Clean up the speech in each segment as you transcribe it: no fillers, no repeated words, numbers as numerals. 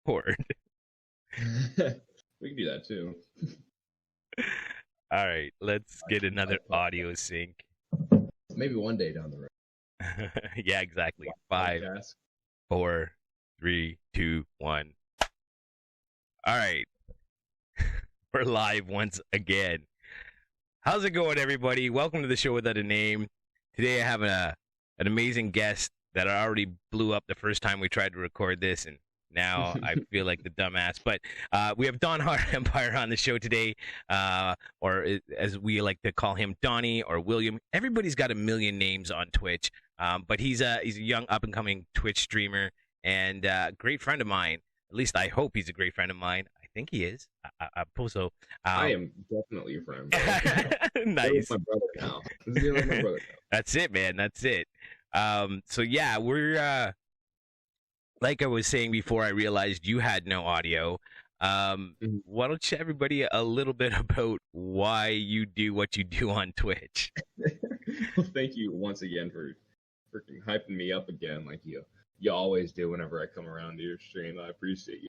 record. We can do that too. All right, let's get another audio sync. Maybe one day down the road. Yeah, exactly. 5, 4, 3, 2, 1. All right. We're live once again. How's it going, everybody? Welcome to the show without a name. Today I have an amazing guest that I already blew up the first time we tried to record this, and now I feel like the dumbass. But we have DonhardtEmpire on the show today, or as we like to call him, Donnie or William. Everybody's got a million names on Twitch, but he's a young up-and-coming Twitch streamer and a great friend of mine. At least I hope he's a great friend of mine. I think he is. I suppose so. I am definitely your friend. Nice. My brother now. Like my brother now. That's it, man. That's it. So yeah, we're like I was saying before, I realized you had no audio. Why don't you tell everybody a little bit about why you do what you do on Twitch? Well, thank you once again for freaking hyping me up again, like you always do whenever I come around to your stream. I appreciate you.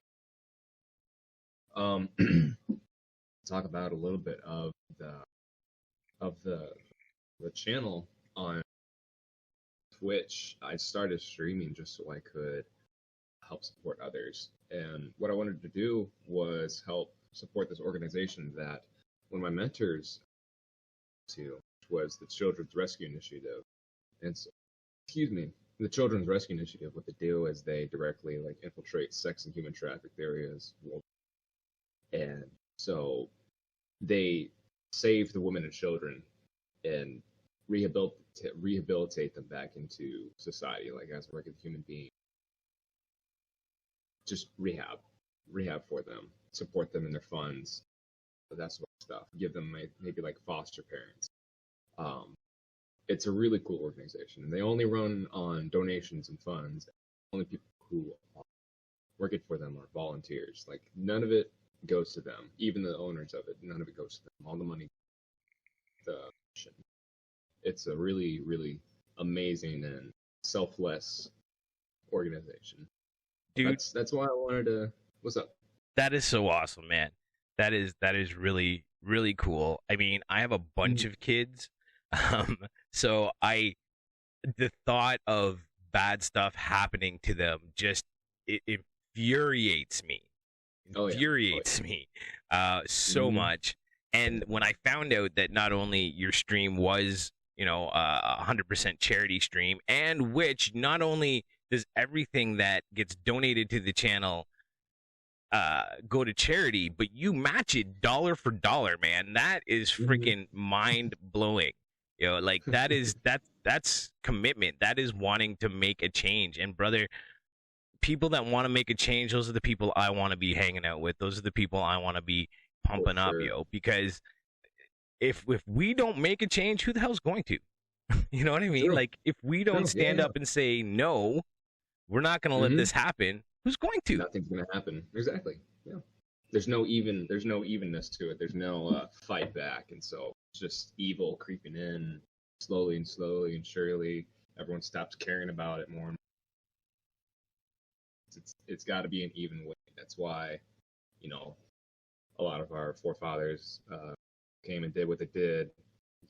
Talk about a little bit of the channel on Twitch. I started streaming just so I could help support others, and what I wanted to do was help support this organization that one of my mentors was the Children's Rescue Initiative. And so, the Children's Rescue Initiative, what they do is they directly infiltrate sex and human trafficked areas, and so they save the women and children and rehabilitate them back into society, like as a regular human being. Just rehab for them, support them in their funds, that sort of stuff. Give them maybe like foster parents. It's a really cool organization, and they only run on donations and funds. Only people who are working for them are volunteers. Like, none of it goes to them, even the owners of it. None of it goes to them. All the money, the mission. It's a really, really amazing and selfless organization. Dude, that's why I wanted to. What's up? That is so awesome, man. That is really, really cool. I mean, I have a bunch of kids, so the thought of bad stuff happening to them just it infuriates me. Infuriates me so much. And when I found out that not only your stream was, 100% charity stream, and which not only does everything that gets donated to the channel go to charity, but you match it dollar for dollar, man. That is freaking mind blowing. That's commitment. That is wanting to make a change. And brother, people that want to make a change, those are the people I want to be hanging out with. Those are the people I want to be pumping up, because if we don't make a change, who the hell's going to? You know what I mean? True. Like, if we don't stand up and say, no, we're not going to let this happen, who's going to? Nothing's going to happen. Exactly. Yeah. There's no evenness to it. There's no fight back. And so it's just evil creeping in slowly and surely. Everyone stops caring about it more and more. It's got to be an even way. That's why, a lot of our forefathers came and did what they did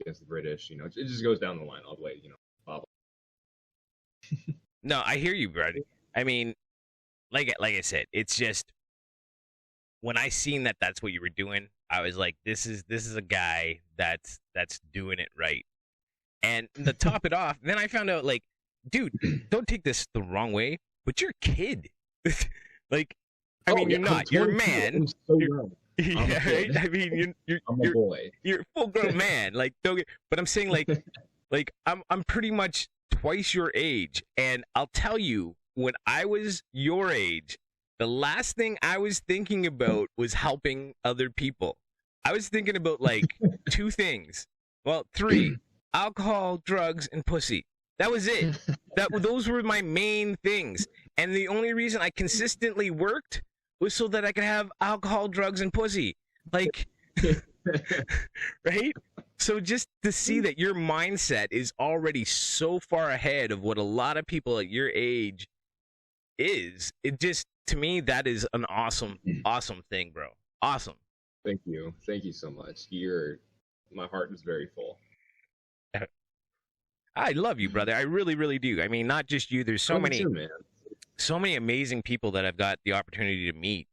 against the British. It just goes down the line all the way, blah, blah. No, I hear you, bro. I mean, like I said, it's just when I seen that that's what you were doing, I was like, this is a guy that's doing it right. And to top it off, then I found out, like, dude, don't take this the wrong way, but you're a kid. Like, I mean, you're not. You're a man. Yeah, right? I mean, I'm a boy. You're a full-grown man. Like, don't get. But I'm saying, like I'm pretty much twice your age, and I'll tell you, when I was your age, the last thing I was thinking about was helping other people. I was thinking about like 2 things. Well, 3: alcohol, drugs, and pussy. That was it. Those were my main things, and the only reason I consistently worked was so that I could have alcohol, drugs, and pussy. Like, right? So just to see that your mindset is already so far ahead of what a lot of people at your age is, it just, to me, that is an awesome thing, bro. Awesome. Thank you so much. My heart is very full. I love you, brother. I really, really do. I mean, not just you. There's so many, too, man. so many amazing people that I've got the opportunity to meet,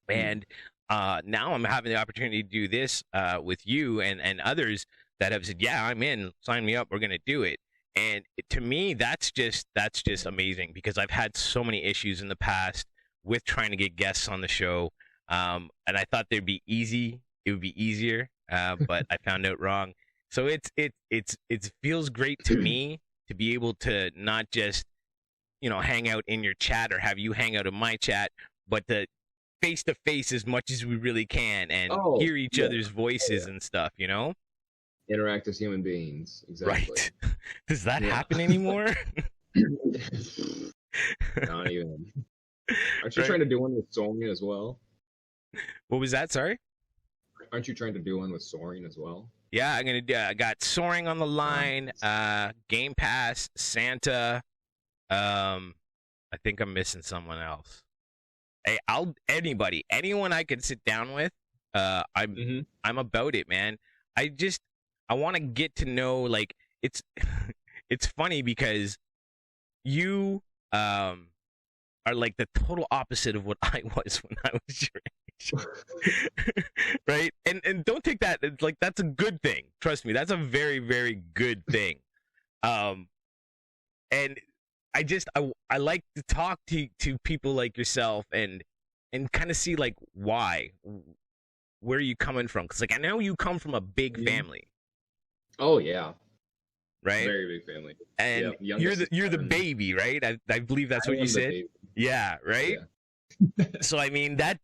and now I'm having the opportunity to do this with you and others that have said, "Yeah, I'm in. Sign me up. We're gonna do it." And to me, that's just amazing, because I've had so many issues in the past with trying to get guests on the show, and I thought they'd be easy. It would be easier, but I found out wrong. So it feels great to me to be able to not just, hang out in your chat or have you hang out in my chat, but to face to face as much as we really can and hear each other's voices and stuff, Interact as human beings. Exactly. Right. Does that happen anymore? Not even. Aren't you trying to do one with Soaring as well? What was that? Sorry? Aren't you trying to do one with Soaring as well? Yeah, I'm gonna do. I got Soaring on the line. Game Pass, Santa. I think I'm missing someone else. Hey, anyone I can sit down with. I'm about it, man. I want to get to know, like, it's funny because you are like the total opposite of what I was when I was your age. Right? And don't take that, it's like, that's a good thing. Trust me, that's a very, very good thing. And I like to talk to people like yourself and kind of see, like, where are you coming from? Because, like, I know you come from a big family. Oh yeah, right. Very big family. And you're the baby, right? I believe that's what you said. Yeah, right. Yeah. So I mean, that's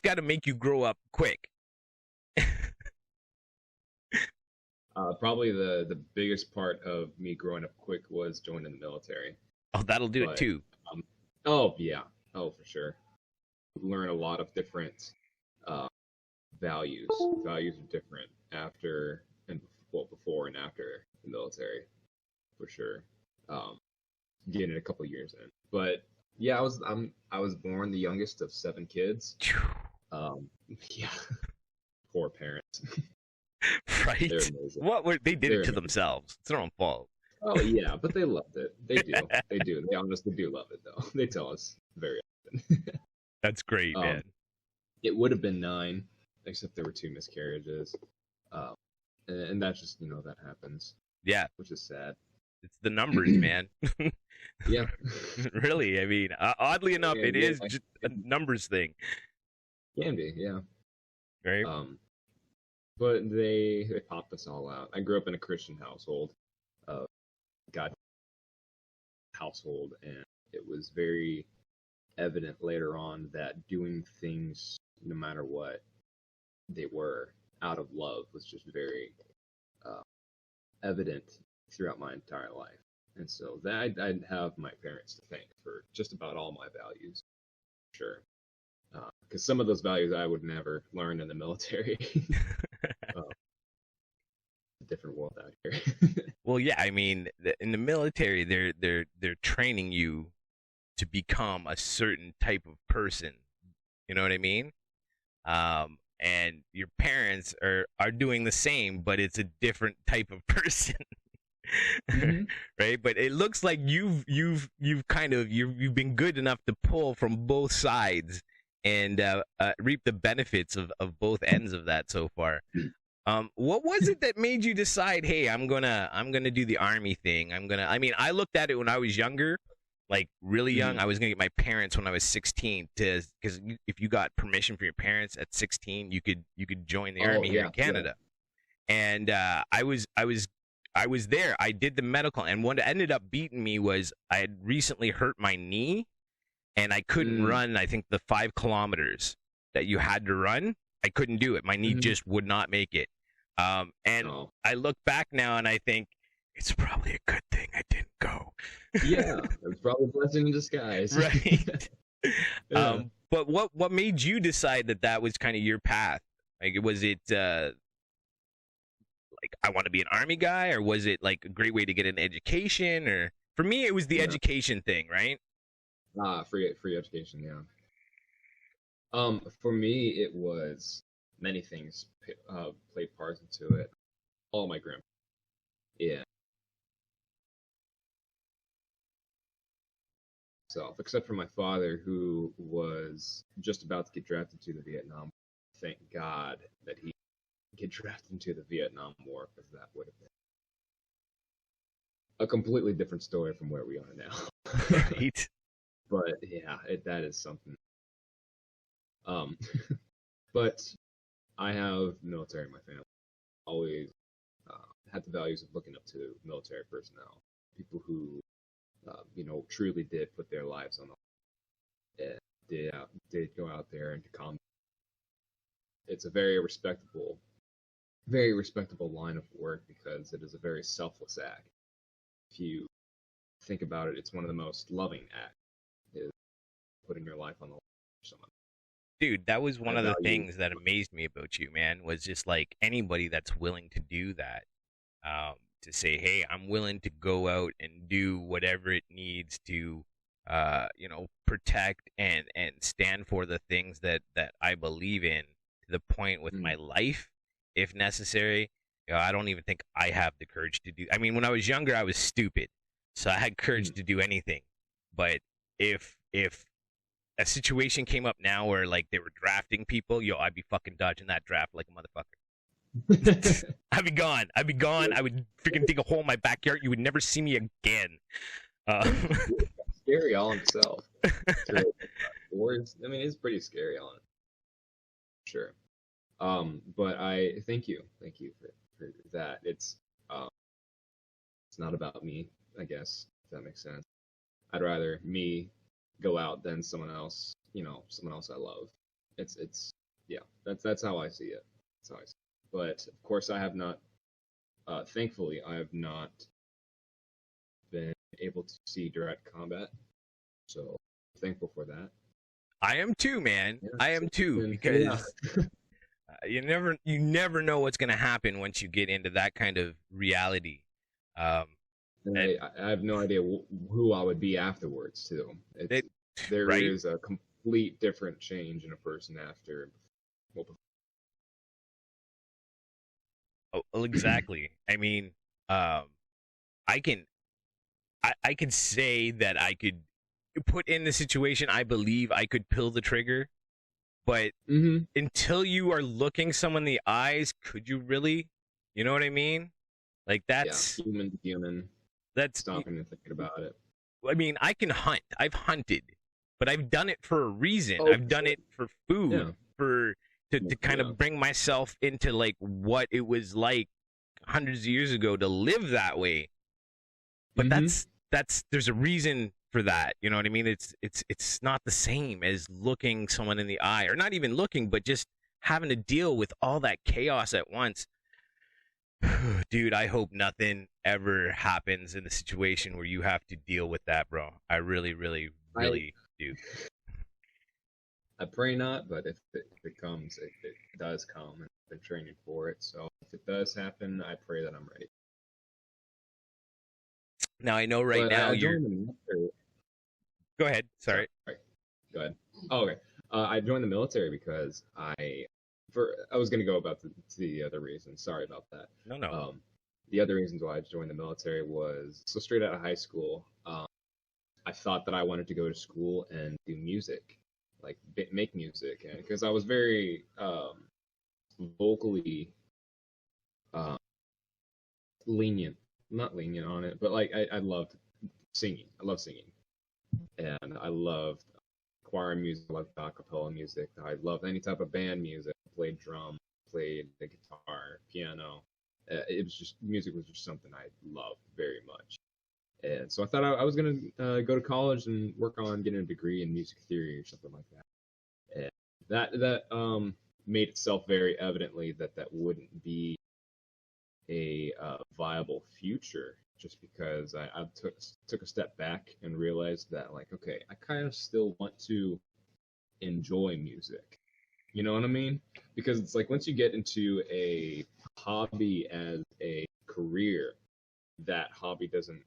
got to make you grow up quick. Probably the biggest part of me growing up quick was joining the military. Oh, that'll do it too. Oh yeah. Oh, for sure. Learn a lot of different values. Values are different before and after the military, for sure. Getting a couple years in, but yeah, I was born the youngest of 7 kids. Yeah, poor parents. Right? They did it to themselves. It's their own fault. Oh yeah, but they loved it. They do. They do. They honestly do love it, though. They tell us very often. That's great, man. It would have been 9, except there were 2 miscarriages. And that's just, that happens. Yeah. Which is sad. It's the numbers, man. Yeah. Really, I mean, oddly enough, it is just a numbers thing. Can be, yeah. Right. But they popped us all out. I grew up in a Christian household, household, and it was very evident later on that doing things, no matter what they were, out of love was just very evident throughout my entire life. And so that I'd have my parents to thank for just about all my values, sure. Because some of those values I would never learn in the military. A different world out here. Well, yeah, I mean, in the military, they're training you to become a certain type of person. You know what I mean? And your parents are doing the same, but it's a different type of person. Right? But it looks like you've been good enough to pull from both sides and reap the benefits of both ends of that so far. What was it that made you decide, hey, I'm gonna do the Army thing? I mean, I looked at it when I was younger, like really young. I was gonna get my parents when I was 16 because if you got permission from your parents at 16, you could join the Army here in Canada. Yeah. And I was there. I did the medical, and what ended up beating me was I had recently hurt my knee, and I couldn't run. I think the 5 kilometers that you had to run, I couldn't do it. My knee just would not make it. I look back now and I think it's probably a good thing I didn't go. Yeah, it's probably a blessing in disguise. Right. Yeah. But what made you decide that was kind of your path? Like, was it like I want to be an Army guy, or was it like a great way to get an education? Or for me, it was the education thing, right? Free education, yeah. For me, it was many things played parts into it. All my grandparents, yeah, self, except for my father, who was just about to get drafted to the Vietnam. Thank God that he get drafted into the Vietnam War, because that would have been a completely different story from where we are now. Right. But yeah, that is something. Um, but I have military in my family. Always had the values of looking up to military personnel, people who, truly did put their lives on the line and did go out there into combat. It's a very respectable line of work because it is a very selfless act. If you think about it, it's one of the most loving acts, is putting your life on the line for someone. Dude, that was one I of the value. things that amazed me about you, man, was just like anybody that's willing to do that, to say, hey, I'm willing to go out and do whatever it needs to, protect and stand for the things that I believe in, to the point with my life, if necessary. I don't even think I have the courage to do. I mean, when I was younger, I was stupid, so I had courage to do anything. But if a situation came up now where like they were drafting people, I'd be fucking dodging that draft like a motherfucker. I'd be gone. I would freaking dig a hole in my backyard. You would never see me again. Scary all in itself. Wars, I mean, it's pretty scary on it. Sure. But I thank you for that. It's not about me, I guess, if that makes sense. I'd rather me go out than someone else, someone else I love. It's yeah, that's how I see it. That's how I see it. But of course, I have not. Thankfully, I have not been able to see direct combat, so I'm thankful for that. I am too, man. Yeah, I am too, because you never know what's gonna happen once you get into that kind of reality. And I have no idea who I would be afterwards too. There right? is a complete different change in a person after. Oh, exactly. I mean, I can say that I could put in the situation. I believe I could pull the trigger, but until you are looking someone in the eyes, could you really? You know what I mean? Like that's human to human. That's stopping and thinking about it. I mean, I can hunt. I've hunted, but I've done it for a reason. I've done it for food, to kind of bring myself into like what it was like hundreds of years ago to live that way. But that's there's a reason for that. You know what I mean? It's not the same as looking someone in the eye, or not even looking, but just having to deal with all that chaos at once. Dude, I hope nothing ever happens in the situation where you have to deal with that, bro. I really, really, really do. I pray not, but if it comes, it does come, and I've been training for it. So if it does happen, I pray that I'm ready. Now I know now you're. Go ahead. Sorry. Go ahead. Oh, okay. I joined the military because I was going to go about the other reasons. Sorry about that. No. The other reasons why I joined the military was, so straight out of high school, I thought that I wanted to go to school and do music, like make music, and because I was very vocally not lenient on it, but like I loved singing. I love singing, and I loved choir music. I loved acapella music. I loved any type of band music. I played drum, played the guitar, piano. It was just, music was just something I loved very much. And so I thought I was going to go to college and work on getting a degree in music theory or something like that. And that made itself very evidently that wouldn't be a viable future, just because I took a step back and realized that, like, okay, I kind of still want to enjoy music. You know what I mean? Because it's like, once you get into a hobby as a career, that hobby doesn't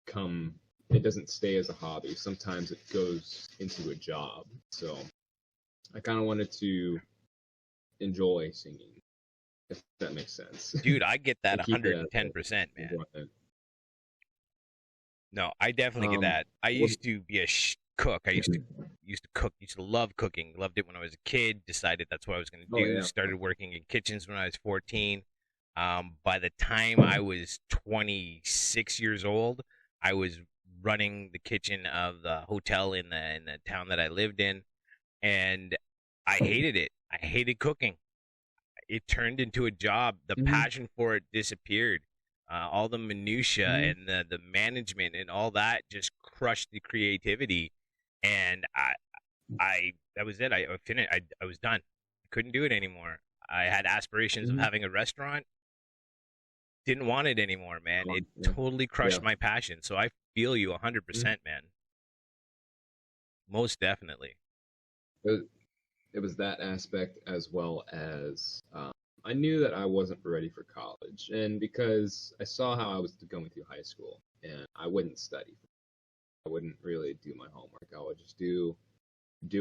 come it doesn't stay as a hobby. Sometimes it goes into a job. So I kind of wanted to enjoy singing, if that makes sense. Dude, I get that And keep it as 110%, man. enjoyment. No, I definitely get that. I used to be a cook. I used to cook. Used to love cooking. Loved it when I was a kid. Decided that's what I was going to do. Yeah. Started working in kitchens when I was 14. By the time I was 26 years old, I was running the kitchen of the hotel in the town that I lived in, and I hated it. I hated cooking. It turned into a job. The passion for it disappeared. All the minutia and the management and all that just crushed the creativity, and that was it. I finished. I was done. I couldn't do it anymore. I had aspirations of having a restaurant. Didn't want it anymore, man. It totally crushed my passion. So I feel you 100%, man. Most definitely. It was that aspect, as well as I knew that I wasn't ready for college, and because I saw how I was going through high school, and I wouldn't study. I wouldn't really do my homework. I would just do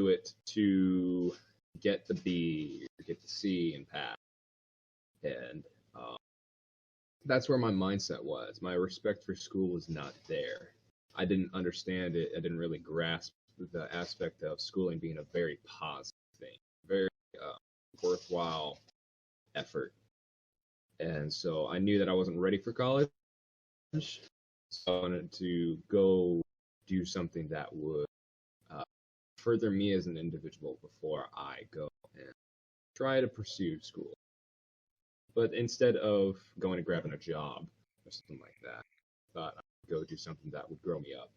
it to get the B, or get the C, and pass. And that's where my mindset was. My respect for school was not there. I didn't understand it. I didn't really grasp the aspect of schooling being a very positive thing, very worthwhile effort. And so I knew that I wasn't ready for college. So I wanted to go do something that would further me as an individual before I go and try to pursue school. But instead of going and grabbing a job or something like that, I thought I'd go do something that would grow me up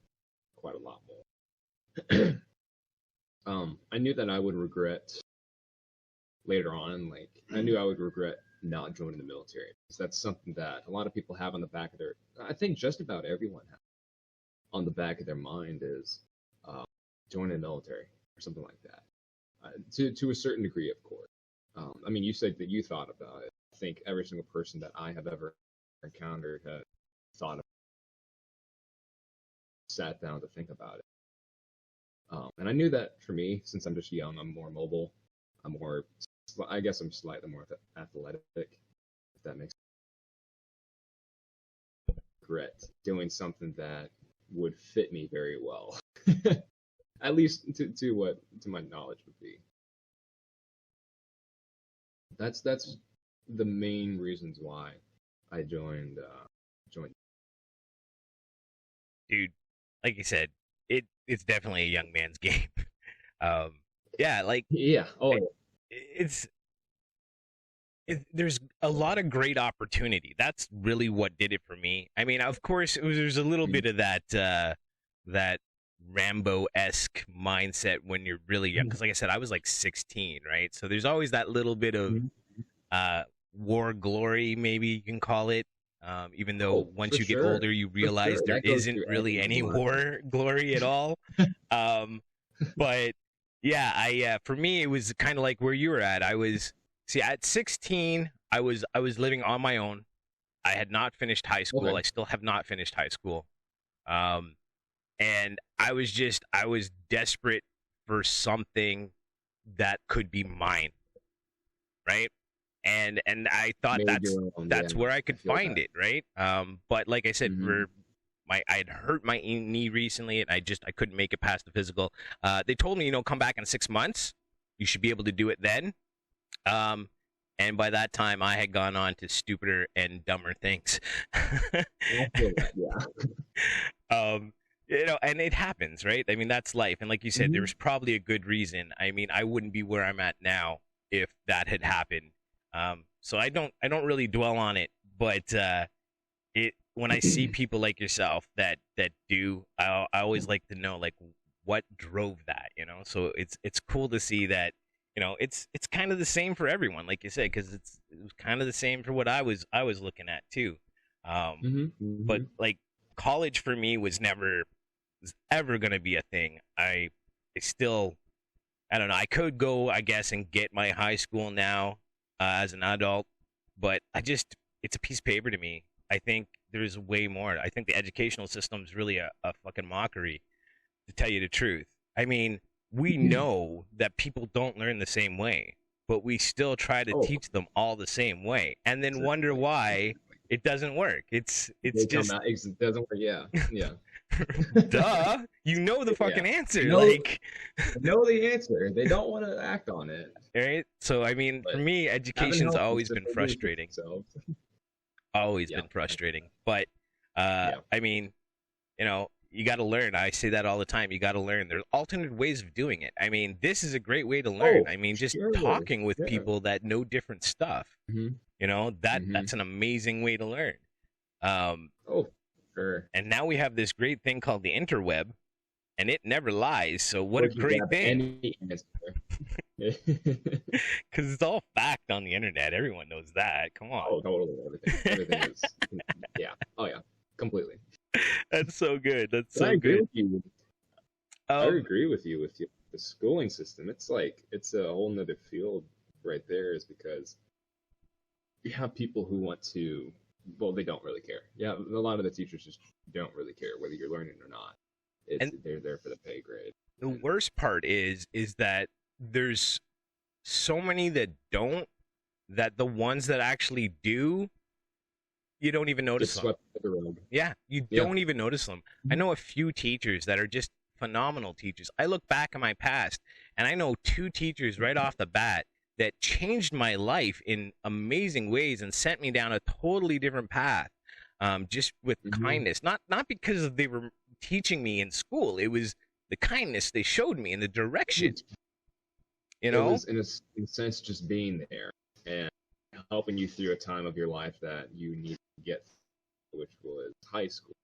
quite a lot more. I knew that I would regret later on, like I knew I would regret not joining the military, because that's something that a lot of people have on the back of their, I think just about everyone has on the back of their mind is joining the military or something like that. To a certain degree, of course. I mean, you said that you thought about it. I think every single person that I have ever encountered has thought of, sat down to think about it. And I knew that for me, since I'm just young, I'm more mobile. I guess I'm slightly more athletic, if that makes sense. Regret doing something that would fit me very well. At least to my knowledge would be. That's the main reasons why I joined. Dude, like you said, it's definitely a young man's game. Yeah, like yeah. Oh, there's a lot of great opportunity. That's really what did it for me. I mean, of course, there's a little bit of that Rambo-esque mindset when you're really young. Because, like I said, I was like 16, right? So there's always that little bit of war glory, maybe you can call it. Even though once you get older, you realize there isn't really any war glory at all. But yeah, for me, it was kind of like where you were at. At 16, I was living on my own. I had not finished high school. Okay. I still have not finished high school. And I was desperate for something that could be mine, right? And I thought that's where I could find it, right? But like I said, I had hurt my knee recently, and I couldn't make it past the physical. They told me, come back in 6 months. You should be able to do it then. And by that time, I had gone on to stupider and dumber things. And it happens, right? I mean, that's life. And like you said, there was probably a good reason. I mean, I wouldn't be where I'm at now if that had happened. So I don't really dwell on it, but when I see people like yourself that do, I always like to know like what drove that, So it's cool to see that, it's kind of the same for everyone, like you said, because it was kind of the same for what I was looking at too. But like college for me was ever gonna be a thing. I don't know. I could go, I guess, and get my high school now as an adult, but it's a piece of paper to me. I think there's way more. I think the educational system is really a fucking mockery, to tell you the truth. I mean, we know that people don't learn the same way, but we still try to teach them all the same way, and then wonder why it doesn't work. It's just it doesn't work. Yeah. duh. You know the fucking answer. Know the answer. They don't want to act on it. Right? So I mean, for me, education's always been frustrating. Always been frustrating. But I mean, you know, you got to learn. I say that all the time. You got to learn. There's alternate ways of doing it. I mean, this is a great way to learn. I mean, just talking with people that know different stuff. You know, that's an amazing way to learn. Sure. And now we have this great thing called the interweb, and it never lies. So what a great thing! Because it's all fact on the internet. Everyone knows that. Come on. Oh, totally. Everything is. Yeah. Oh, yeah. Completely. That's so good. That's so I agree good. with you. I agree with you with the schooling system. It's like it's a whole nother field right there. Is because you have people who want to. Well, they don't really care. Yeah, a lot of the teachers just don't really care whether you're learning or not. They're there for the pay grade. The worst part is that there's so many that don't, that the ones that actually do, you don't even notice them. Yeah, you don't even notice them. I know a few teachers that are just phenomenal teachers. I look back at my past, and I know 2 teachers right off the bat that changed my life in amazing ways and sent me down a totally different path, just with kindness. Not because they were teaching me in school. It was the kindness they showed me in the direction. You know? It was, in a sense, just being there and helping you through a time of your life that you need to get through, which was high school.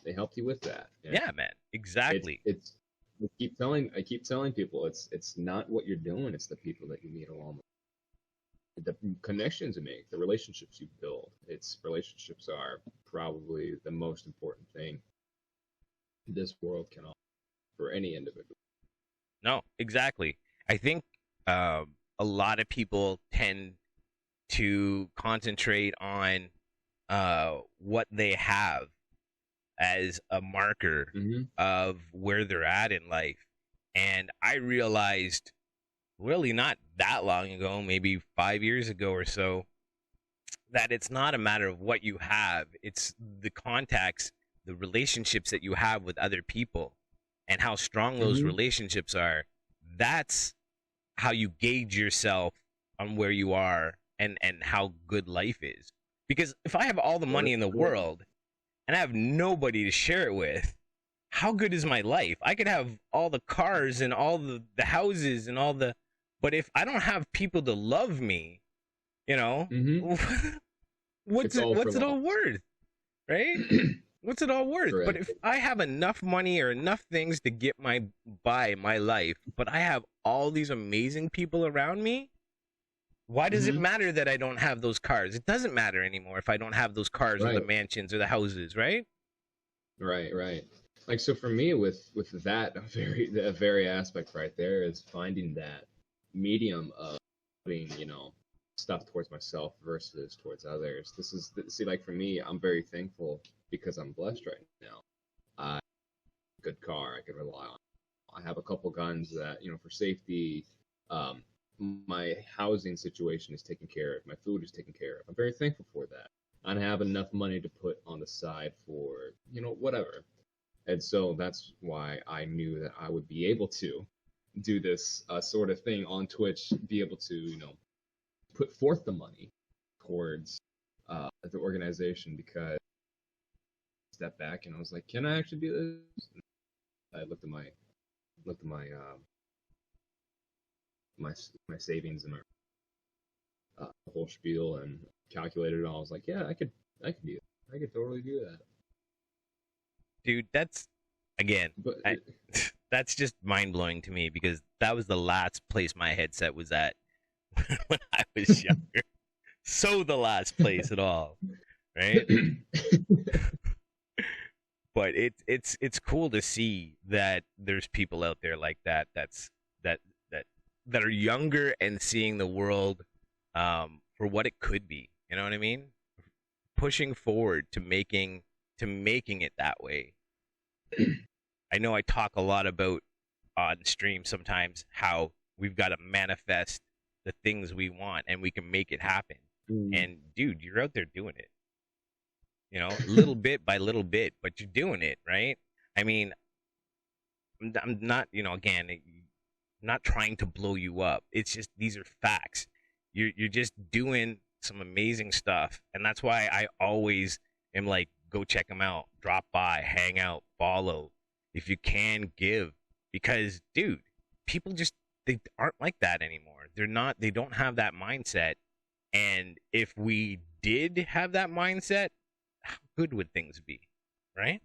They helped you with that. And yeah, man. Exactly. I keep telling people it's not what you're doing, it's the people that you meet along the connections you make, the relationships you build. Relationships are probably the most important thing this world can offer for any individual. No, exactly. I think a lot of people tend to concentrate on what they have as a marker of where they're at in life. And I realized really not that long ago, maybe 5 years ago or so, that it's not a matter of what you have. It's the contacts, the relationships that you have with other people and how strong those relationships are. That's how you gauge yourself on where you are and how good life is. Because if I have all the money in the world and I have nobody to share it with, how good is my life? I could have all the cars and all the houses and all the, but if I don't have people to love me, you know, what's it all worth, right? What's it all worth? Correct. But if I have enough money or enough things to get by my life, but I have all these amazing people around me, why does it matter that I don't have those cars? It doesn't matter anymore if I don't have those cars or the mansions or the houses, right? Right. Like, so for me, with that very aspect right there is finding that medium of putting, stuff towards myself versus towards others. Like for me, I'm very thankful because I'm blessed right now. I have a good car I can rely on. I have a couple guns that, for safety. My housing situation is taken care of. My food is taken care of. I'm very thankful for that. I have enough money to put on the side for, whatever. And so that's why I knew that I would be able to do this sort of thing on Twitch, be able to, put forth the money towards the organization, because I stepped back and I was like, can I actually do this? And I looked at my my savings and my whole spiel and calculated it all. I was like, yeah, I could do it. I could totally do that. Dude, that's that's just mind blowing to me, because that was the last place my headset was at when I was younger. So the last place at all, right? But it's cool to see that there's people out there like that that are younger and seeing the world for what it could be. You know what I mean? pushing forward to making it that way. I know I talk a lot about on stream sometimes how we've got to manifest the things we want and we can make it happen. And dude, you're out there doing it. You know, little bit by little bit, but you're doing it, right? I mean, I'm not, you know, again, I'm not trying to blow you up. It's just these are facts. You're just doing some amazing stuff, and that's why I always am like, go check them out, drop by, hang out, follow, if you can, give, because dude, people just they aren't like that anymore. They don't have that mindset, and if we did have that mindset, how good would things be, right?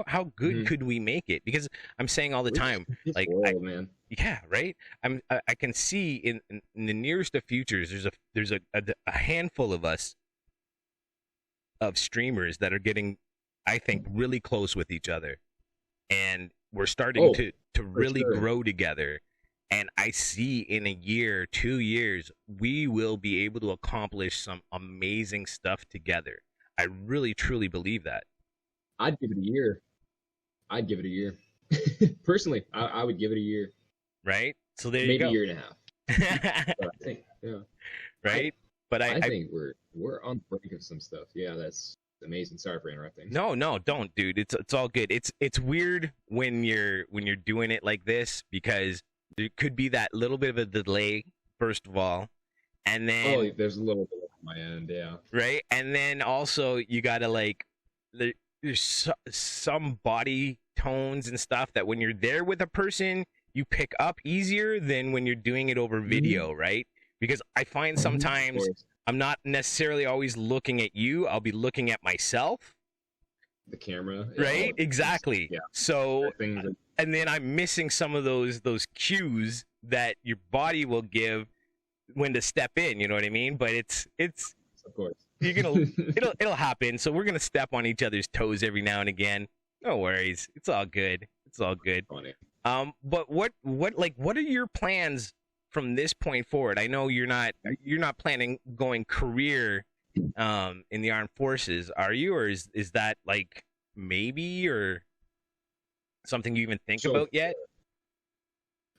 How good could we make it? Because I'm saying all the time, like, man. Yeah, right. I can see in the nearest of futures, there's a handful of us, of streamers that are getting, I think, really close with each other, and we're starting to really grow together. And I see in a year, 2 years, we will be able to accomplish some amazing stuff together. I really, truly believe that. I'd give it a year. Personally, I would give it a year. Right? So there maybe you go. Maybe a year and a half. But I think, yeah. Right? But I think we're on the brink of some stuff. Yeah, that's amazing. Sorry for interrupting. No, don't, dude. It's all good. It's weird when you're doing it like this, because there could be that little bit of a delay, first of all, and then there's a little bit on my end, yeah. Right? And then also you gotta, like, there's some body tones and stuff that when you're there with a person, you pick up easier than when you're doing it over video, right? Because I find sometimes I'm not necessarily always looking at you. I'll be looking at myself. The camera. Right? Exactly. Yeah. So, and then I'm missing some of those cues that your body will give when to step in, you know what I mean? But it's of course. it'll happen. So we're gonna step on each other's toes every now and again. No worries. It's all good. It's all good. Funny. But what are your plans from this point forward? I know you're not planning going career in the armed forces, are you? Or is that like maybe, or something you even think about yet?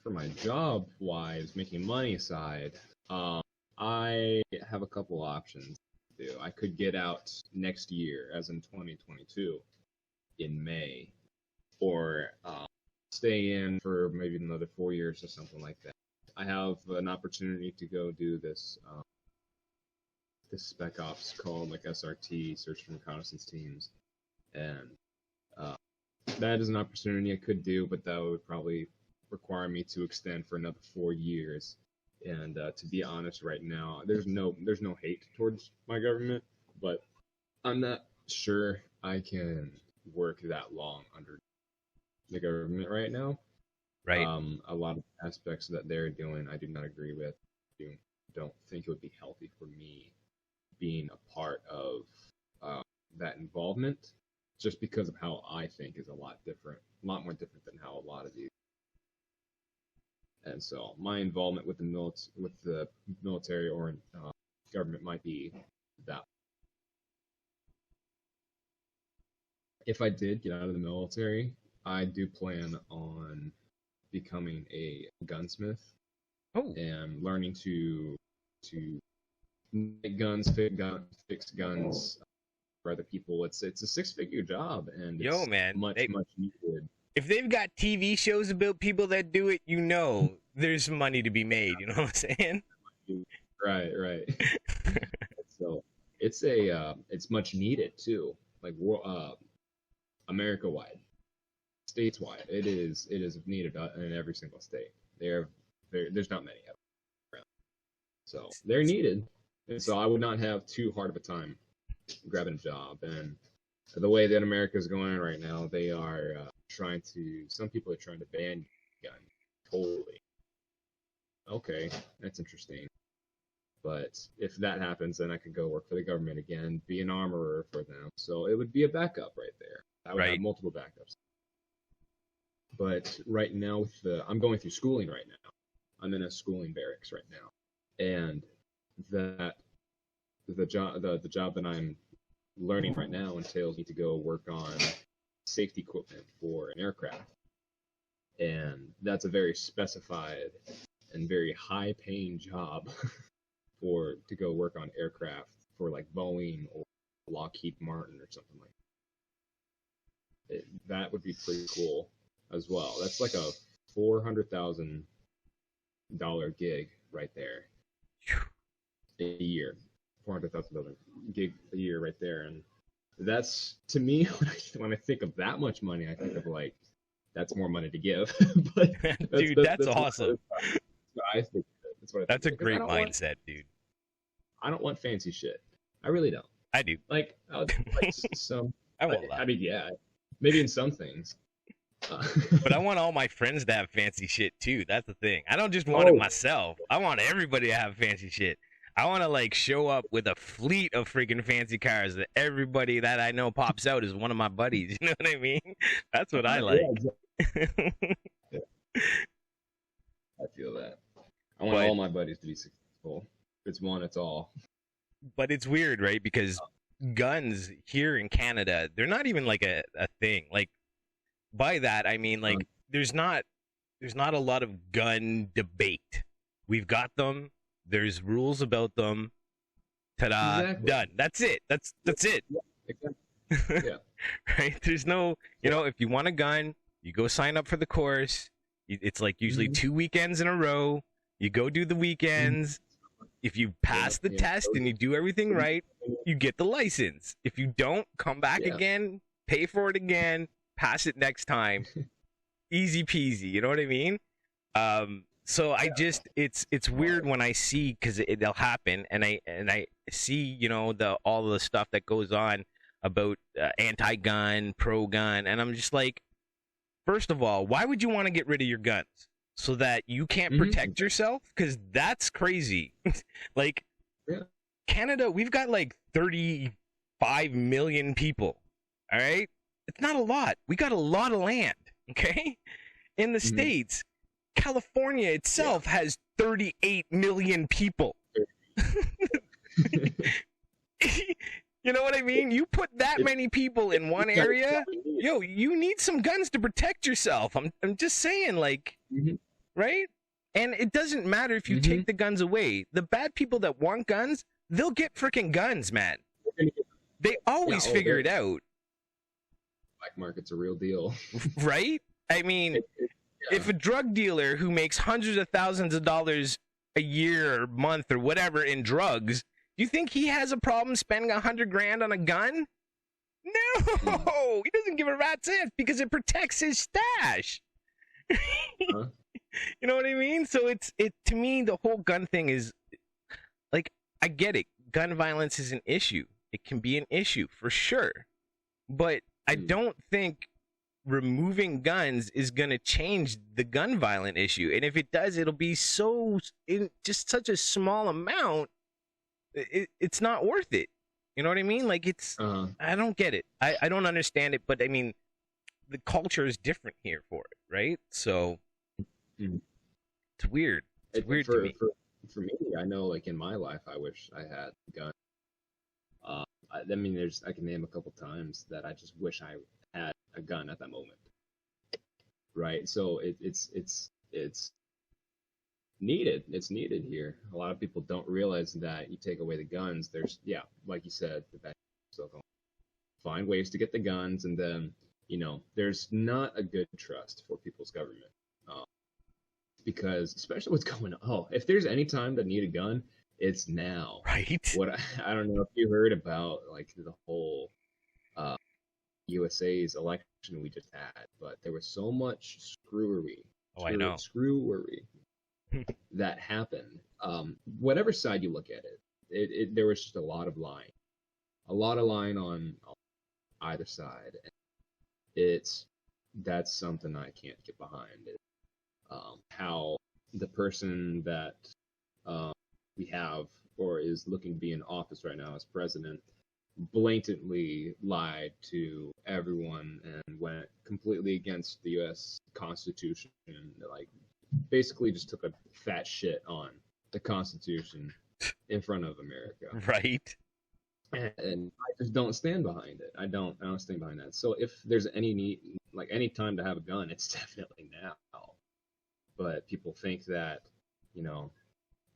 For my job wise, making money side, I have a couple options to do. I could get out next year, as in 2022, in May, or stay in for maybe another 4 years or something like that. I have an opportunity to go do this spec ops called like SRT, Search and Reconnaissance Teams, and that is an opportunity I could do, but that would probably require me to extend for another 4 years. And to be honest, right now, there's no hate towards my government, but I'm not sure I can work that long under the government right now. Right. A lot of aspects that they're doing, I do not agree with. I don't think it would be healthy for me being a part of that involvement, just because of how I think is a lot more different than how a lot of these. And so my involvement with the military or government might be that. If I did get out of the military, I do plan on becoming a gunsmith. And learning to make guns, fix guns for other people. It's a 6-figure job, and it's much needed. If they've got TV shows about people that do it, you know there's money to be made. You know what I'm saying? Right. So it's much needed too. Like America wide, states wide, it is needed in every single state. There's not many of them around, so they're needed. And so I would not have too hard of a time grabbing a job. And the way that America is going right now, they are some people are trying to ban guns totally. Okay, that's interesting. But if that happens, then I could go work for the government again, be an armorer for them. So it would be a backup right there. I would have multiple backups. But right now, I'm going through schooling right now. I'm in a schooling barracks right now, and the job that I'm learning right now entails me to go work on safety equipment for an aircraft. And that's a very specified and very high paying job to go work on aircraft for like Boeing or Lockheed Martin or something like that. That would be pretty cool as well. That's like a $400,000 gig right there a year. $400,000 gig a year right there. And that's, to me, when I think of that much money, I think of like, that's more money to give. But dude, that's awesome. I think that's a great mindset, dude. I don't want fancy shit. I really don't. I do. Like, some. I won't lie. I mean, yeah, maybe in some things. But I want all my friends to have fancy shit too. That's the thing. I don't just want it myself. I want everybody to have fancy shit. I want to like show up with a fleet of freaking fancy cars that everybody that I know pops out as one of my buddies. You know what I mean? That's what I like. Yeah, yeah. I feel that. I want all my buddies to be successful. If it's one, it's all. But it's weird, right? Because guns here in Canada, they're not even like a thing. Like, by that I mean like there's not a lot of gun debate. We've got them. There's rules about them. Ta-da! Exactly. Done. That's it. That's it. Yeah, exactly. Yeah. Right? There's no, if you want a gun, you go sign up for the course. It's like usually 2 weekends in a row. You go do the weekends. If you pass the test and you do everything right, you get the license. If you don't, come back again, pay for it again, pass it next time. Easy peasy. You know what I mean? So I just, it's weird when I see, because it'll happen, and I see, all the stuff that goes on about anti-gun, pro-gun, and I'm just like, first of all, why would you want to get rid of your guns? So that you can't protect yourself? Because that's crazy. Like, Canada, we've got like 35 million people, all right? It's not a lot. We got a lot of land, okay? In the States, California itself has 38 million people. You know what I mean? You put that many people in one area, you need some guns to protect yourself. I'm just saying, like, right? And it doesn't matter if you take the guns away. The bad people that want guns, they'll get freaking guns, man. They always figure it out. Black market's a real deal. Right? I mean, if a drug dealer who makes hundreds of thousands of dollars a year or month or whatever in drugs, do you think he has a problem spending $100,000 on a gun? No, he doesn't give a rat's ass because it protects his stash. You know what I mean? So it to me, the whole gun thing is like, I get it. Gun violence is an issue. It can be an issue for sure, but I don't think removing guns is going to change the gun violent issue. And if it does, it'll be just such a small amount. It's not worth it. You know what I mean? Like, it's, I don't get it. I don't understand it, but I mean, the culture is different here for it, right? So it's weird. It's weird to me. For me, I know, like, in my life, I wish I had a gun. I mean, I can name a couple times that I just wish I had a gun at that moment. Right? So it's needed. It's needed here. A lot of people don't realize that you take away the guns, there's, like you said, the bad still going. Find ways to get the guns, and then, there's not a good trust for people's government. Because especially what's going on. Oh, if there's any time to need a gun, it's now. Right. I don't know if you heard about, like, the whole USA's election we just had, but there was so much screwery. I know. Screwery that happened. Whatever side you look at it, there was just a lot of lying on either side. That's something I can't get behind. How the person that we have or is looking to be in office right now as president blatantly lied to everyone and went completely against the U.S. Constitution, and like basically just took a fat shit on the Constitution in front of America. Right. and I just don't stand behind it. I don't stand behind that. So if there's any need, like any time to have a gun, it's definitely now. But people think that, you know,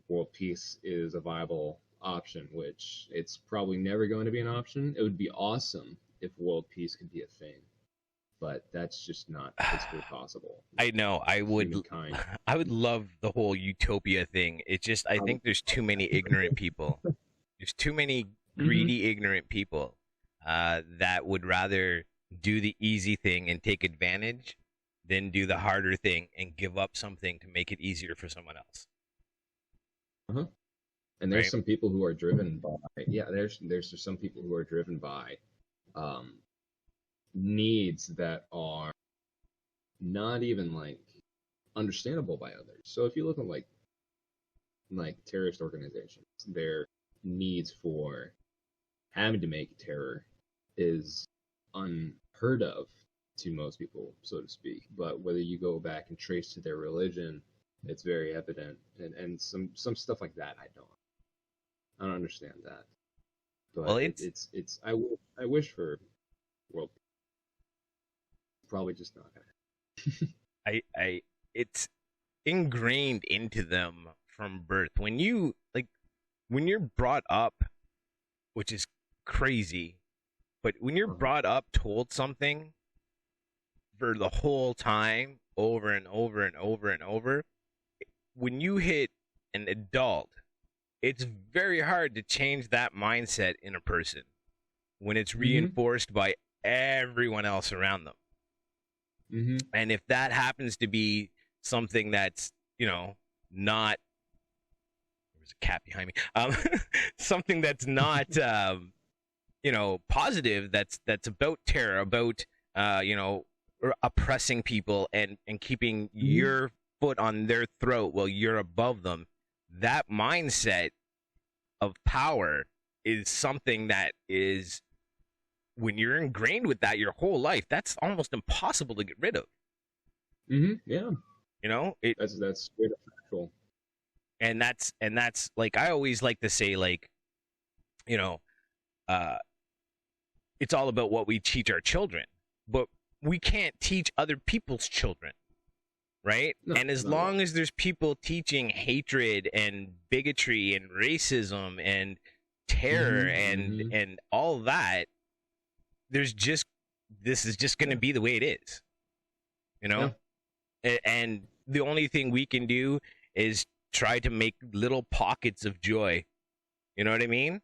world peace is a viable option, which it's probably never going to be an option. It would be awesome if world peace could be a thing, but that's just not physically possible. I know. I would. Humankind. I would love the whole utopia thing. It's just I think there's too many ignorant people. There's too many greedy, ignorant people that would rather do the easy thing and take advantage than do the harder thing and give up something to make it easier for someone else. And there's some people who are driven by there's some people who are driven by needs that are not even like understandable by others. So if you look at like terrorist organizations, their needs for having to make terror is unheard of to most people, so to speak. But whether you go back and trace to their religion, it's very evident, and some stuff like that I don't understand that. But well, it's I wish for world peace. Probably just not gonna. It's ingrained into them from birth. When you're brought up, which is crazy, but when you're brought up told something for the whole time, over and over and over and over, when you hit an adult, it's very hard to change that mindset in a person when it's reinforced by everyone else around them. And if that happens to be something that's, not, there's a cat behind me, something that's not, positive, that's about terror, about, oppressing people and keeping your foot on their throat while you're above them, that mindset of power is something that is, when you're ingrained with that your whole life, that's almost impossible to get rid of. Yeah. That's straight up factual. And that's like, I always like to say, like, it's all about what we teach our children, but we can't teach other people's children, right? No, and as long as there's people teaching hatred and bigotry and racism and terror and all that, this is just going to be the way it is, Yeah. And the only thing we can do is try to make little pockets of joy. You know what I mean?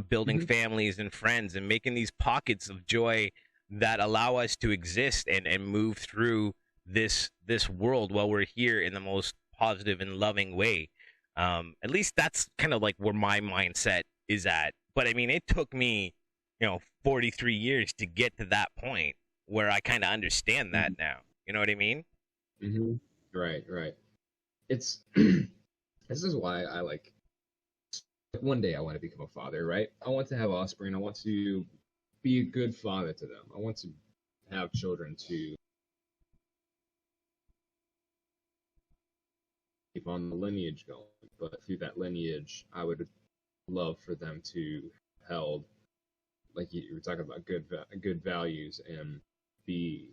Building families and friends and making these pockets of joy that allow us to exist and move through this world while we're here in the most positive and loving way. At least that's kind of like where my mindset is at. But I mean, it took me, 43 years to get to that point where I kind of understand that now. You know what I mean? Right. It's this is why I like, one day I want to become a father, right? I want to have offspring. I want to be a good father to them. I want to have children to keep on the lineage going. But through that lineage, I would love for them to held, like you were talking about, good values and be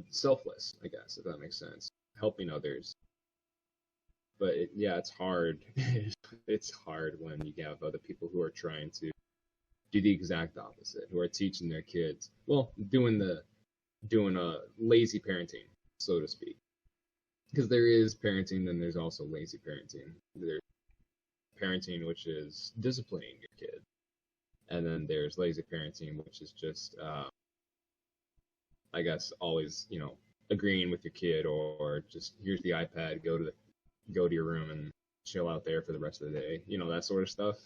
selfless, I guess, if that makes sense, helping others. But it's hard. It's hard when you have other people who are trying to do the exact opposite, who are teaching their kids, doing a lazy parenting, so to speak. Because there is parenting, then there's also lazy parenting. There's parenting, which is disciplining your kid, and then there's lazy parenting, which is just, I guess, always, agreeing with your kid, or just, here's the iPad, go to your room and chill out there for the rest of the day, that sort of stuff.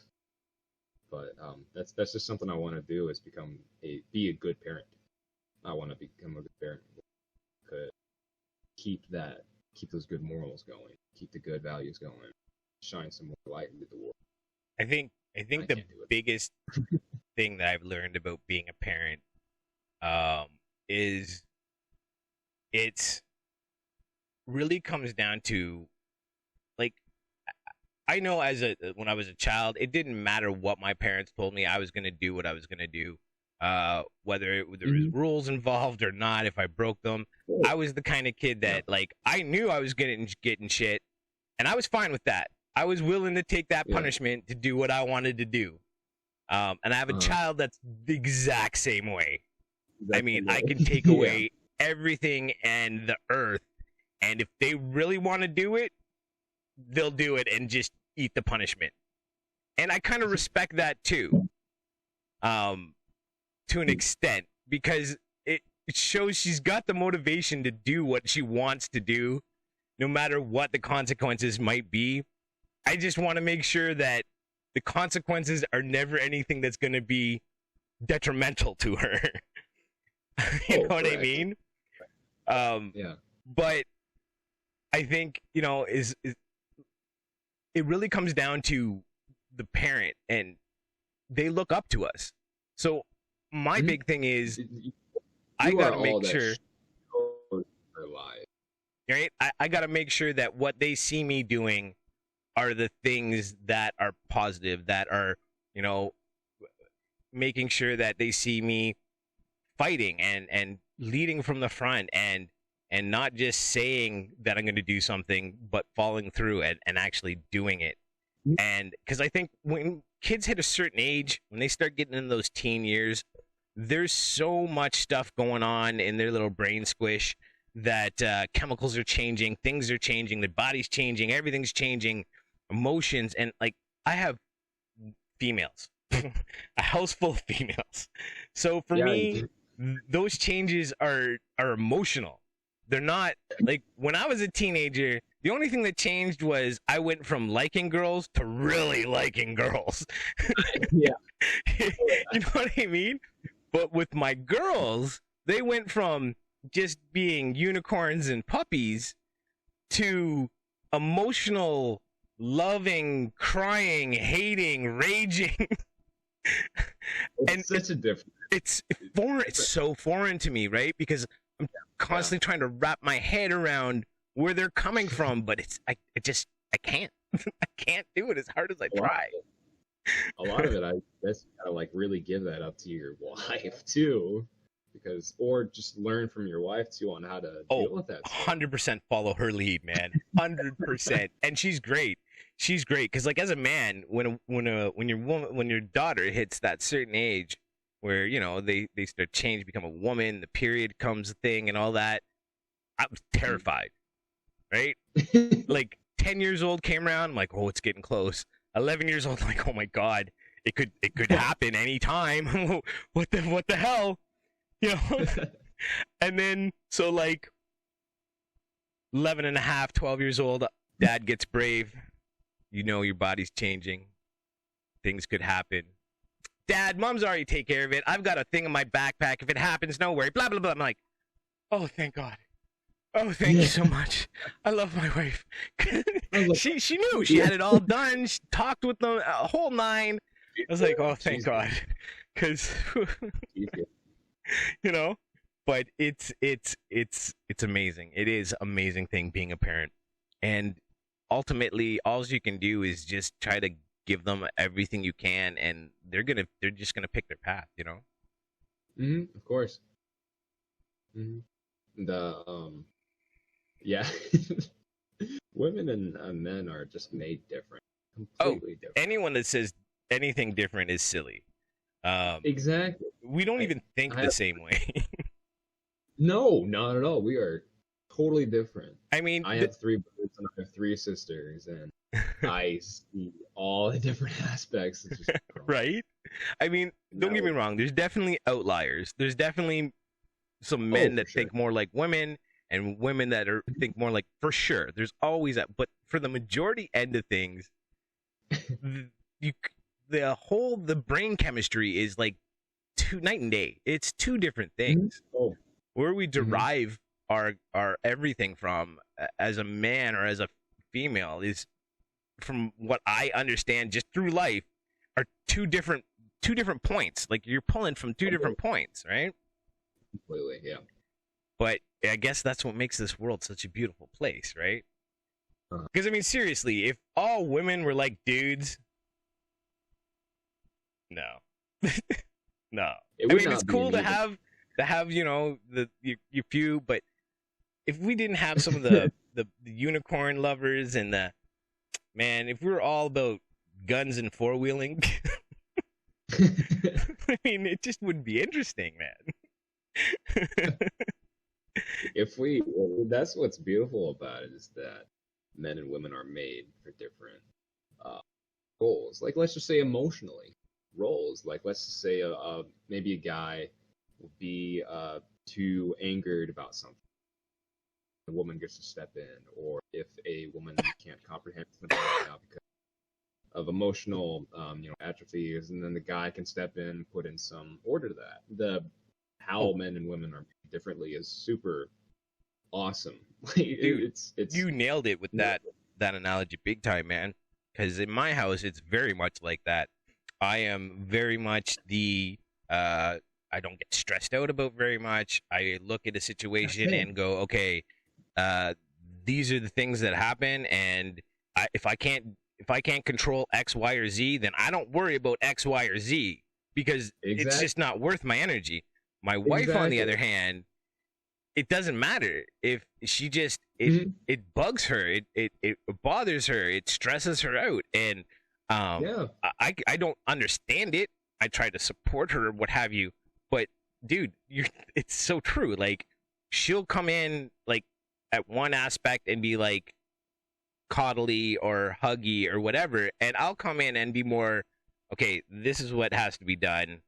But that's just something I want to do, is be a good parent. I want to become a good parent. Could keep those good morals going, keep the good values going, shine some more light into the world. I think the biggest thing that I've learned about being a parent is it really comes down to, like, I know when I was a child, it didn't matter what my parents told me. I was gonna do what I was gonna do, whether there was rules involved or not. If I broke them, I was the kind of kid that like I knew I was getting shit, and I was fine with that. I was willing to take that punishment to do what I wanted to do. And I have a child that's the exact same way. I mean, I can take away everything and the earth, and if they really want to do it, they'll do it and just eat the punishment. And I kind of respect that too, to an extent, because it shows she's got the motivation to do what she wants to do, no matter what the consequences might be. I just want to make sure that the consequences are never anything that's going to be detrimental to her. You know what I mean? But I think, you know, is it really comes down to the parent, and they look up to us. So my big thing is, I gotta make sure. Right? I gotta make sure that what they see me doing are the things that are positive, that are, you know, making sure that they see me fighting and leading from the front, and not just saying that I'm going to do something, but following through and actually doing it. And because I think when kids hit a certain age, when they start getting in those teen years, there's so much stuff going on in their little brain squish that chemicals are changing, things are changing, their body's changing, everything's changing, emotions. And like, I have females, a house full of females. So for me, those changes are emotional. They're not like when I was a teenager. The only thing that changed was I went from liking girls to really liking girls. You know what I mean? But with my girls, they went from just being unicorns and puppies to emotional, loving, crying, hating, raging. And such a difference. It's foreign. It's so foreign to me, right? Because I'm constantly trying to wrap my head around where they're coming from, but I can't. I can't do it as hard as I try. A lot of it, I guess, you gotta like really give that up to your wife too, because or just learn from your wife too on how to deal with that. 100% follow her lead, man. 100%, and she's great. She's great because, like, as a man, when your daughter hits that certain age where, you know, they start change, become a woman, the period comes thing and all that, I was terrified, right? Like 10 years old came around, I'm like, oh, it's getting close. 11 years old, I'm like, oh my God, it could happen anytime. What the hell? You know? And then, so like 11 and a half, 12 years old, dad gets brave. You know your body's changing. Things could happen. Dad, mom's already take care of it. I've got a thing in my backpack. If it happens, no worry. Blah, blah, blah. I'm like, oh, thank God. Oh, thank you so much. I love my wife. She knew. She had it all done. She talked with them a whole nine. I was like, oh, thank God. Because, you know, but it's amazing. It is an amazing thing being a parent. And ultimately, all you can do is just try to give them everything you can, and they're just gonna pick their path, you know. Of course. Yeah, women and men are just made different, completely different. Anyone that says anything different is silly. Exactly. We don't even think the same way. No, not at all. We are totally different. I mean, I have 3 brothers and I have 3 sisters, and I see all the different aspects. It's just right? I mean, don't get me wrong. There's definitely outliers. There's definitely some men that think more like women, and women that think more like, for sure. There's always that. But for the majority end of things, the brain chemistry is like night and day. It's 2 different things. Where we derive our everything from as a man or as a female is, from what I understand just through life, are two different points. Like, you're pulling from 2 different points, right? Completely, yeah. But I guess that's what makes this world such a beautiful place, right? Because I mean, seriously, if all women were like dudes, no, no. It I would mean, it's not be cool an to even. have your few, but if we didn't have some of the unicorn lovers and the man, if we were all about guns and four wheeling, I mean, it just wouldn't be interesting, man. That's what's beautiful about it, is that men and women are made for different uh, roles. Like, let's just say emotionally roles. Like, let's just say maybe a guy will be too angered about something. The woman gets to step in, or if a woman can't comprehend something right now because of emotional, atrophy, and then the guy can step in and put in some order to that. How men and women are made differently is super awesome. Dude, it's you nailed it with that analogy big time, man. Because in my house, it's very much like that. I am very much the I don't get stressed out about very much. I look at a situation and go, okay, these are the things that happen, and if I can't control X, Y, or Z, then I don't worry about X, Y, or Z because it's just not worth my energy. My wife, on the other hand, it doesn't matter if she just it bugs her, it bothers her, it stresses her out, and I don't understand it. I try to support her or what have you, but dude, it's so true. Like, she'll come in like at one aspect and be like coddly or huggy or whatever, and I'll come in and be more, okay, this is what has to be done.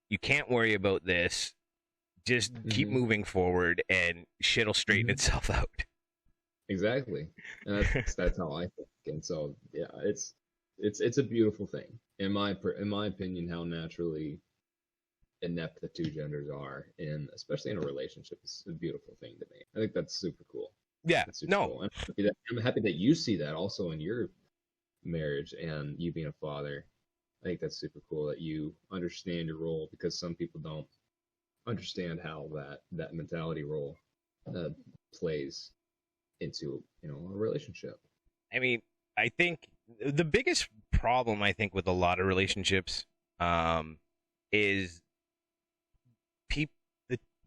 You can't worry about this. Just keep moving forward, and shit'll straighten itself out. Exactly, and that's how I think. And so, yeah, it's a beautiful thing in my opinion. How naturally inept the two genders are, and especially in a relationship, is a beautiful thing to me. I think that's super cool. Yeah, cool. I'm happy that you see that also in your marriage and you being a father. I think that's super cool that you understand your role, because some people don't understand how that mentality role plays into a relationship. I mean, I think the biggest problem with a lot of relationships is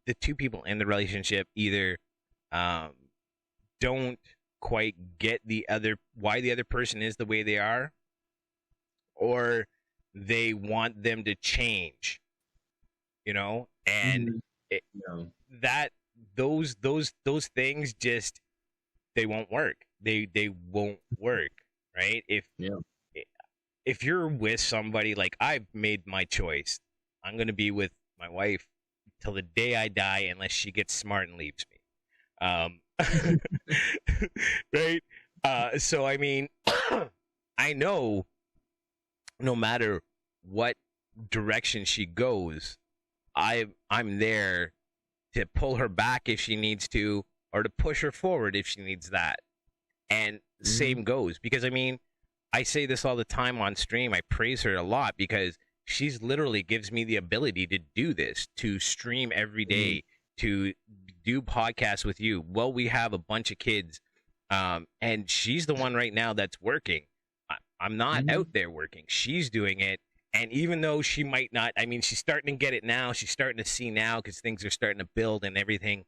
the two people in the relationship either don't quite get why the other person is the way they are, or they want them to change, and that those things just, they won't work. They won't work, right? If you're with somebody, like, I've made my choice, I'm gonna be with my wife till the day I die, unless she gets smart and leaves me. Right? So I mean, I know no matter what direction she goes, I'm there to pull her back if she needs to, or to push her forward if she needs that. And same goes, because I mean, I say this all the time on stream. I praise her a lot because she's literally gives me the ability to do this, to stream every day, to do podcasts with you. Well, we have a bunch of kids, and she's the one right now that's working. I'm not out there working. She's doing it. And even though she might not, I mean, she's starting to get it now. She's starting to see now because things are starting to build and everything.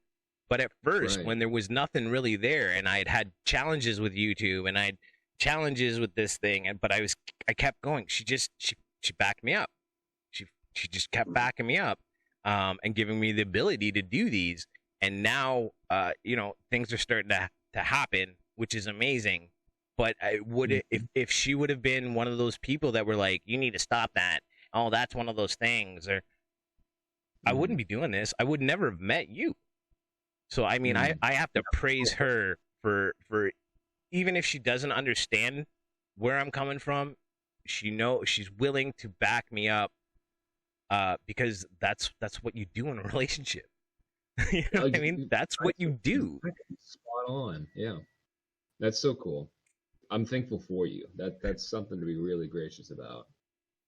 But at first, when there was nothing really there, and I had challenges with YouTube, and I had challenges with this thing, but I kept going. She backed me up. She just kept backing me up, and giving me the ability to do these. And now, things are starting to happen, which is amazing. But if she would have been one of those people that were like, you need to stop that. Oh, that's one of those things. Or I wouldn't be doing this. I would never have met you. So, I mean, I have to praise her for even if she doesn't understand where I'm coming from, she's willing to back me up, because that's what you do in a relationship. You know what I mean? That's what you do. Spot on. Yeah. That's so cool. I'm thankful for you. That's something to be really gracious about.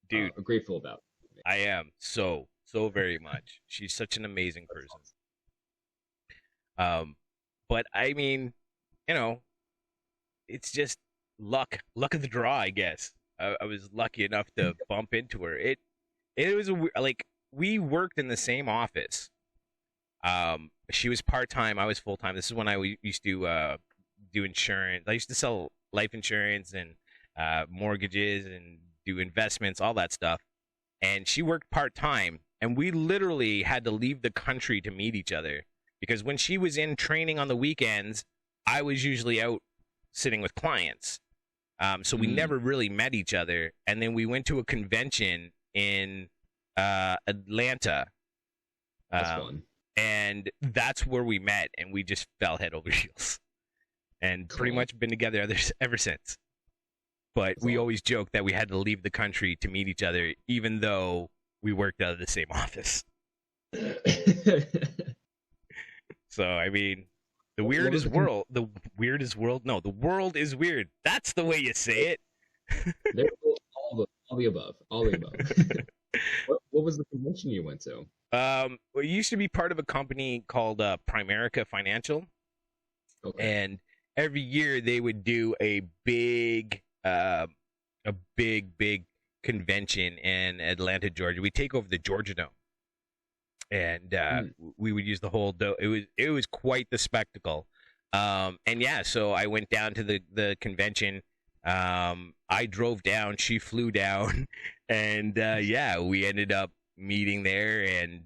Dude, grateful about. I am so very much. She's such an amazing person. But I mean, it's just luck of the draw, I guess. I was lucky enough to bump into her. It was like we worked in the same office. She was part-time, I was full-time. This is when I used to do insurance. I used to sell life insurance and mortgages and do investments, all that stuff. And she worked part-time, and we literally had to leave the country to meet each other, because when she was in training on the weekends, I was usually out sitting with clients. So we never really met each other. And then we went to a convention in Atlanta. That's fun. And that's where we met, and we just fell head over heels. And Cool. pretty much been together ever since. But we always joked that we had to leave the country to meet each other, even though we worked out of the same office. So, I mean, the world is weird. That's the way you say it. There, all the above. All the above. What was the convention you went to? We used to be part of a company called Primerica Financial. Okay. And every year they would do a big convention in Atlanta, Georgia. We take over the Georgia Dome, and we would use the whole dome. It was quite the spectacle. And yeah, so I went down to the convention. I drove down, she flew down, and yeah, we ended up meeting there, and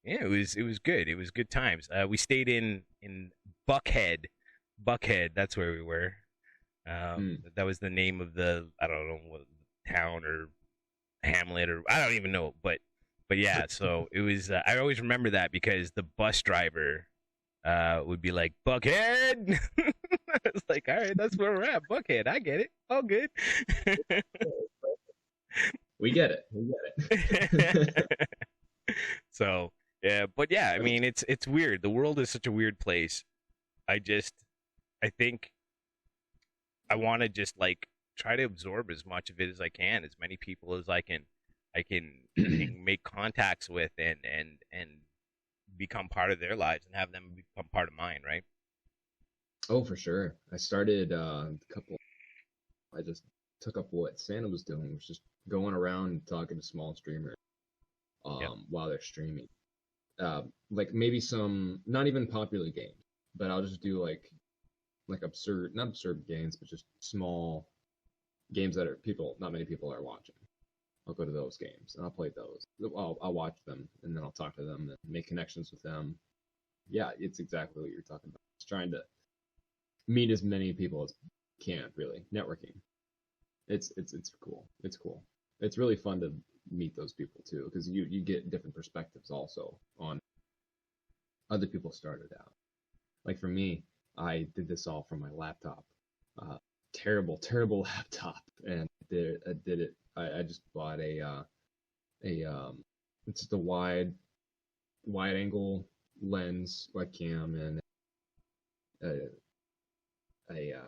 yeah, it was good. It was good times. We stayed in Buckhead. That's where we were. That was the name of the, I don't know what town or hamlet, or I don't even know, but yeah, so it was I always remember that because the bus driver would be like, Buckhead. I was like, all right, that's where we're at, Buckhead. I get it. All good. We get it. So yeah, but yeah, I mean, it's weird. The world is such a weird place. I think I want to just like try to absorb as much of it as I can, as many people as I can make contacts with and become part of their lives and have them become part of mine, right? Oh, for sure. I started I just took up what Santa was doing, was just going around and talking to small streamers while they're streaming. Like maybe some not even popular games, but I'll just do like not absurd games, but just small games that not many people are watching. I'll go to those games and I'll play those. I'll watch them and then I'll talk to them and make connections with them. Yeah, it's exactly what you're talking about. It's trying to meet as many people as can, really. Networking. It's cool. It's cool. It's really fun to meet those people too, because you get different perspectives also on other people started out. Like for me, I did this all from my laptop. Terrible laptop, and I did it. I just bought it's just a wide angle lens webcam and a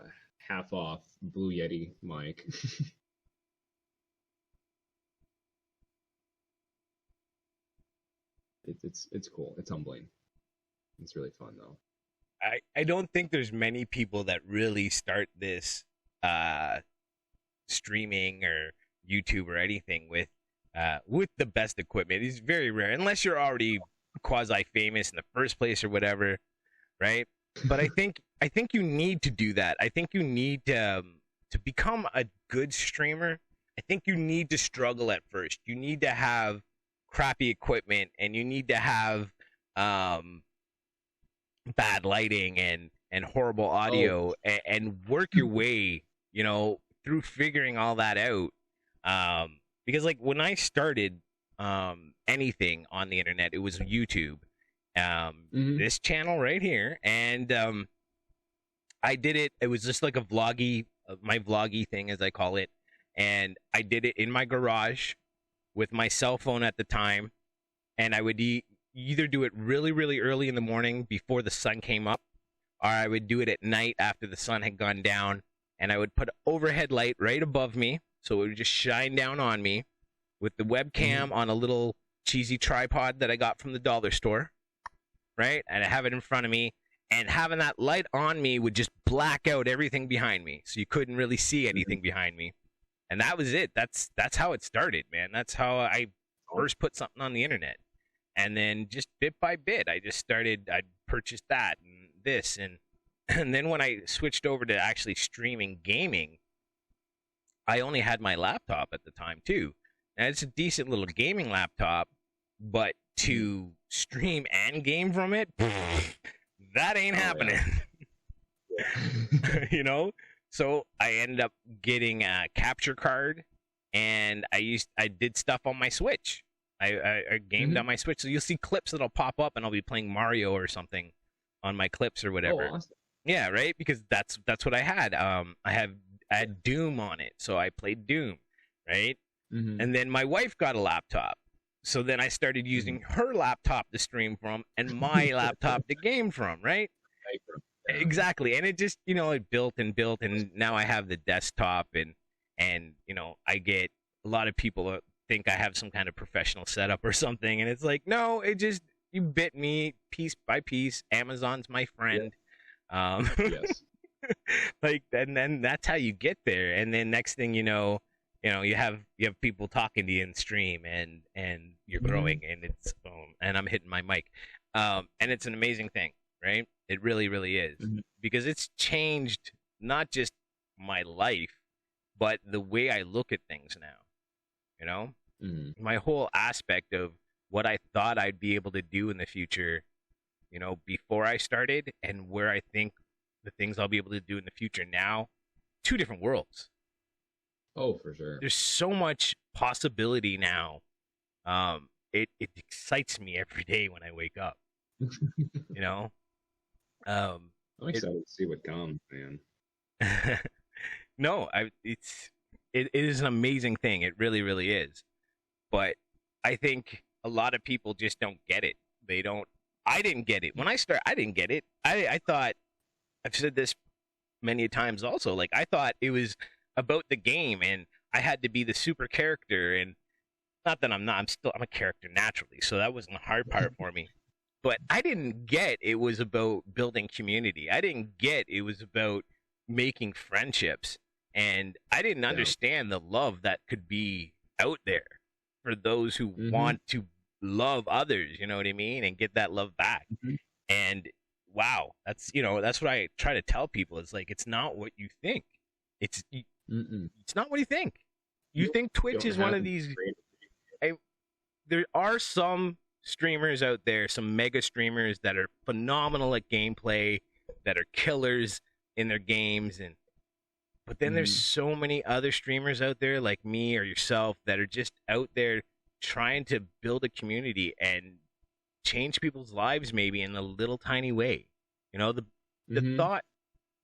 half off Blue Yeti mic. It's cool. It's humbling. It's really fun though. I don't think there's many people that really start this streaming or YouTube or anything with the best equipment. It's very rare, unless you're already quasi famous in the first place or whatever, right? But I think you need to do that. I think you need to become a good streamer. I think you need to struggle at first. You need to have crappy equipment, and you need to have bad lighting and horrible audio, and work your way, through figuring all that out. Because like when I started anything on the internet, it was YouTube. This channel right here, and I did it. It was just like my vloggy thing, as I call it, and I did it in my garage with my cell phone at the time, and I would either do it really, really early in the morning before the sun came up, or I would do it at night after the sun had gone down, and I would put an overhead light right above me, so it would just shine down on me, with the webcam on a little cheesy tripod that I got from the dollar store, right? And I have it in front of me, and having that light on me would just black out everything behind me, so you couldn't really see anything behind me. And that was it. That's how it started, man. That's how I first put something on the internet. And then just bit by bit, I purchased that and this, and then when I switched over to actually streaming gaming, I only had my laptop at the time too. And it's a decent little gaming laptop, but to stream and game from it, that ain't happening. Yeah. You know? So I ended up getting a capture card, and I did stuff on my Switch. I gamed on my Switch, so you'll see clips that'll pop up, and I'll be playing Mario or something on my clips or whatever. Oh, awesome. Yeah, right. Because that's what I had. I had Doom on it, so I played Doom, right? And then my wife got a laptop, so then I started using her laptop to stream from, and my laptop to game from, right? Exactly. And it just, it built and built, and now I have the desktop, and I get a lot of people think I have some kind of professional setup or something, and it's like, no, it just, you bit me piece by piece. Amazon's my friend. Yeah. Yes. Like, and then that's how you get there. And then next thing you know, you have people talking to you in stream, and you're growing, and it's and I'm hitting my mic, and it's an amazing thing, right? It really, really is, because it's changed not just my life, but the way I look at things now. My whole aspect of what I thought I'd be able to do in the future, before I started, and where I think the things I'll be able to do in the future now, two different worlds. Oh, for sure. There's so much possibility now. It excites me every day when I wake up. I'm excited to see what comes, man. No, it is an amazing thing. It really, really is. But I think a lot of people just don't get it. I didn't get it. When I didn't get it. I thought, I've said this many times also, like, I thought it was about the game, and I had to be the super character, and not that I'm not, I'm a character naturally, so that wasn't the hard part for me. But I didn't get it was about building community. I didn't get it was about making friendships, and I didn't understand the love that could be out there for those who want to love others, you know what I mean, and get that love back. And wow, that's what I try to tell people. It's like, it's not what you think. It's not what you think. You think Twitch is one of these. There are some streamers out there, some mega streamers that are phenomenal at gameplay, that are killers in their games, but then there's so many other streamers out there like me or yourself that are just out there trying to build a community and change people's lives, maybe in a little tiny way. The thought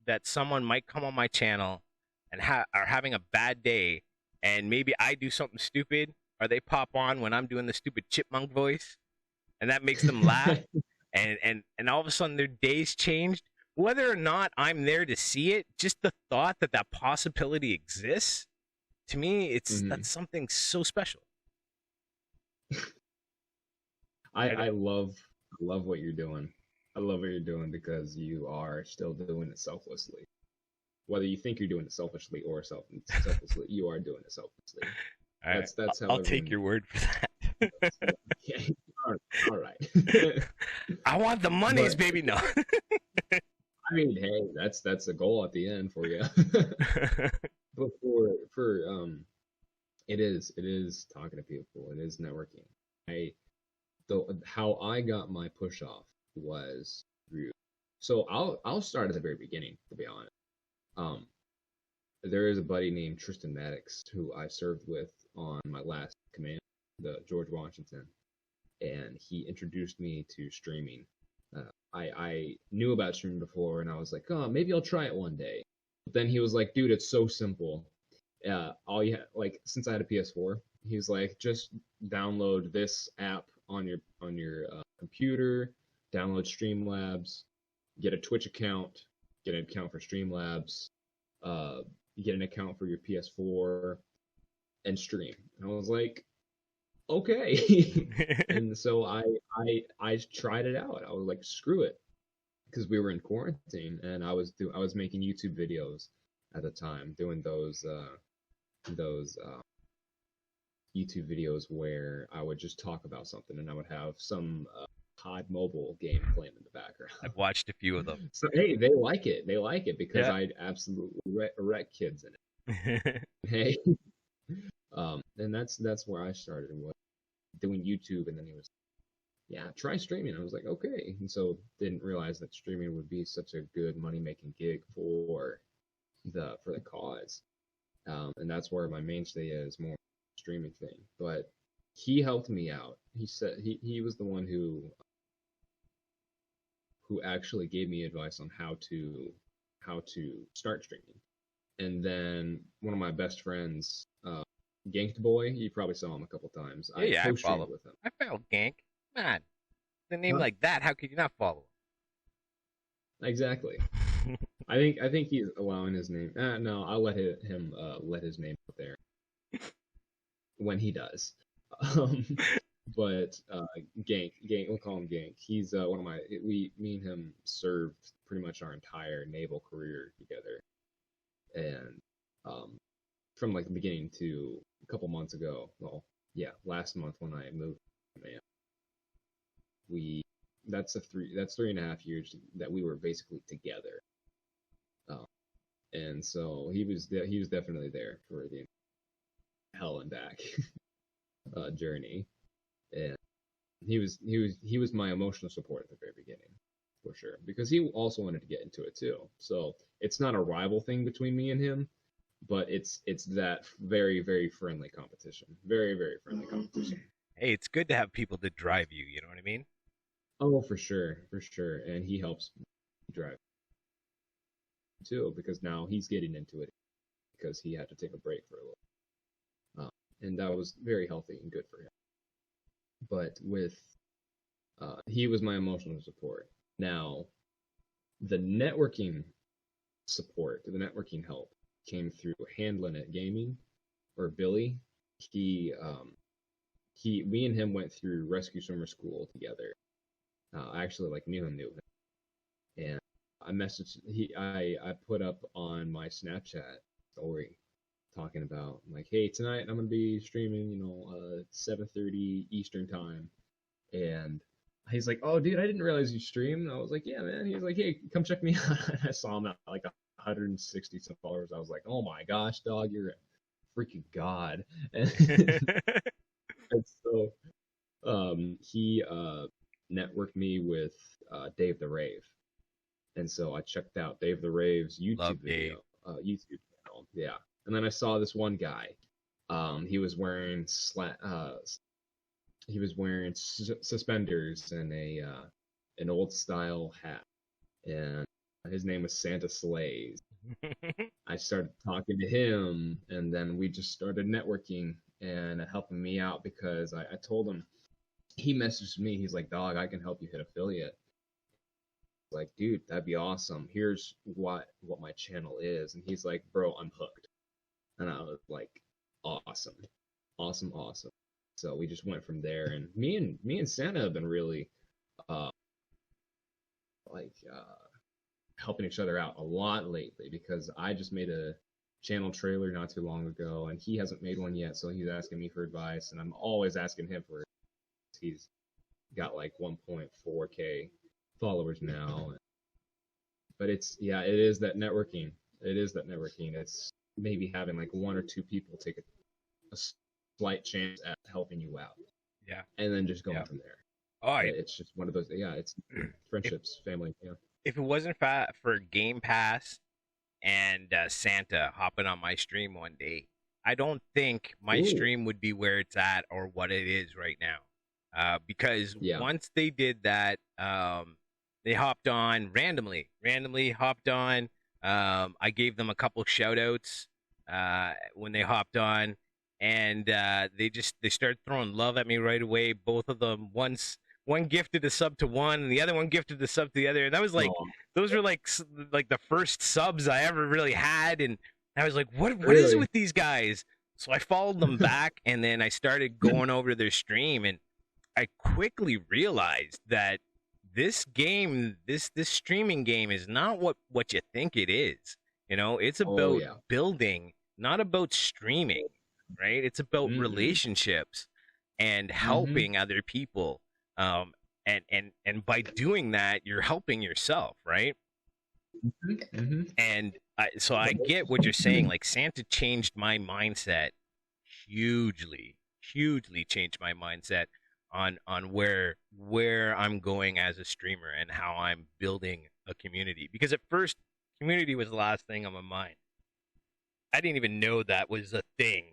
that someone might come on my channel and are having a bad day, and maybe I do something stupid, or they pop on when I'm doing the stupid chipmunk voice, and that makes them laugh, and all of a sudden their day's changed. Whether or not I'm there to see it, just the thought that possibility exists, to me, that's something so special. I love what you're doing. I love what you're doing because you are still doing it selflessly. Whether you think you're doing it selfishly or selflessly, you are doing it selflessly. That's how I'll take your word for that. Okay. All right. I want the monies, baby. No. I mean, hey, that's the goal at the end for you. But for it is talking to people. It is networking. How I got my push off was through. So I'll start at the very beginning, to be honest. There is a buddy named Tristan Maddox who I served with on my last command, the George Washington, and he introduced me to streaming. I knew about streaming before, and I was like, oh, maybe I'll try it one day. But then he was like, dude, it's so simple. All you since I had a PS4, he was like, just download this app on your computer, download Streamlabs, get a Twitch account, get an account for Streamlabs, get an account for your PS4, and stream. And I was like, okay. And so I tried it out. I was like, screw it. because we were in quarantine, and I was making YouTube videos at the time, doing those YouTube videos where I would just talk about something, and I would have some COD mobile game playing in the background. I've watched a few of them. So hey, they like it. They like it because I absolutely wreck kids in it. Hey, and that's where I started, was doing YouTube, and then he was, try streaming. I was like, okay, and so didn't realize that streaming would be such a good money making gig for the cause, and that's where my mainstay is, more streaming thing. But he helped me out. He said he was the one who actually gave me advice on how to start streaming. And then one of my best friends, Ganked Boy, you probably saw him a couple times. Yeah, I follow with him. I followed Gank. Man, the name like that, how could you not follow him? Exactly. I think he's allowing his name. No, I'll let him let his name out there when he does. But Gank, we'll call him Gank. He's one of my. Me and him served pretty much our entire naval career together, and from like the beginning to a couple months ago. Well, yeah, last month when I moved, man, that's 3.5 years that we were basically together. And so he was definitely there for the hell and back journey, and he was my emotional support at the very beginning, for sure, because he also wanted to get into it too. So it's not a rival thing between me and him, but it's that very, very friendly competition. Very, very friendly competition. Hey, it's good to have people to drive you, you know what I mean? Oh, for sure. And he helps me drive too, because now he's getting into it because he had to take a break for a little. And that was very healthy and good for him. But he was my emotional support. Now, the networking support, the networking help came through Handlin' It Gaming, or Billy. Me and him went through rescue swimmer school together. I actually knew him, and I messaged. I put up on my Snapchat story talking about, like, hey, tonight I'm gonna be streaming, 7:30 Eastern time, and he's like, oh, dude, I didn't realize you streamed. And I was like, yeah, man. He was like, hey, come check me out. And I saw him at like 160 some followers. I was like, oh my gosh, dog, you're a freaking god. And so he networked me with Dave the Rave, and so I checked out Dave the Rave's YouTube video, YouTube channel. Yeah, and then I saw this one guy. He was wearing suspenders and an old style hat, and his name was Santa Slays. I started talking to him, and then we just started networking and helping me out, because I told him, he messaged me, he's like, dog, I can help you hit affiliate. Like, dude, that'd be awesome. Here's what my channel is. And he's like, bro, I'm hooked. And I was like, awesome. So we just went from there, and me and Santa have been really helping each other out a lot lately, because I just made a channel trailer not too long ago, and he hasn't made one yet, so he's asking me for advice, and I'm always asking him for advice. He's got like 1.4K followers now, but it is that networking. It's maybe having like one or two people take a slight chance at helping you out. Yeah. And then just going from there. Oh, it's just one of those. Yeah, it's friendships, family. Yeah. If it wasn't for Game Pass and Santa hopping on my stream one day, I don't think my stream would be where it's at or what it is right now. Because once they did that, they hopped on randomly hopped on. I gave them a couple shout outs when they hopped on, and they started throwing love at me right away. Both of them, one gifted a sub to one, and the other one gifted the sub to the other. And that was like, those were like the first subs I ever really had, and I was like, what is it with these guys? So I followed them back, and then I started going over to their stream, and I quickly realized that this game, this streaming game is not what you think it is. You know, it's about building, not about streaming, right? It's about relationships and helping other people. And by doing that, you're helping yourself, right? And so I get what you're saying. Like, Santa changed my mindset hugely changed my mindset on where I'm going as a streamer and how I'm building a community. Because at first, community was the last thing on my mind. I didn't even know that was a thing.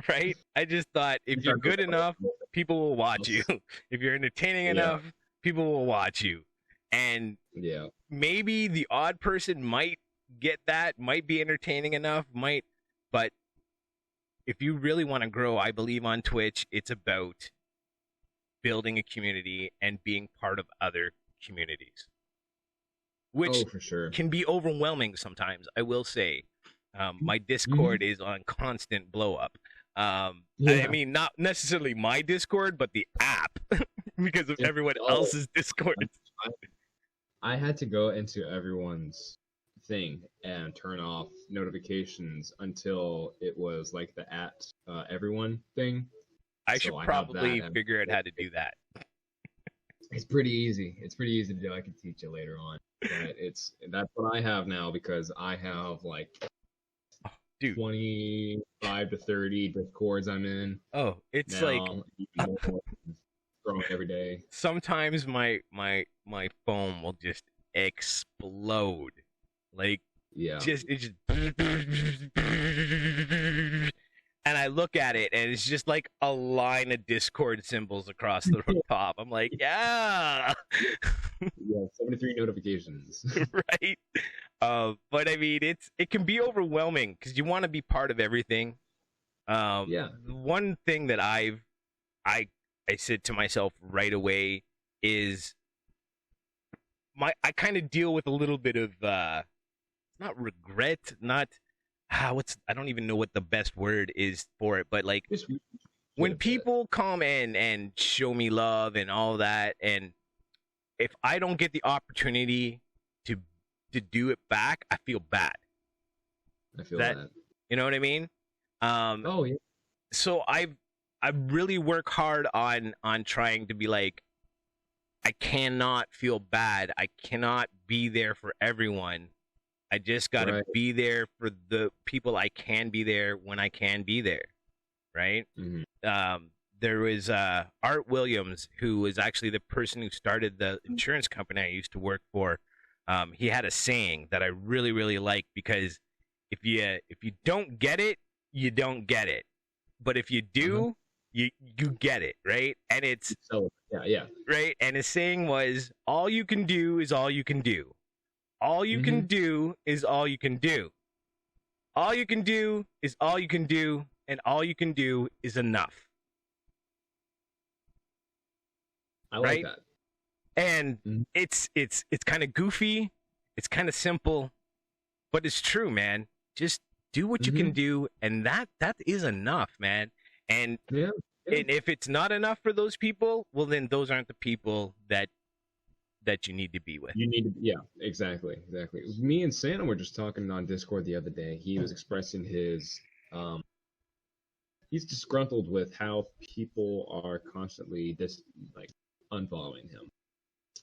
Right? I just thought if you're good enough, people will watch you. If you're entertaining enough, people will watch you. And maybe the odd person might get that, might be entertaining enough, but if you really want to grow, I believe on Twitch, it's about building a community and being part of other communities, which for sure can be overwhelming sometimes. I will say, my Discord is on constant blow up. I mean, not necessarily my Discord, but the app because of everyone else's Discord. I had to go into everyone's thing and turn off notifications until it was like the everyone thing. I should probably figure out how to do that. It's pretty easy. It's pretty easy to do. I can teach you later on. But that's what I have now because I have like 25 to 30 Discords I'm in. Oh, it's now, like growing every day. Sometimes my phone will just explode. Like, it just and I look at it and it's just like a line of Discord symbols across the top. I'm like, 73 notifications. Right. But I mean, it can be overwhelming because you want to be part of everything. One thing that I said to myself right away is I kind of deal with a little bit of not regret, not I don't even know what the best word is for it, but like when people come and show me love and all that, and if I don't get the opportunity to do it back, I feel bad. I feel that. You know what I mean? So I really work hard on trying to be like, I cannot feel bad. I cannot be there for everyone. I just got to be there for the people I can be there when I can be there, right? There was Art Williams, who was actually the person who started the insurance company I used to work for. He had a saying that I really, really like because if you don't get it, you don't get it. But if you do, you get it, right? And it's right. And his saying was, all you can do is all you can do. All you can do is all you can do. All you can do is all you can do, and all you can do is enough. I like that. And it's kind of goofy, it's kind of simple, but it's true, man. Just do what you can do, and that is enough, man. And and if it's not enough for those people, well, then those aren't the people that you need to be with. You need to, exactly. Me and Santa were just talking on Discord the other day. He was expressing his, he's disgruntled with how people are constantly unfollowing him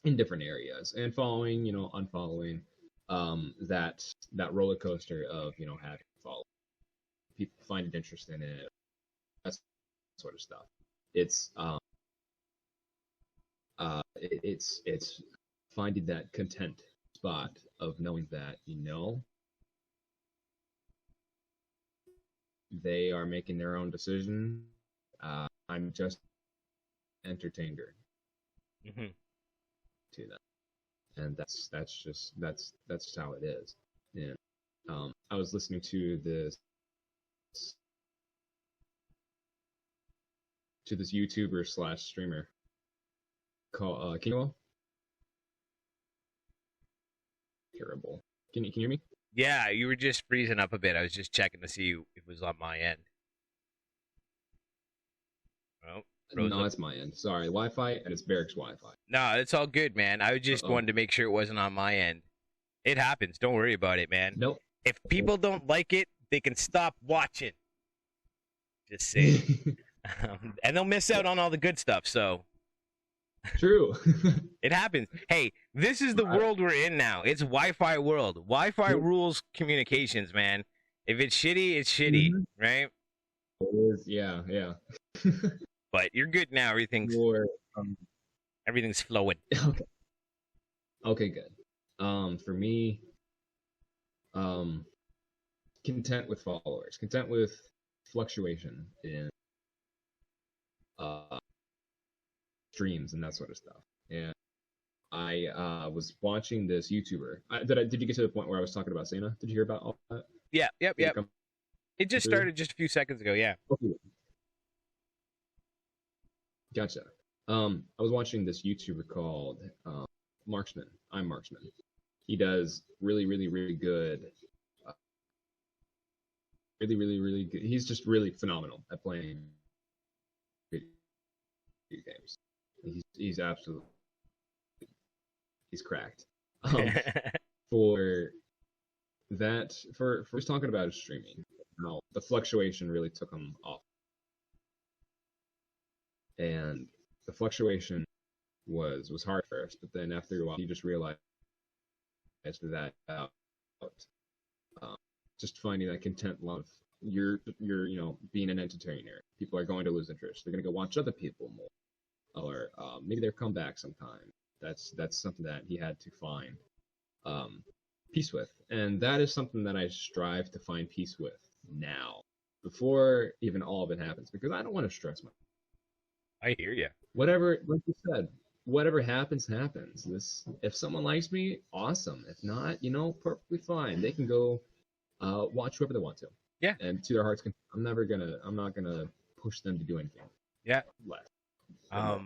in different areas and following, unfollowing, that roller coaster of, having to follow. People find it interesting in it, that sort of stuff. It's finding that content spot of knowing that they are making their own decision. I'm just entertainer to them, and that's just how it is. And I was listening to this YouTuber / streamer called Kingo. Terrible. Can you hear me? Yeah, you were just freezing up a bit. I was just checking to see if it was on my end. Oh, No, it's my end. Sorry, Wi-Fi, and it's Barrick's Wi-Fi. No, it's all good, man. I just wanted to make sure it wasn't on my end. It happens. Don't worry about it, man. Nope. If people don't like it, they can stop watching. Just saying. And they'll miss out on all the good stuff, so. True. It happens. Hey, this is the world we're in now. It's Wi-Fi world. Wi-Fi rules communications, man. If it's shitty, it's shitty, right? It is, yeah. But you're good now. Everything's flowing. Okay, good. For me, content with followers, content with fluctuation in streams and that sort of stuff. And I was watching this YouTuber. Did you get to the point where I was talking about Sana? Did you hear about all that? Yeah. It just started just a few seconds ago. Yeah. Okay. Gotcha. I was watching this YouTuber called Marksman. I'm Marksman. He does really good. Really good. He's just really phenomenal at playing video games. He's absolutely cracked. For just talking about his streaming, how the fluctuation really took him off, and the fluctuation was hard first, but then after a while, he just realized that just finding that content love. You're being an entertainer. People are going to lose interest. They're going to go watch other people more, or maybe they'll come back sometime. That's something that he had to find peace with, and that is something that I strive to find peace with now, before even all of it happens, because I don't want to stress myself. I hear you. Whatever, like you said, whatever happens. If someone likes me, awesome. If not, perfectly fine. They can go watch whoever they want to. Yeah. And to their heart's content. I'm not gonna push them to do anything. Yeah. Less. I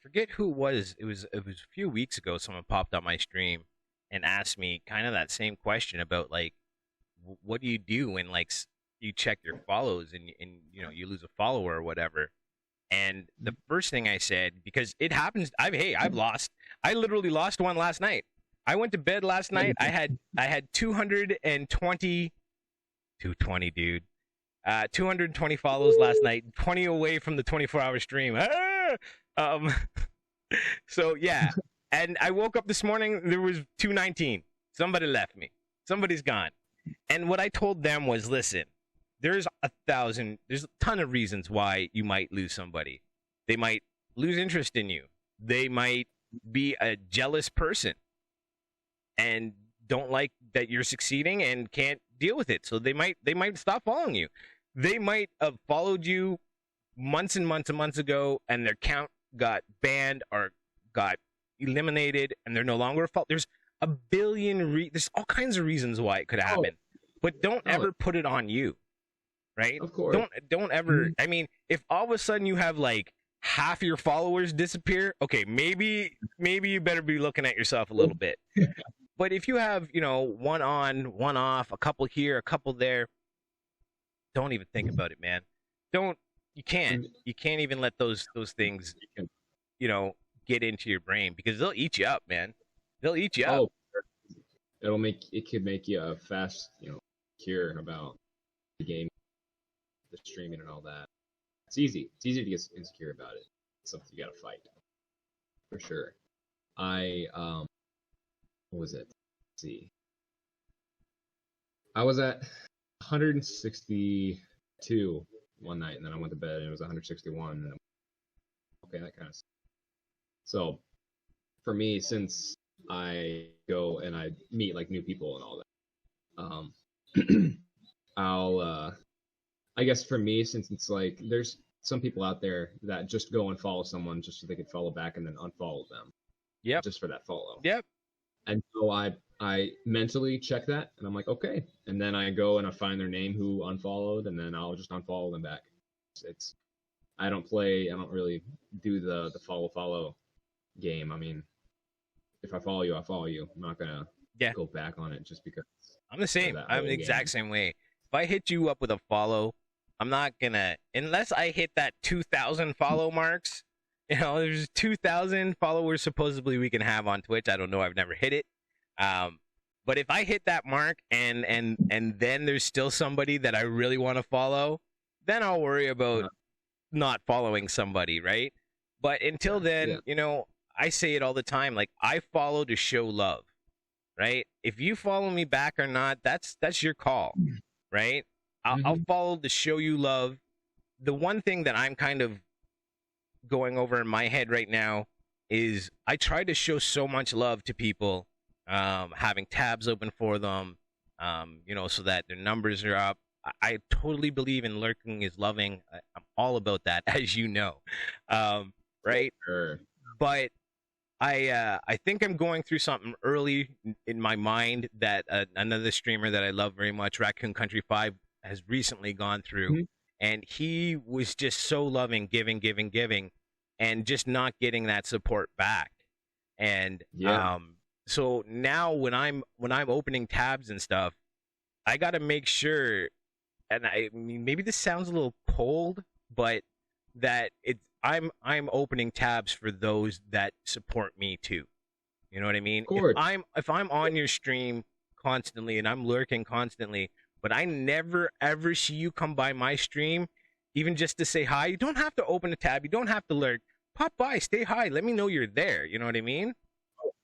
forget who it was. It was a few weeks ago. Someone popped on my stream and asked me kind of that same question about, like, what do you do when, like, you check your follows and you lose a follower or whatever. And the first thing I said, because it happens, I've lost. I literally lost one last night. I went to bed last night. I had 220, dude. 220 follows last night, 20 away from the 24-hour stream. So yeah, and I woke up this morning, there was 219. Somebody left me. Somebody's gone. And what I told them was, listen, there's a ton of reasons why you might lose somebody. They might lose interest in you. They might be a jealous person and don't like that you're succeeding and can't deal with it. So they might stop following you. They might have followed you months and months and months ago, and their account got banned or got eliminated, and they're no longer a follower. There's a billion there's all kinds of reasons why it could happen. But don't ever put it on you. Right? Of course. Don't ever. I mean, if all of a sudden you have like half your followers disappear, okay, maybe you better be looking at yourself a little bit. But if you have, one on, one off, a couple here, a couple there, don't even think about it, man. You can't even let those things, get into your brain, because they'll eat you up, man. They'll eat you up. It could make you a fast, cure about the game, the streaming and all that. It's easy to get insecure about it. It's something you gotta fight, for sure. What was it? Let's see. I was at 162 one night, and then I went to bed and it was 161. And okay, that kind of. So, for me, since I go and I meet like new people and all that, I guess for me, since it's like there's some people out there that just go and follow someone just so they could follow back and then unfollow them. Yep. Just for that follow. Yep. And so I mentally check that, and I'm like, okay. And then I go and I find their name who unfollowed, and then I'll just unfollow them back. I don't really do the follow game. I mean, if I follow you, I follow you. I'm not gonna go back on it just because. I'm the same. I'm the exact same way. If I hit you up with a follow, I'm not gonna, unless I hit that 2,000 follow marks. You know, there's 2,000 followers supposedly we can have on Twitch. I don't know. I've never hit it. But if I hit that mark and then there's still somebody that I really want to follow, then I'll worry about not following somebody, right? But until then, you know, I say it all the time. Like, I follow to show love, right? If you follow me back or not, that's your call, right? I'll follow to show you love. The one thing that I'm kind of going over in my head right now is I try to show so much love to people, having tabs open for them, you know, so that their numbers are up. I totally believe in lurking is loving. I'm all about that, as you know, right? Sure. But I think I'm going through something early in my mind that another streamer that I love very much, Raccoon Country 5, has recently gone through. And he was just so loving, giving, and just not getting that support back. And so now when I'm opening tabs and stuff, I got to make sure, and I mean, maybe this sounds a little cold, but that I'm opening tabs for those that support me too. You know what I mean? If I'm on your stream constantly and I'm lurking constantly, but I never ever see you come by my stream, even just to say hi, you don't have to open a tab, you don't have to lurk. Pop by, stay hi, let me know you're there. You know what I mean?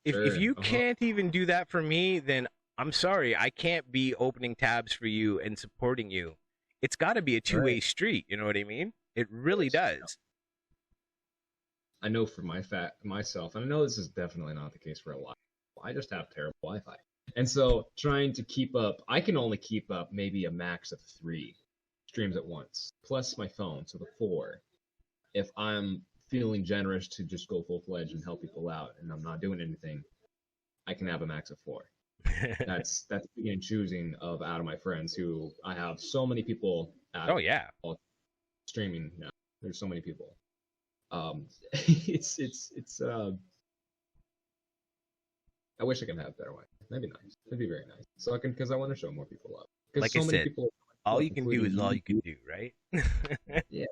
If you can't even do that for me, then I'm sorry, I can't be opening tabs for you and supporting you. It's got to be a two-way street. You know what I mean? It really does. I know for myself, and I know this is definitely not the case for a lot. I just have terrible Wi-Fi. And so trying to keep up, I can only keep up maybe a max of 3 streams at once, plus my phone, so the 4. If I'm feeling generous to just go full-fledged and help people out, and I'm not doing anything, I can have a max of 4. That's picking and choosing out of my friends, who I have so many people streaming now. There's so many people. It's I wish I could have better way. That'd be nice. That'd be very nice. So because I want to show more people love. Like so I said, all you can do is all you can do, right? Yeah.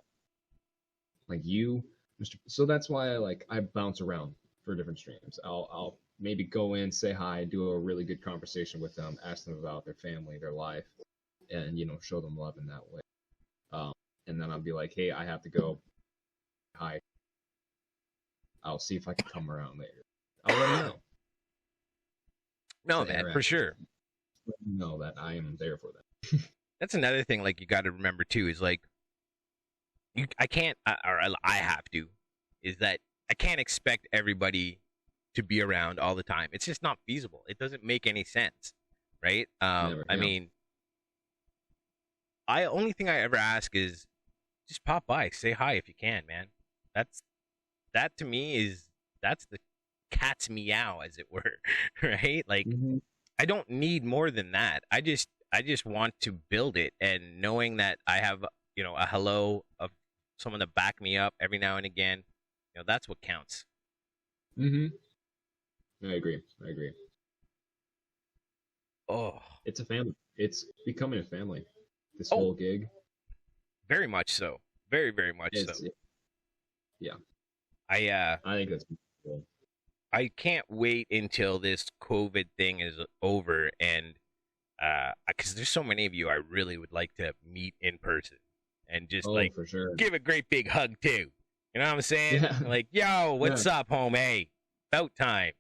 Like you, Mr. So that's why I bounce around for different streams. I'll maybe go in, say hi, do a really good conversation with them, ask them about their family, their life, and show them love in that way. And then I'll be like, hey, I have to go. Hi. I'll see if I can come around later. I'll let them know. No, man, for sure. Know that I am there for them. That's another thing, like, you got to remember too, is like, I can't, or I have to, is that I can't expect everybody to be around all the time. It's just not feasible. It doesn't make any sense, right? I mean, only thing I ever ask is just pop by, say hi if you can, man. That to me that's the cat's meow, as it were, right? Like, I don't need more than that. I just want to build it, and knowing that I have, a hello of someone to back me up every now and again, that's what counts. I agree. Oh, it's a family. It's becoming a family. This whole gig. Very much so. Very, very much so. Yeah. I think that's cool. I can't wait until this COVID thing is over, and because there's so many of you I really would like to meet in person and just for sure. give a great big hug too. You know what I'm saying? Yeah. Like, yo, what's up, home? Hey, about time.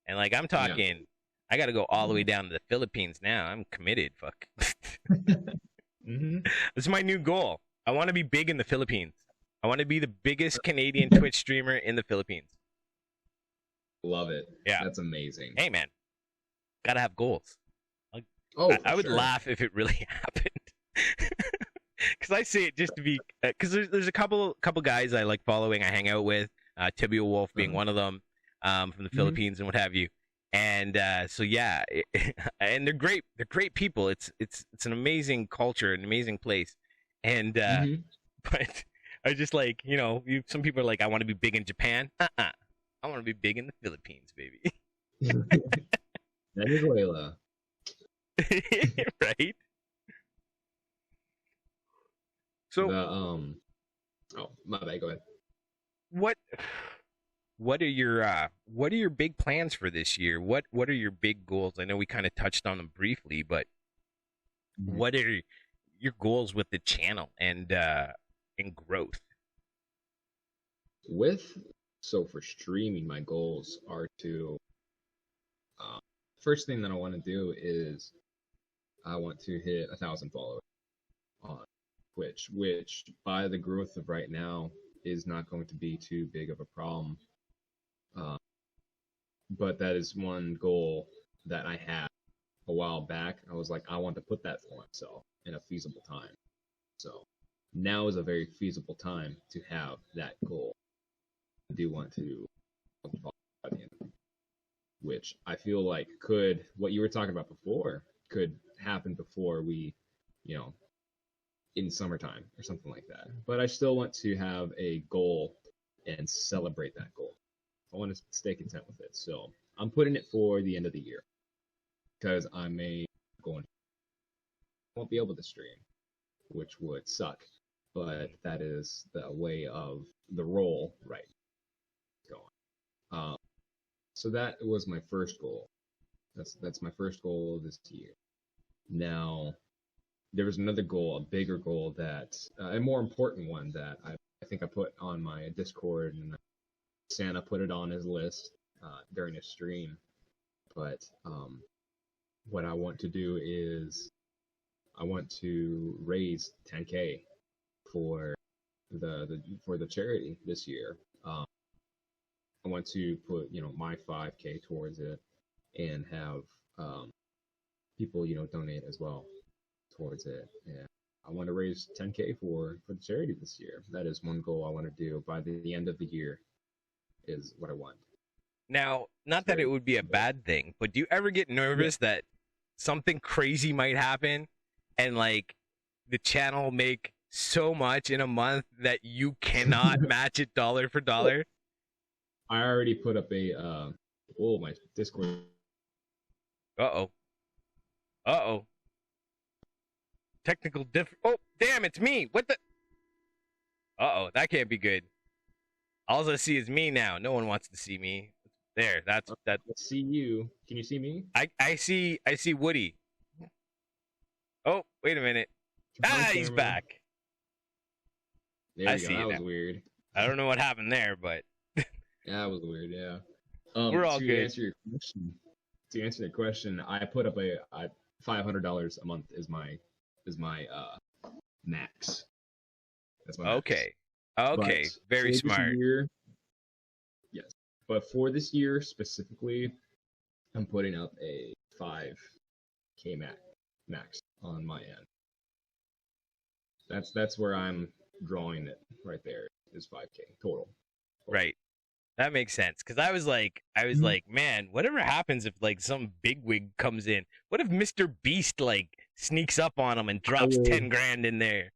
And like, I'm talking, I got to go all the way down to the Philippines now. I'm committed. Fuck. This is my new goal. I want to be big in the Philippines. I want to be the biggest Canadian Twitch streamer in the Philippines. Love it. Yeah. That's amazing. Hey, man. Gotta have goals. I would laugh if it really happened. Because I say it just to be... Because there's a couple guys I like following, I hang out with. Tibia Wolf being one of them, from the Philippines and what have you. And so, yeah. And they're great. They're great people. It's an amazing culture, an amazing place. And... But... I just like, some people are like, I want to be big in Japan. I want to be big in the Philippines, baby. Venezuela. Right? So oh, my bad, go ahead. what what are your big plans for this year? What are your big goals? I know we kind of touched on them briefly, but what are your goals with the channel and growth? So for streaming, my goals are to first thing that I want to do is I want to hit 1,000 followers on Twitch, which by the growth of right now is not going to be too big of a problem. But that is one goal that I had a while back. I was like, I want to put that for myself in a feasible time. So now is a very feasible time to have that goal. I do want to follow by the end of the year, which I feel like could, what you were talking about before, could happen before we, in summertime or something like that. But I still want to have a goal and celebrate that goal. I want to stay content with it. So I'm putting it for the end of the year because I won't be able to stream, which would suck. But that is the way of the role right going. So that was my first goal. That's my first goal this year. Now, there was another goal, a bigger goal that, a more important one that I think I put on my Discord, and Santa put it on his list during a stream. But what I want to do is I want to raise 10K for the charity this year. I want to put my 5K towards it and have people donate as well towards it. And I want to raise 10K for the charity this year. That is one goal I want to do by the end of the year. Is what I want. Now, not that it would be a bad thing, but do you ever get nervous that something crazy might happen and like the channel make so much in a month that you cannot match it dollar for dollar? I already put up a my Discord. Uh-oh. Technical Oh, damn, it's me. What the? Uh-oh, that can't be good. All I see is me now. No one wants to see me. There, that's that. I see you. Can you see me? I see Woody. Oh, wait a minute. He's back. There you go. That was weird. I don't know what happened there, but that was weird. Yeah. We're all good. To answer your question, I put up a $500 a month is my max. That's my max. Okay. Okay, very smart. Yes, but for this year specifically, I'm putting up a 5K max on my end. That's where I'm drawing it right there is 5K total. Right, that makes sense. Because I was like, man, whatever happens if like some bigwig comes in? What if Mr. Beast like sneaks up on him and drops 10 grand in there?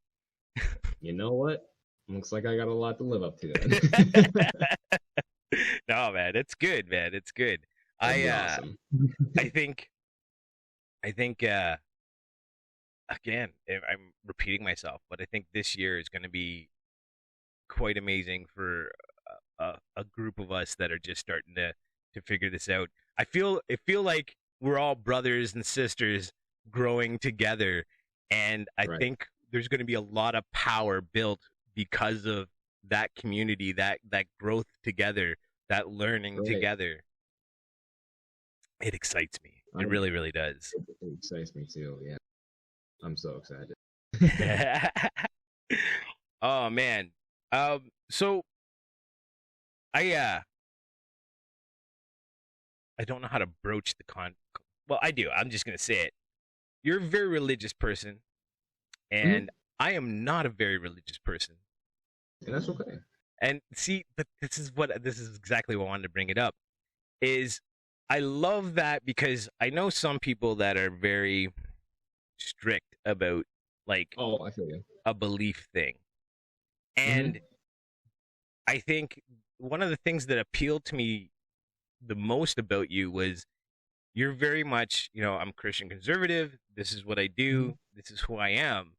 You know what? Looks like I got a lot to live up to then. No, man, it's good, man. It's good. Awesome. I think again, I'm repeating myself, but I think this year is going to be quite amazing for a group of us that are just starting to figure this out. I feel like we're all brothers and sisters growing together, and I think there's going to be a lot of power built because of that community, that growth together, that learning together. It excites me. It really, really does. It excites me too. Yeah, I'm so excited. Oh man. So I don't know how to broach the well, I do. I'm just gonna say it. You're a very religious person, and I am not a very religious person. And that's okay. And see, but this is exactly what I wanted to bring it up. Is I love that because I know some people that are very strict about like I feel you. A belief thing. And I think one of the things that appealed to me the most about you was you're very much, I'm Christian conservative. This is what I do. This is who I am.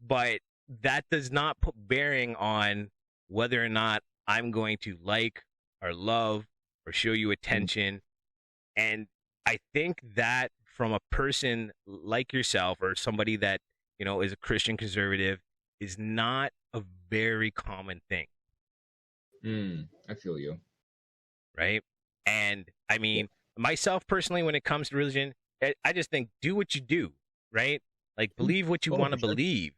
But that does not put bearing on whether or not I'm going to like or love or show you attention. And I think that from a person like yourself or somebody that, is a Christian conservative is not a very common thing. I feel you. Right? And I mean, myself personally, when it comes to religion, I just think do what you do, right? Like believe what you want to believe.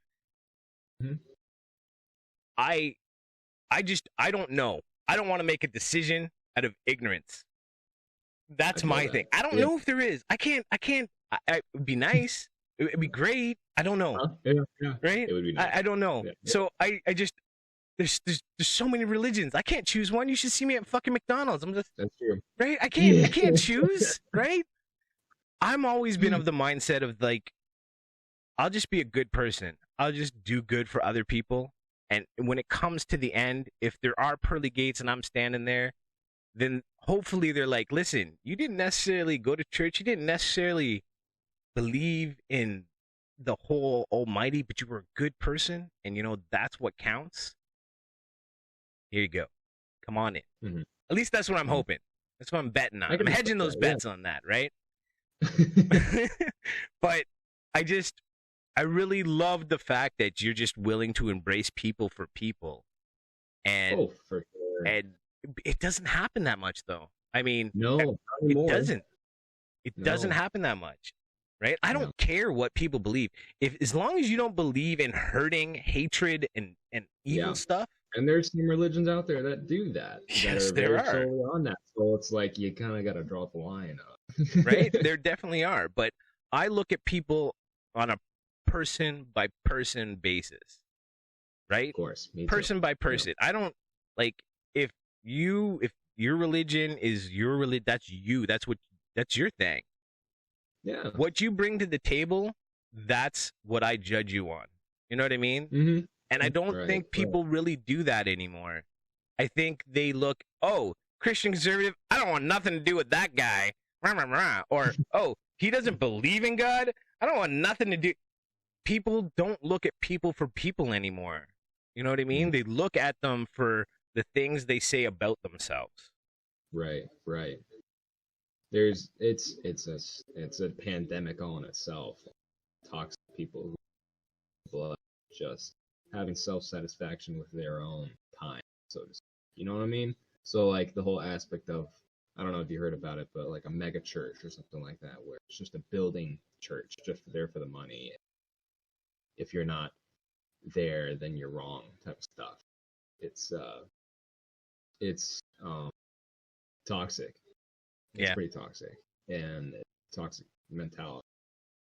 Mm-hmm. I don't know. I don't want to make a decision out of ignorance. That's my thing. I don't know if there is. I can't. It would be nice. It would be great. I don't know. Yeah. Right? It would be nice. I don't know. Yeah. So I just there's so many religions. I can't choose one. You should see me at fucking McDonald's. I'm just That's true. Right? I can't choose, right? I'm always been of the mindset of like I'll just be a good person. I'll just do good for other people. And when it comes to the end, if there are pearly gates and I'm standing there, then hopefully they're like, listen, you didn't necessarily go to church. You didn't necessarily believe in the whole Almighty, but you were a good person. And, that's what counts. Here you go. Come on in. Mm-hmm. At least that's what I'm hoping. That's what I'm betting on. I'm hedging those bets on that, right? But I really love the fact that you're just willing to embrace people for people. And, for sure. And it doesn't happen that much, though. I mean, no, it doesn't. It doesn't happen that much, right? I don't care what people believe. As long as you don't believe in hurting, hatred, and evil stuff. And there's some religions out there that do that. Yes, there are. Solely on that. So it's like you kind of got to draw the line up. Right? There definitely are. But I look at people on a person by person basis, right? Of course. Person by person. Yeah. I don't like if your religion is your religion, that's you. That's your thing. Yeah. What you bring to the table, that's what I judge you on. You know what I mean? Mm-hmm. And I don't think people really do that anymore. I think they look, Christian conservative, I don't want nothing to do with that guy. Or, he doesn't believe in God. I don't want nothing to do. People don't look at people for people anymore. You know what I mean? They look at them for the things they say about themselves. Right. It's a pandemic all in itself. Toxic people who just having self-satisfaction with their own time, so to speak. You know what I mean? So like the whole aspect of, I don't know if you heard about it, but like a mega church or something like that, where it's just a building church just there for the money. If you're not there, then you're wrong type of stuff. It's toxic. It's pretty toxic, and toxic mentality.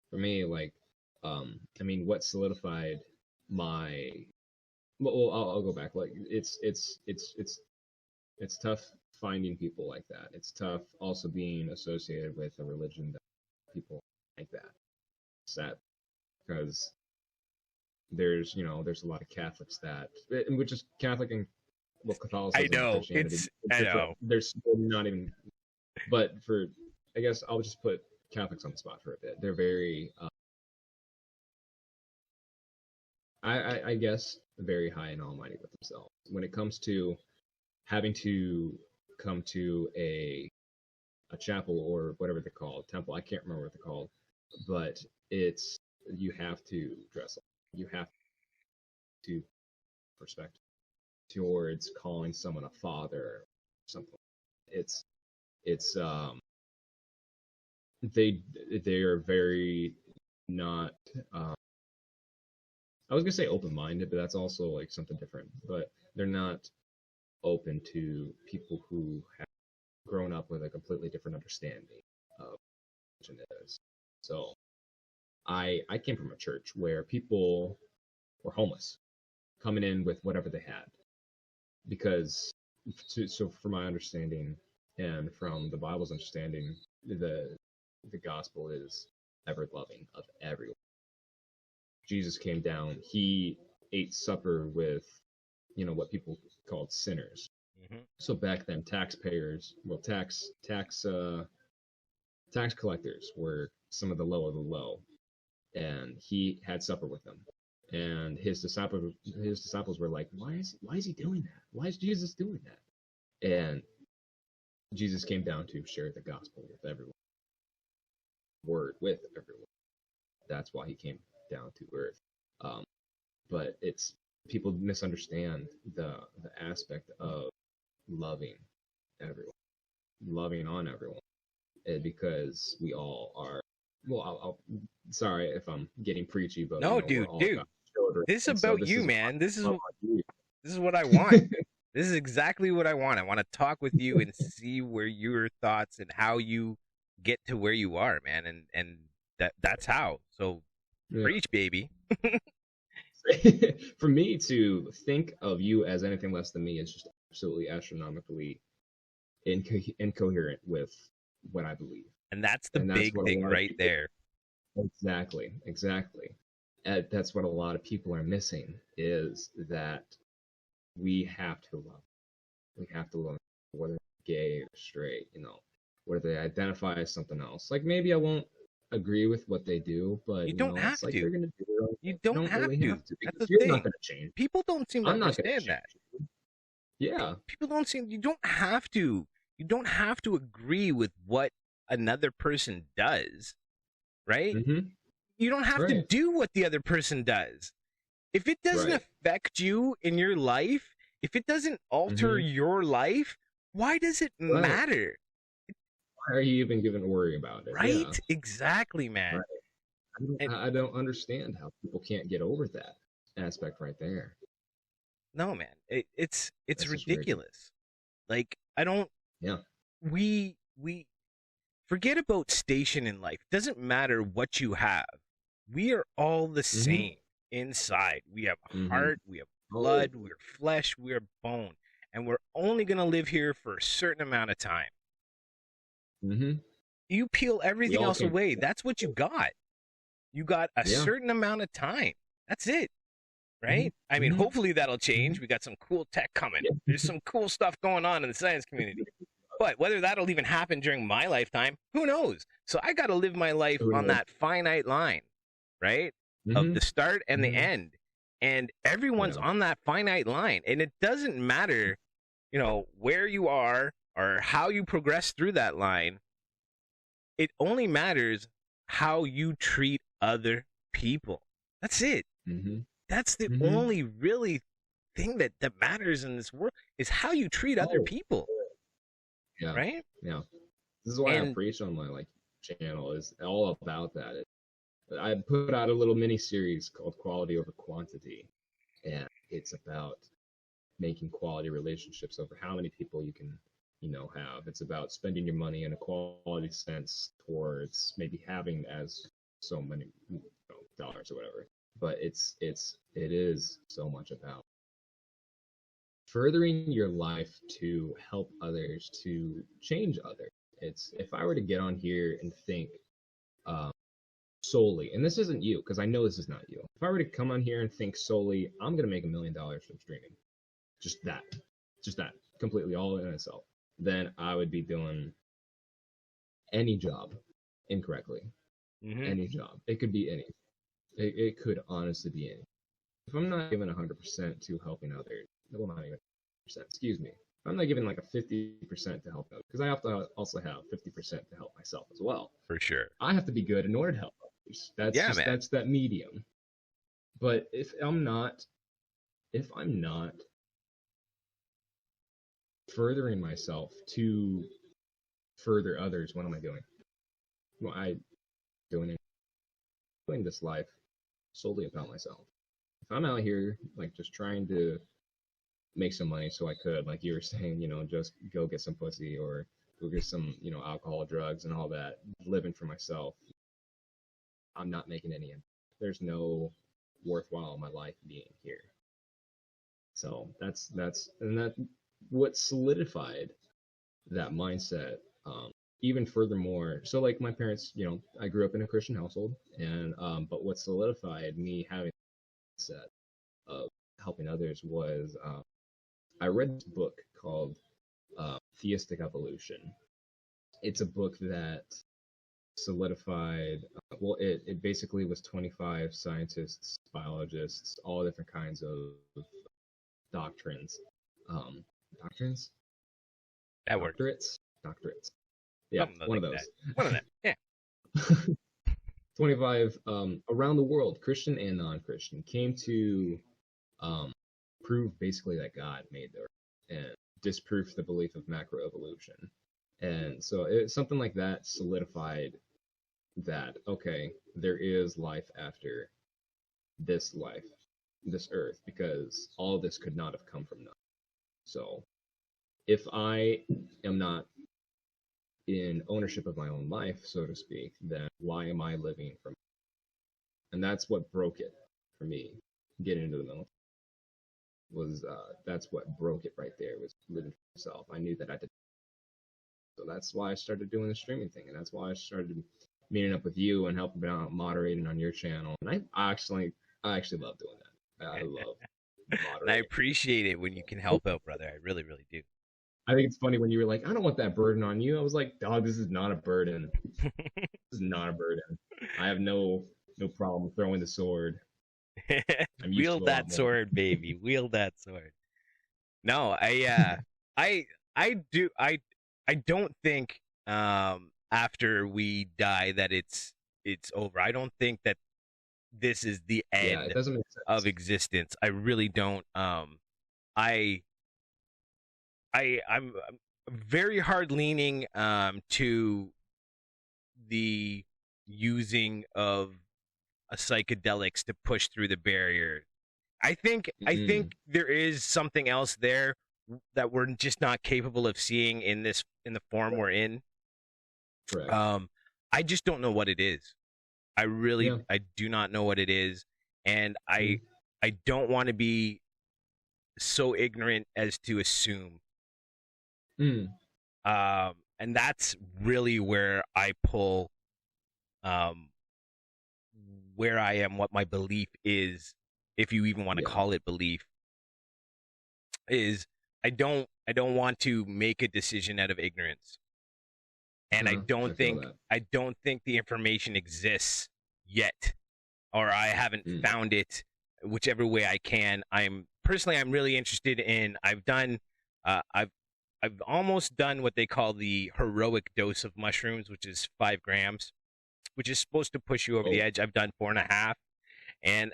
For me, like, I mean, what solidified my, well, I'll go back. Like, it's tough finding people like that. It's tough also being associated with a religion that people like that. It's sad because there's a lot of Catholics that, which is Catholic and Catholicism. I know. I know. There's not even, but I guess I'll just put Catholics on the spot for a bit. They're very, I guess, very high and almighty with themselves. When it comes to having to come to a chapel or whatever they're called, temple, I can't remember what they're called, but you have to dress up. You have to respect towards calling someone a father or something. They are very not, I was gonna say open-minded, but that's also like something different. But they're not open to people who have grown up with a completely different understanding of religion is. So I came from a church where people were homeless, coming in with whatever they had, because so from my understanding and from the Bible's understanding, the gospel is ever loving of everyone. Jesus came down, he ate supper with, what people called sinners. Mm-hmm. So back then, tax collectors were some of the low of the low, and he had supper with them. And his disciples were like, why is he doing that? Why is Jesus doing that? And Jesus came down to share the gospel with everyone, word with everyone. That's why he came down to earth. But it's people misunderstand the aspect of loving everyone, loving on everyone, because we all are. Well, sorry if I'm getting preachy, but No, we're dude, all dude, God's children. this is And so about this you, is man. This is love on you. this is what I want. This is exactly what I want. I want to talk with you and see where your thoughts and how you get to where you are, man. And that's how. So Yeah. preach, baby. For me to think of you as anything less than me is just absolutely astronomically incoherent with what I believe. And that's the And that's big what thing right there. Exactly. And that's what a lot of people are missing, is that we have to love. We have to love, whether they're gay or straight, whether they identify as something else. Like, maybe I won't agree with what they do, but You don't have it's like to. they're gonna do their own You thing. don't have really to. have to, That's because the you're thing. not gonna change. People don't seem to I'm not gonna understand that. change. Yeah. People don't seem. You don't have to. You don't have to agree with what another person does, right? Mm-hmm. You don't have to Right. do what the other person does. If it doesn't Right. affect you in your life, if it doesn't alter Mm-hmm. your life, why does it Right. matter? Why are you even giving a worry about it? Right? Yeah. Exactly, man. Right. I don't understand how people can't get over that aspect right there. No, man. It's That's just ridiculous. Like, I don't. Yeah. We forget about station in life. It doesn't matter what you have. We are all the same inside. We have heart, we have blood, we're flesh, we're bone. And we're only going to live here for a certain amount of time. Mm-hmm. You peel everything else away. That's what you got. You got a certain amount of time. That's it. Right? I mean, hopefully that'll change. We got some cool tech coming. Yeah. There's some cool stuff going on in the science community. But whether that'll even happen during my lifetime, who knows? So I got to live my life on that finite line, right? Of the start and the end. And everyone's on that finite line. And it doesn't matter, where you are or how you progress through that line. It only matters how you treat other people. That's it. That's the only really thing that matters in this world, is how you treat other people. Yeah. Right? Yeah. This is why I preach on my channel, is all about that. I put out a little mini series called Quality Over Quantity, and it's about making quality relationships over how many people you can have. It's about spending your money in a quality sense towards maybe having as so many dollars or whatever. But it is so much about furthering your life to help others, to change others. It's, if I were to get on here and think solely, and this isn't you, because I know this is not you. If I were to come on here and think solely, I'm gonna make $1 million from streaming, just that, completely all in itself, then I would be doing any job incorrectly. Any job. It could be any. It could honestly be any. If I'm not giving 100% to helping others, well, not even 100%, excuse me. If I'm not giving like a 50% to help others, because I have to also have 50% to help myself as well. For sure. I have to be good in order to help others. That's that medium. But if I'm not furthering myself to further others, what am I doing? Well, I'm doing this life solely about myself. If I'm out here just trying to make some money so I could, like you were saying, just go get some pussy or go get some, alcohol, drugs and all that, living for myself, I'm not making any impact. There's no worthwhile in my life being here. So that's what solidified that mindset. Even furthermore, so like my parents, I grew up in a Christian household, and but what solidified me having that mindset of helping others was I read this book called Theistic Evolution. It's a book that solidified. Well, it basically was 25 scientists, biologists, all different kinds of doctrines. Doctrines? That word. Doctorates. Yeah, one of those. One of them. Yeah. 25 around the world, Christian and non-Christian, came to prove basically that God made the earth and disprove the belief of macroevolution. And so something like that solidified that, okay, there is life after this life, this earth, because all this could not have come from nothing. So if I am not in ownership of my own life, so to speak, then why am I living from? And that's what broke it for me. Getting into the military was that's what broke it right there, was living for myself. I knew that I did. So that's why I started doing the streaming thing, and that's why I started meeting up with you and helping out moderating on your channel. And I actually love doing that. I love moderating. And I appreciate it when you can help out, brother. I really, really do. I think it's funny when you were like, I don't want that burden on you. I was like, dog, this is not a burden. This is not a burden. I have no problem throwing the sword. Wield that sword, baby. Wield that sword. No, I don't think after we die that it's over. I don't think that this is the end of existence. I really don't. I'm very hard leaning to the using of psychedelics to push through the barrier. I think there is something else there that we're just not capable of seeing in the form we're in. Correct. I just don't know what it is. I do not know what it is, and I don't want to be so ignorant as to assume. And that's really where I pull where I am, what my belief is, if you even want to call it belief, is I don't want to make a decision out of ignorance. And I don't think the information exists yet, or I haven't found it whichever way I can. I'm really interested in, I've almost done what they call the heroic dose of mushrooms, which is 5 grams, which is supposed to push you over the edge. I've done 4.5, and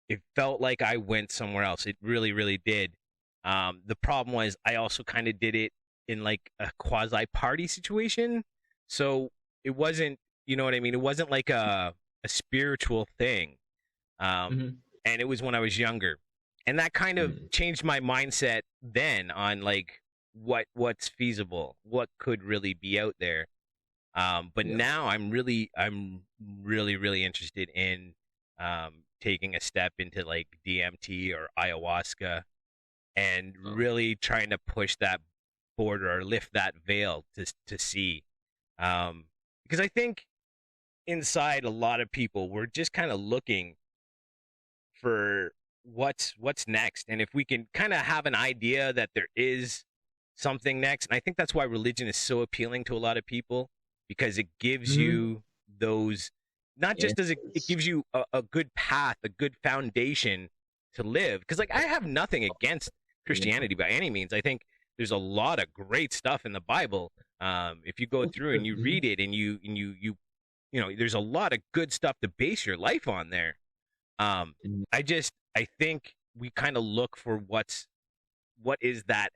it felt like I went somewhere else. It really, really did. The problem was I also kind of did it in like a quasi party situation. So it wasn't, you know what I mean? It wasn't like a spiritual thing. And it was when I was younger. And that kind of changed my mindset then on like what's feasible, what could really be out there. But now I'm really, really interested in taking a step into like DMT or ayahuasca and really trying to push that border or lift that veil to see. Because I think inside a lot of people, we're just kind of looking for what's next, and if we can kind of have an idea that there is something next, and I think that's why religion is so appealing to a lot of people, because it gives you those, not just does it gives you a good path, a good foundation to live, because like I have nothing against Christianity by any means. I think there's a lot of great stuff in the Bible. If you go through and you read it, and you know, there's a lot of good stuff to base your life on there. I think we kind of look for what is that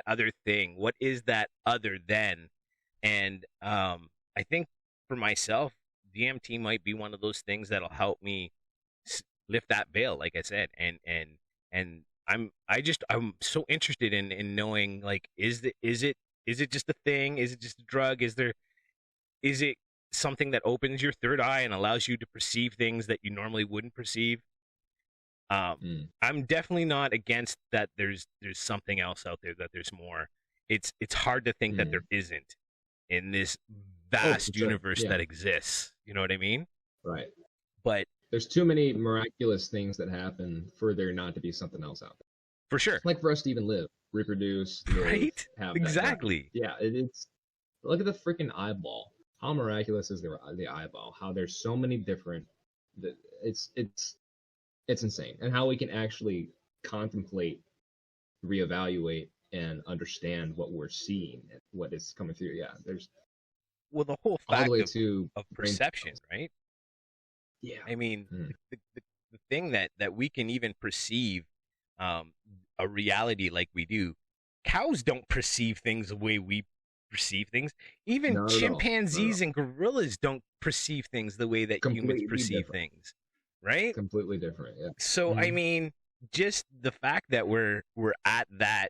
other thing? What is that other than? And I think for myself, DMT might be one of those things that'll help me lift that veil, like I said. And I'm so interested in knowing, like, is it just a thing? Is it just a drug? Is it something that opens your third eye and allows you to perceive things that you normally wouldn't perceive? I'm definitely not against that. There's something else out there, that there's more. It's hard to think that there isn't in this vast universe that exists. You know what I mean? Right. But there's too many miraculous things that happen for there not to be something else out there. For sure. Like for us to even live, reproduce, right? Have exactly. Yeah, Look at the freaking eyeball. How miraculous is the eyeball? How there's so many different. It's insane, and how we can actually contemplate, reevaluate, and understand what we're seeing and what is coming through. Yeah, there's the whole all fact the way to of perception, right? Yeah. I mean, the thing that we can even perceive a reality like we do. Cows don't perceive things the way we perceive things. Even chimpanzees and gorillas don't perceive things the way that humans perceive things, right? Completely different. Yeah. So I mean, just the fact that we're at that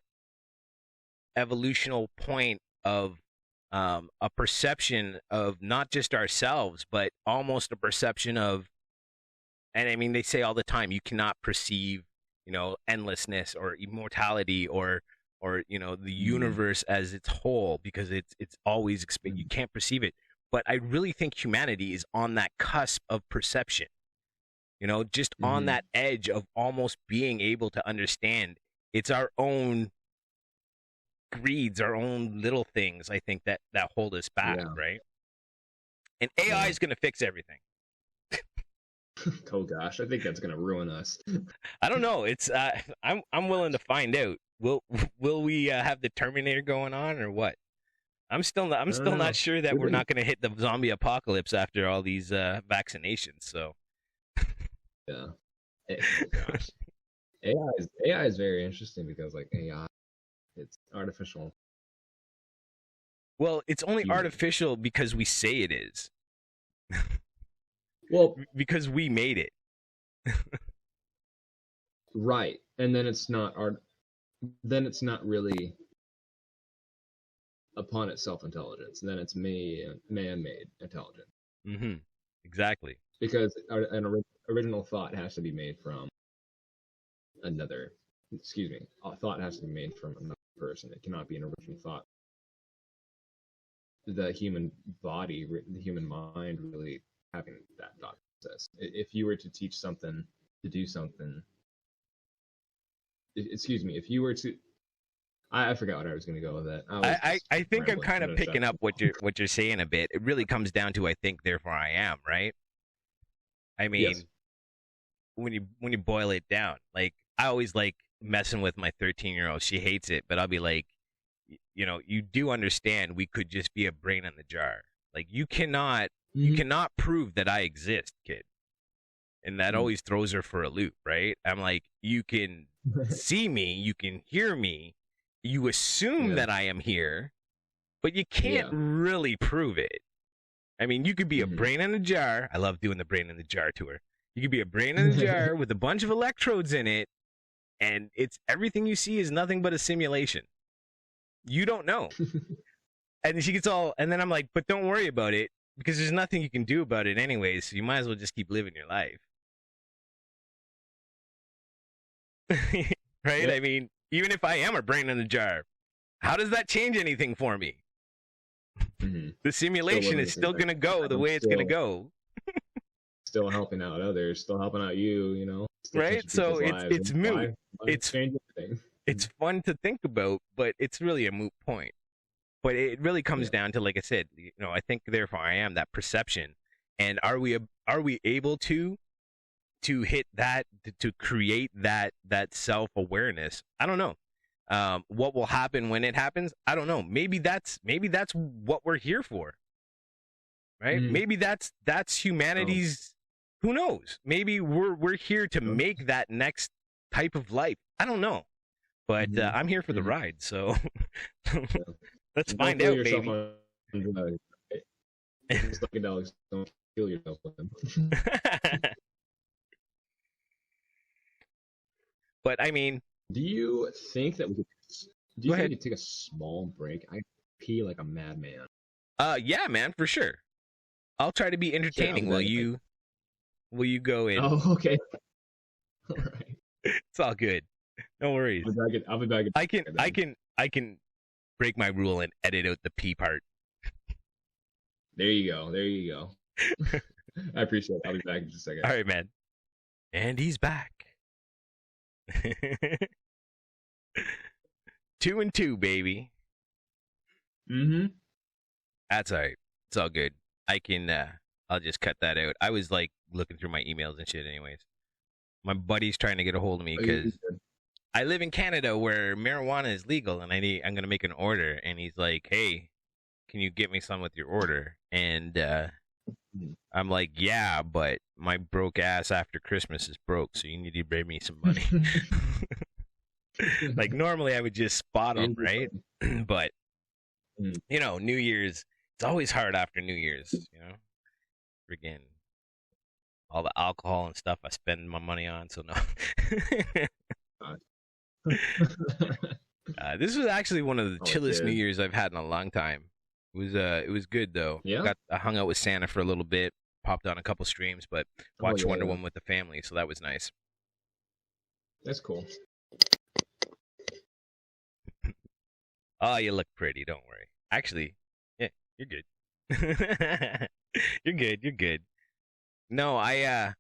evolutional point of a perception of not just ourselves, but almost a perception of, and I mean, they say all the time, you cannot perceive, endlessness or immortality or the universe as its whole, because it's always you can't perceive it. But I really think humanity is on that cusp of perception, just on that edge of almost being able to understand. It's our own greeds, our own little things, I think, that hold us back, right? And AI is going to fix everything. Oh gosh, I think that's going to ruin us. I don't know. It's I'm willing to find out. Will we have the Terminator going on or what? I'm still not sure that we're not going to hit the zombie apocalypse after all these vaccinations. So yeah, oh gosh. AI is very interesting because like AI, it's artificial. Well, it's only artificial because we say it is. Well, because we made it. Right, and then it's not then it's not really upon itself intelligence. Then it's man-made intelligence. Mm-hmm. Exactly. Because an original thought has to be made from another. Excuse me. A thought has to be made from another person. It cannot be an original thought. The human body, the human mind, really having that thought process. If you were to teach something to do something, excuse me, if you were to, I forgot what I was going to go with that. I think I'm kind of picking up what you're saying a bit. It really comes down to I think, therefore I am, right? I mean, yes. when you boil it down, like I always like messing with my 13-year-old. She hates it, but I'll be like, you do understand we could just be a brain in the jar. Like you cannot prove that I exist, kid. And that always throws her for a loop, right? I'm like, you can see me, you can hear me, you assume that I am here, but you can't really prove it. I mean, you could be a brain in a jar. I love doing the brain in the jar to her. You could be a brain in a jar with a bunch of electrodes in it, and it's everything you see is nothing but a simulation. You don't know. And she gets all, and then I'm like, but don't worry about it, because there's nothing you can do about it anyways, so you might as well just keep living your life. Right? Yep. I mean, even if I am a brain in a jar, how does that change anything for me? The simulation is still going to go the way it's going to go. Still helping out others, still helping out you, right? So it's moot. It's fun to think about, but it's really a moot point. But it really comes down to, like I said, I think therefore I am, that perception. And are we able to hit that, to create that self-awareness? I don't know. What will happen when it happens? I don't know. Maybe that's what we're here for. Right? Maybe that's humanity's, who knows? Maybe we're here to make that next type of life. I don't know. But I'm here for the ride, so let's find out, baby. Psychedelics, don't kill yourself with them. But I mean, do you think that we could take a small break? I pee like a madman. Yeah, man, for sure. I'll try to be entertaining while you go in. Oh, okay. All right. It's all good. No worries. I'll be back. I can break my rule and edit out the pee part. There you go. I appreciate it. I'll be back in just a second. All right, man. And he's back. 2 and 2, baby. That's all right. It's all good. I can. I'll just cut that out. I was like looking through my emails and shit. Anyways, my buddy's trying to get a hold of me because I live in Canada where marijuana is legal, and I'm gonna make an order. And he's like, "Hey, can you get me some with your order?" And I'm like, "Yeah, but my broke ass after Christmas is broke, so you need to bring me some money." Like normally I would just spot them, right? But you know, New Year's, it's always hard after New Year's, you know. Friggin' all the alcohol and stuff I spend my money on, so no. This was actually one of the chillest New Year's I've had in a long time. It was good though. Yeah. I hung out with Santa for a little bit, popped on a couple streams, but watched Wonder Woman with the family, so that was nice. That's cool. Oh, you look pretty. Don't worry. Actually, yeah, you're good. You're good. You're good. No, I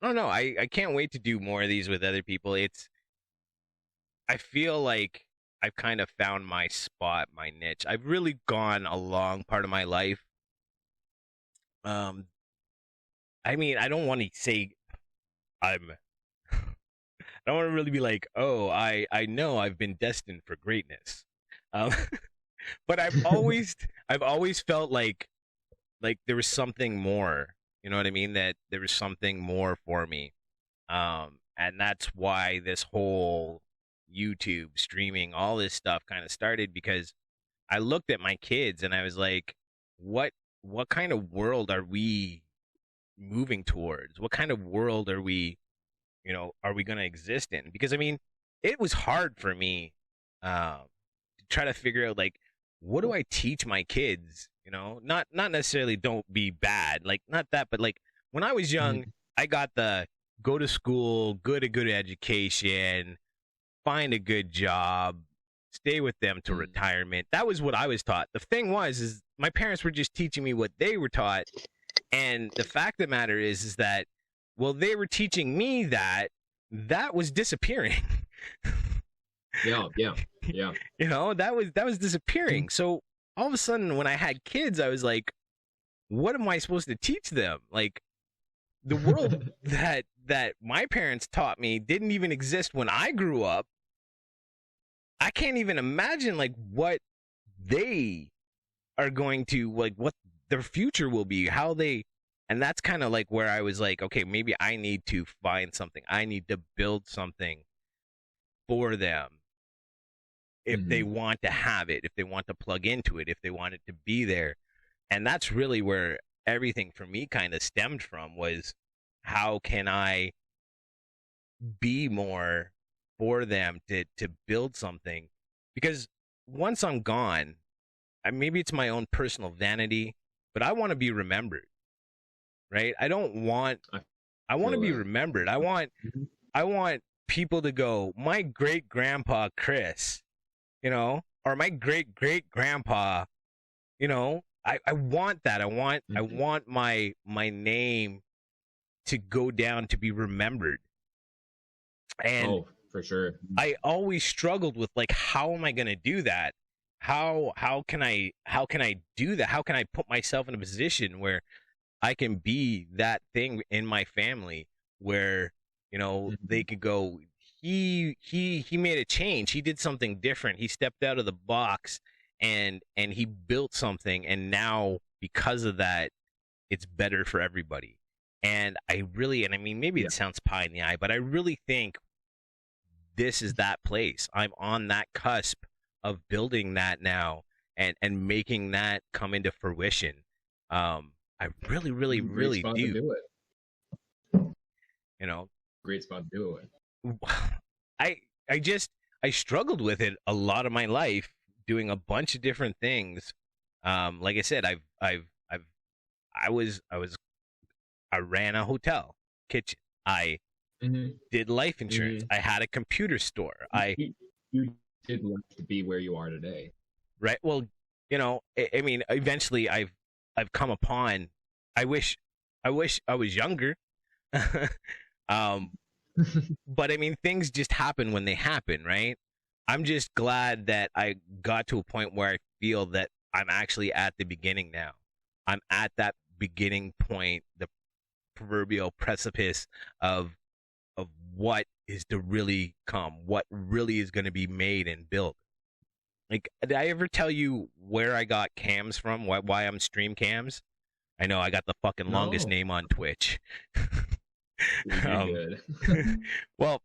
don't know. I can't wait to do more of these with other people. I feel like I've kind of found my spot, my niche. I've really gone a long part of my life. I mean, I don't want to say I don't want to really be like, oh, I know I've been destined for greatness. But I've always felt like there was something more. You know what I mean? That there was something more for me. And that's why this whole YouTube streaming, all this stuff kind of started, because I looked at my kids and I was like, what kind of world are we moving towards? What kind of world are we going to exist in? Because I mean, it was hard for me to try to figure out, like, what do I teach my kids? You know, not necessarily don't be bad, like, not that, but like when I was young, I got the go to school, get a good education, find a good job, stay with them to retirement. That was what I was taught. The thing is my parents were just teaching me what they were taught. And the fact of the matter is that, well, they were teaching me that was disappearing. Yeah. You know, that was disappearing. So all of a sudden, when I had kids, I was like, what am I supposed to teach them? Like, the world that my parents taught me didn't even exist when I grew up. I can't even imagine, like, what they are going to, like, what their future will be, how they, and that's kind of like where I was like, okay, maybe I need to find something. I need to build something for them. If they want to have it, if they want to plug into it, if they want it to be there. And that's really where everything for me kind of stemmed from, was how can I be more for them to build something? Because once I'm gone, maybe it's my own personal vanity, but I want to be remembered, right? I want to be remembered. I want people to go, my great grandpa Chris, you know, or my great great grandpa, you know. I want that. I want my name to go down, to be remembered. And for sure. I always struggled with, like, how am I going to do that? How can I do that? How can I put myself in a position where I can be that thing in my family where, you know, they could go, he made a change. He did something different. He stepped out of the box and he built something, and now because of that, it's better for everybody. And I mean, maybe it sounds pie in the eye, but I really think this is that place. I'm on that cusp of building that now and making that come into fruition. I really do it. You know, great spot to do it. I struggled with it a lot of my life, doing a bunch of different things. Like I said, I ran a hotel kitchen. I did life insurance. I had a computer store. You did want to be where you are today, right? Well, you know, I mean, eventually I've come upon. I wish I was younger. But I mean, things just happen when they happen, right? I'm just glad that I got to a point where I feel that I'm actually at the beginning now. I'm at that beginning point, the proverbial precipice of what is to really come, what really is going to be made and built. Like, did I ever tell you where I got cams from? Why I'm stream cams? I know I got the fucking longest name on Twitch. You're good. Well,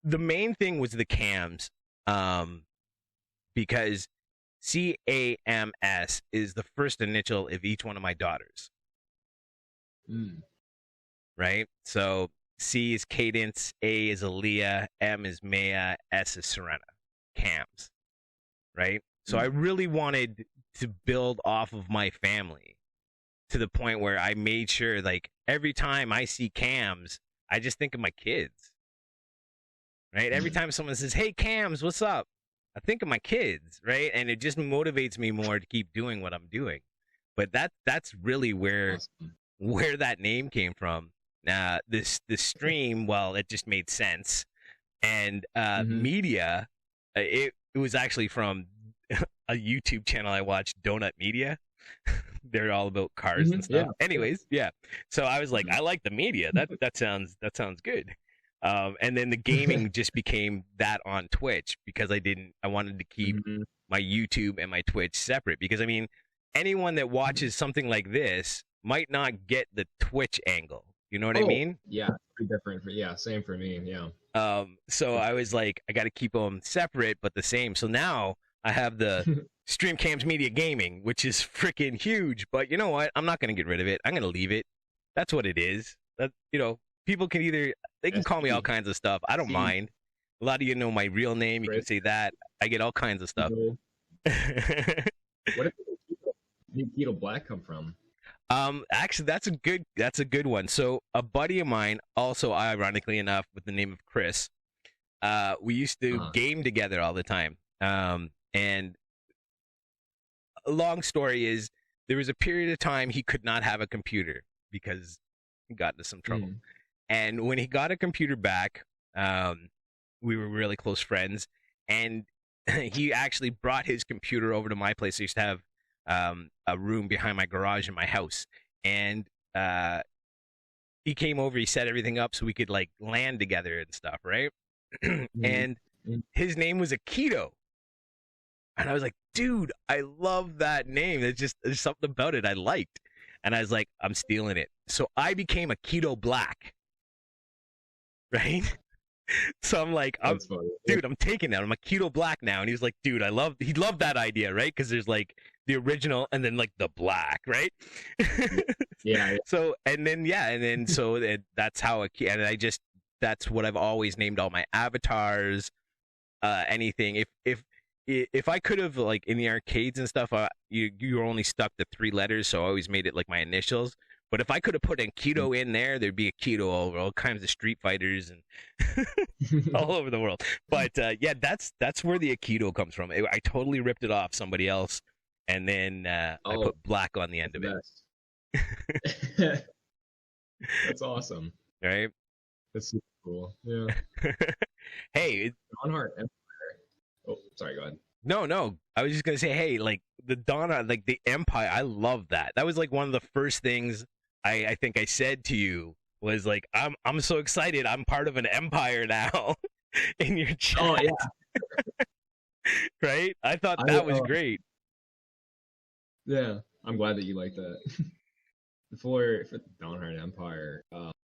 the main thing was the cams, because CAMS is the first initial of each one of my daughters. Right? So C is Cadence, A is Aaliyah, M is Maya, S is Serena. Cams. Right? So I really wanted to build off of my family to the point where I made sure, like, every time I see Cams, I just think of my kids. Right? Every time someone says, "Hey, Cams, what's up?" I think of my kids, right? And it just motivates me more to keep doing what I'm doing. But that's really where that name came from. This stream, well, it just made sense. And media, it was actually from a YouTube channel I watched, Donut Media. They're all about cars and stuff. Yeah. Anyways, yeah. So I was like, I like the media. That sounds good. And then the gaming just became that on Twitch because I wanted to keep my YouTube and my Twitch separate, because I mean, anyone that watches something like this might not get the Twitch angle. You know what I mean? Yeah, pretty different. Yeah, same for me. Yeah. So I was like, I got to keep them separate but the same. So now I have the Stream Cams Media Gaming, which is freaking huge. But you know what? I'm not going to get rid of it. I'm going to leave it. That's what it is. That, you know, people can they can call me all kinds of stuff. I don't mind. A lot of you know my real name. You can say that. I get all kinds of stuff. What did Keto Black come from? Actually, that's a good one. So a buddy of mine, also ironically enough, with the name of Chris, we used to game together all the time. And a long story is, there was a period of time he could not have a computer because he got into some trouble. And when he got a computer back, we were really close friends, and he actually brought his computer over to my place. I used to have a room behind my garage in my house, and he came over, he set everything up so we could like LAN together and stuff, right? And his name was Aikido, and I was like, dude, I love that name. There's something about it I liked, and I was like, I'm stealing it. So I became Aikido Black, right? So I'm like, dude, I'm taking that. I'm Aikido Black now. And he was like, dude, he loved that idea, right? Because there's like the original and then like the black, right? Yeah. So, that's how that's what I've always named all my avatars. Anything. If I could have, like in the arcades and stuff, you're only stuck to 3 letters, so I always made it like my initials. But if I could have put Aikido in there, there'd be Aikido over all kinds of Street Fighters and all over the world. But yeah, that's where the Aikido comes from. I totally ripped it off somebody else, and then I put black on the end of it. That's awesome. Right? That's super cool. Yeah. Hey, DonhardtEmpire. Oh, sorry, go ahead. No. I was just gonna say, hey, like the like the Empire, I love that. That was like one of the first things I think I said to you, was like, I'm so excited, I'm part of an empire now in your chat. Oh yeah. Right? I thought that was great. Yeah, I'm glad that you like that. For DonhardtEmpire,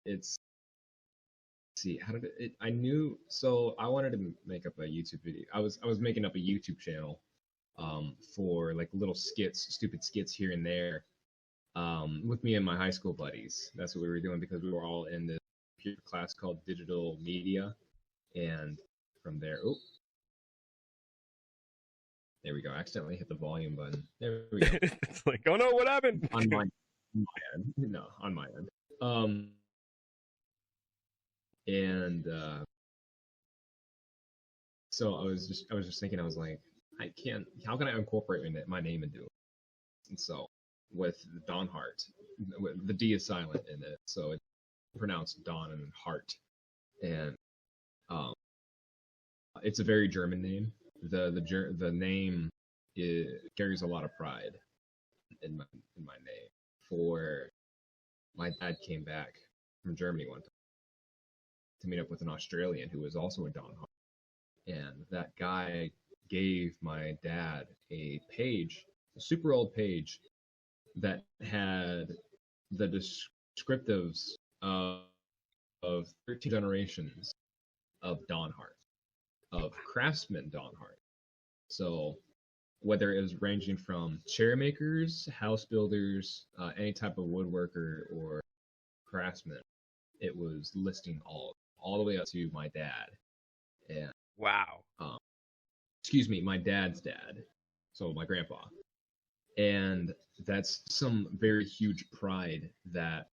it's, see, how did it, I knew, so I wanted to make up a YouTube video. I was making up a YouTube channel for like little skits, stupid skits here and there, with me and my high school buddies. That's what we were doing because we were all in this class called digital media. And from there, there we go. I accidentally hit the volume button. There we go. It's like, oh no, what happened? On my end. No, on my end. So I was just thinking, I was like, how can I incorporate my name into it? And so with Donhardt, the D is silent in it, so it's pronounced Don and Hart. And it's a very German name. The name carries a lot of pride in my name. For my dad came back from Germany one time to meet up with an Australian who was also a Donhardt, and that guy gave my dad a page, a super old page that had the descriptives of 13 generations of Donhardt, of craftsmen Donhardt. So whether it was ranging from chair makers, house builders, any type of woodworker or craftsman, it was listing all the way up to my dad. And Wow. Excuse me, my dad's dad, so my grandpa. And that's some very huge pride that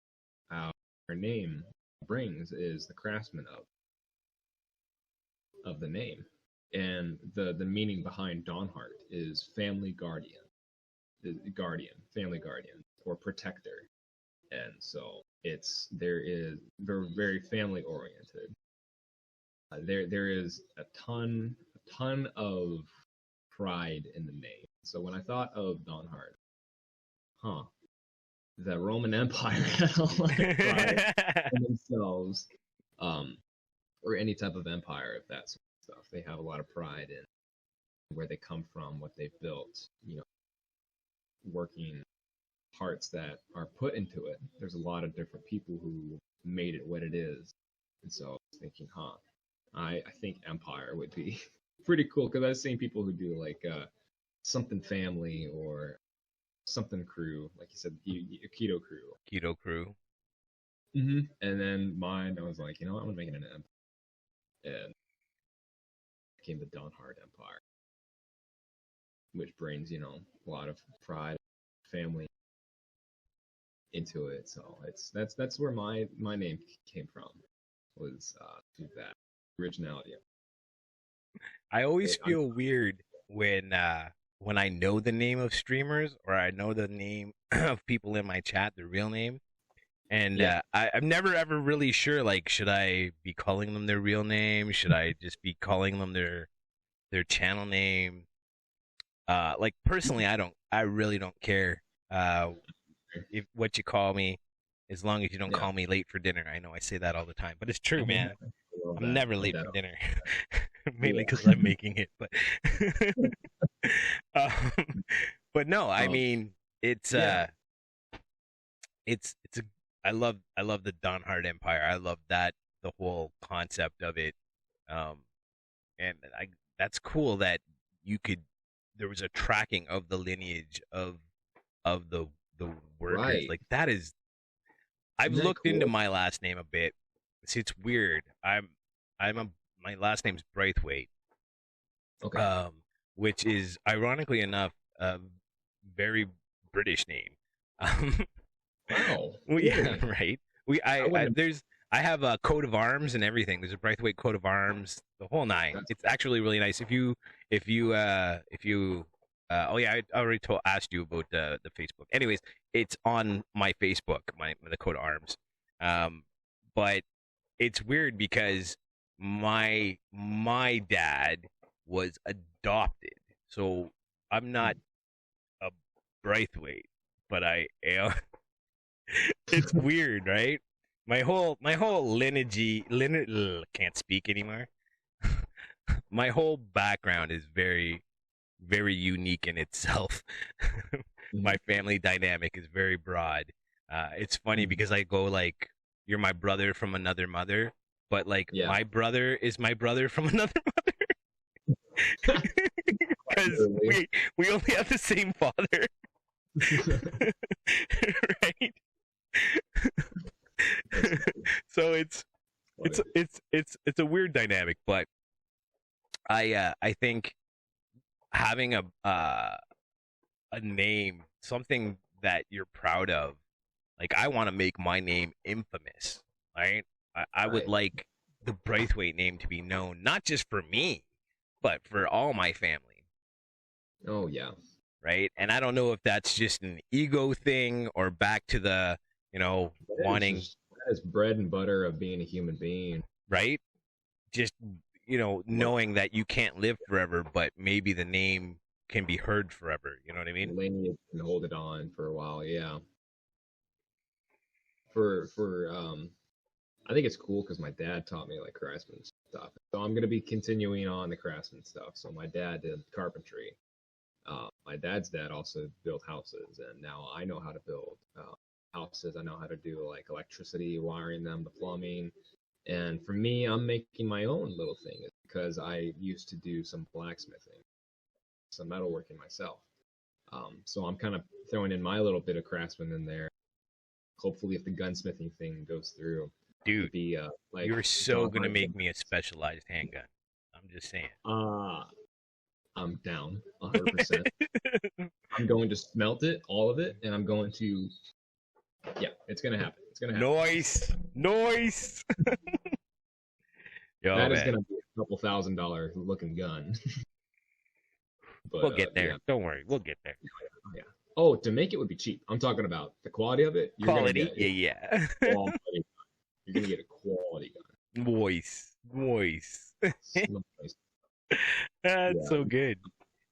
our name brings, is the craftsman of the name. And the meaning behind Donhardt is family guardian, family guardian, or protector. And so they're very family oriented. There is a ton of pride in the name. So when I thought of Donhardt, the Roman Empire had a lot of pride in themselves, or any type of empire of that sort of stuff. They have a lot of pride in where they come from, what they've built, working parts that are put into it. There's a lot of different people who made it what it is. And so I was thinking, I think Empire would be pretty cool, because I've seen people who do like something family or something crew, like you said, keto crew. Keto crew. Mm-hmm. And then mine, I was like, I'm gonna make it an empire, and it became the DonhardtEmpire, which brings a lot of pride, family into it. So that's where my name came from, was through that originality. I always feel weird when I know the name of streamers, or I know the name of people in my chat, their real name, and I'm never ever really sure. Like, should I be calling them their real name? Should I just be calling them their channel name? Like, personally, I really don't care if what you call me, as long as you don't call me late for dinner. I know I say that all the time, but it's true, man. I'm never late for dinner. Mainly because I'm making it, but but no, I mean, it's I love the DonhardtEmpire. I love the whole concept of it, and that's cool that there was a tracking of the lineage of the workers. Right. Like, that is, I've looked into my last name a bit. See, it's weird. My last name's Braithwaite. Okay. Which is, ironically enough, a very British name. Wow. Well, yeah, right. I have a coat of arms and everything. There's a Braithwaite coat of arms, the whole nine. It's actually really nice. If you oh yeah, I already asked you about the Facebook. Anyways, it's on my Facebook, the coat of arms. But it's weird because my dad was adopted, so I'm not a Braithwaite, but I am. It's weird, right? My whole lineage can't speak anymore. My whole background is very, very unique in itself. My family dynamic is very broad. It's funny because I go like, you're my brother from another mother, but like, my brother is my brother from another mother. Because we only have the same father. Right? So it's a weird dynamic, but I think having a name, something that you're proud of, like, I want to make my name infamous, right? I would like the Braithwaite name to be known, not just for me, but for all my family. Oh yeah. Right? And I don't know if that's just an ego thing, or back to the, wanting. That is bread and butter of being a human being. Right? Just, knowing that you can't live forever, but maybe the name can be heard forever. You know what I mean? lineage and hold it on for a while. Yeah. I think it's cool because my dad taught me like craftsman stuff. So I'm gonna be continuing on the craftsman stuff. So my dad did carpentry. My dad's dad also built houses, and now I know how to build houses. I know how to do like electricity, wiring them, the plumbing. And for me, I'm making my own little thing because I used to do some blacksmithing, some metalworking myself. So I'm kind of throwing in my little bit of craftsman in there. Hopefully, if the gunsmithing thing goes through, Dude, be like you're so gonna make me a specialized handgun. I'm just saying. I'm down 100%. I'm going to smelt it, all of it, and I'm going to, yeah, it's gonna happen. It's gonna happen. Noise. Yo, that is man. gonna be a couple $1,000 looking gun. But, we'll get there. Yeah. Don't worry, we'll get there. Yeah. Oh, to make it would be cheap. I'm talking about the quality of it. Quality, yeah. You're gonna get a quality gun. Voice. That's so good.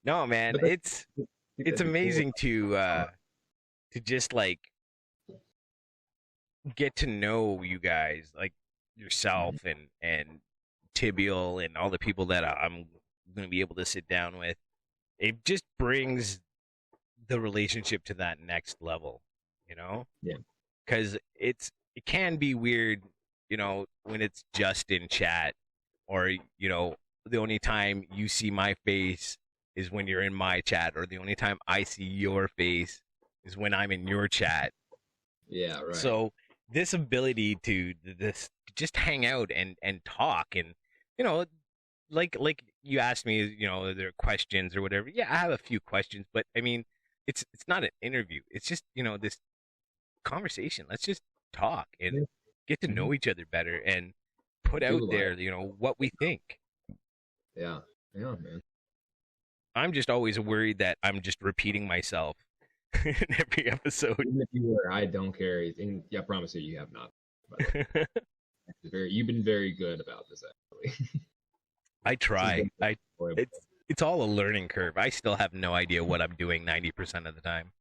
No, man, it's amazing to just like get to know you guys, like yourself and Tibial and all the people that I'm going to be able to sit down with. It just brings the relationship to that next level, you know? Yeah. Because it can be weird, you know, when it's just in chat, or, you know, the only time you see my face is when you're in my chat, or the only time I see your face is when I'm in your chat. Yeah, right. So this ability to just hang out and talk, and, you know, like you asked me, you know, are there questions or whatever? Yeah, I have a few questions, but I mean, it's not an interview. It's just, you know, this conversation. Let's just talk and get to know each other better and put out there, you know, what we think. Yeah, man. I'm just always worried that I'm just repeating myself in every episode. Even if you were, I don't care. And yeah, I promise you have not. You've been very good about this, actually. I try. It's all a learning curve. I still have no idea what I'm doing 90% of the time.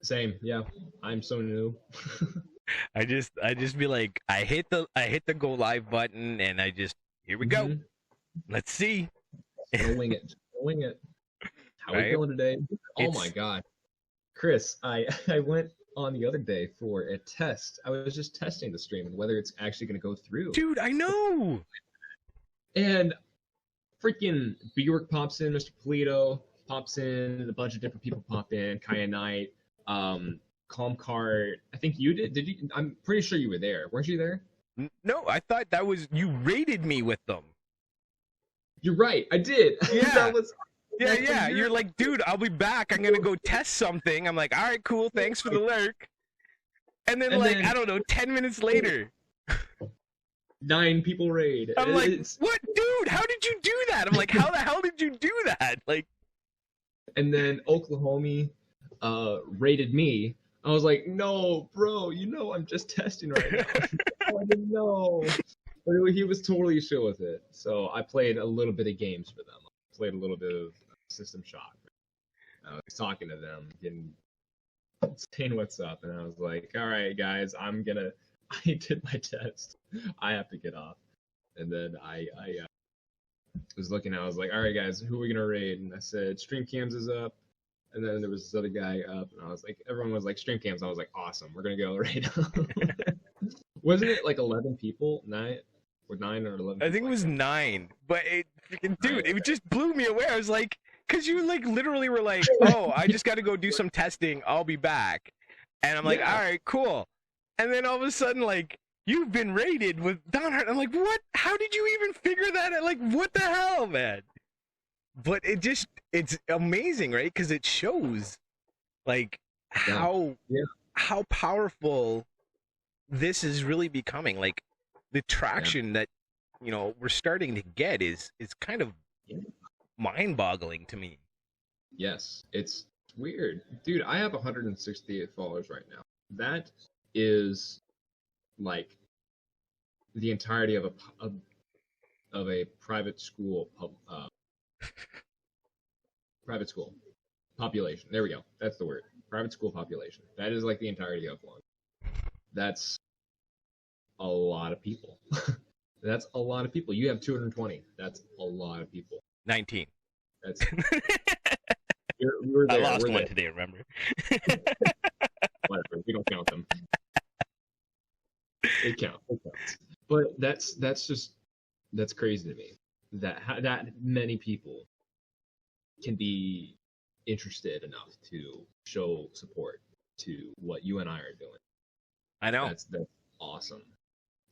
Same, yeah. I'm so new. I just be like, I hit the go live button, and I just, here we go. Let's see. Just wing it. How are we feeling today? Oh my god, Chris, I went on the other day for a test. I was just testing the stream and whether it's actually going to go through. Dude, I know. And freaking Bjork pops in, Mr. Polito pops in, a bunch of different people pop in, Kaya Knight, Calmcart. I think you did. Did you? I'm pretty sure you were there. Weren't you there? No, I thought that was, you raided me with them. You're right. I did. Yeah. Yeah. You're like, dude, I'll be back. I'm going to go test something. I'm like, all right, cool. Thanks for the lurk. And then, I don't know, 10 minutes later, 9 people raid. I'm like, what, dude? How did you do that? I'm like, how the hell did you do that? Like, and then Oklahoma raided me. I was like, no, bro, you know I'm just testing right now. I didn't know. But he was totally chill with it. So I played a little bit of games for them. I played a little bit of System Shock. I was talking to them, saying what's up, and I was like, all right, guys, I did my test. I have to get off. And then I was looking, I was like, all right, guys, who are we going to raid? And I said, Stream Cams is up. And then there was this other guy up, and I was like, everyone was like, Stream Cams. I was like, awesome, we're going to go raid. Wasn't it like 11 people? 9 or 11? I think it was 9. But dude, it just blew me away. I was like, because you like literally were like, oh, I just got to go do some testing. I'll be back. And I'm like, all right, cool. And then all of a sudden, like, you've been raided with Donhardt. I'm like, what? How did you even figure that out? Like, what the hell, man? But it's amazing, right? Because it shows, like, how powerful this is really becoming. Like, the traction that, you know, we're starting to get is kind of mind-boggling to me. Yes, it's weird. Dude, I have 168 followers right now. That is, like, the entirety of a private school Private school population. There we go. That's the word. Private school population. That is like the entirety of one. That's a lot of people. That's a lot of people. You have 220. That's a lot of people. 19. That's. We're there. I lost one there. Today, remember? Whatever. We don't count them. It counts. But that's crazy to me. That many people can be interested enough to show support to what you and I are doing. I know. That's awesome.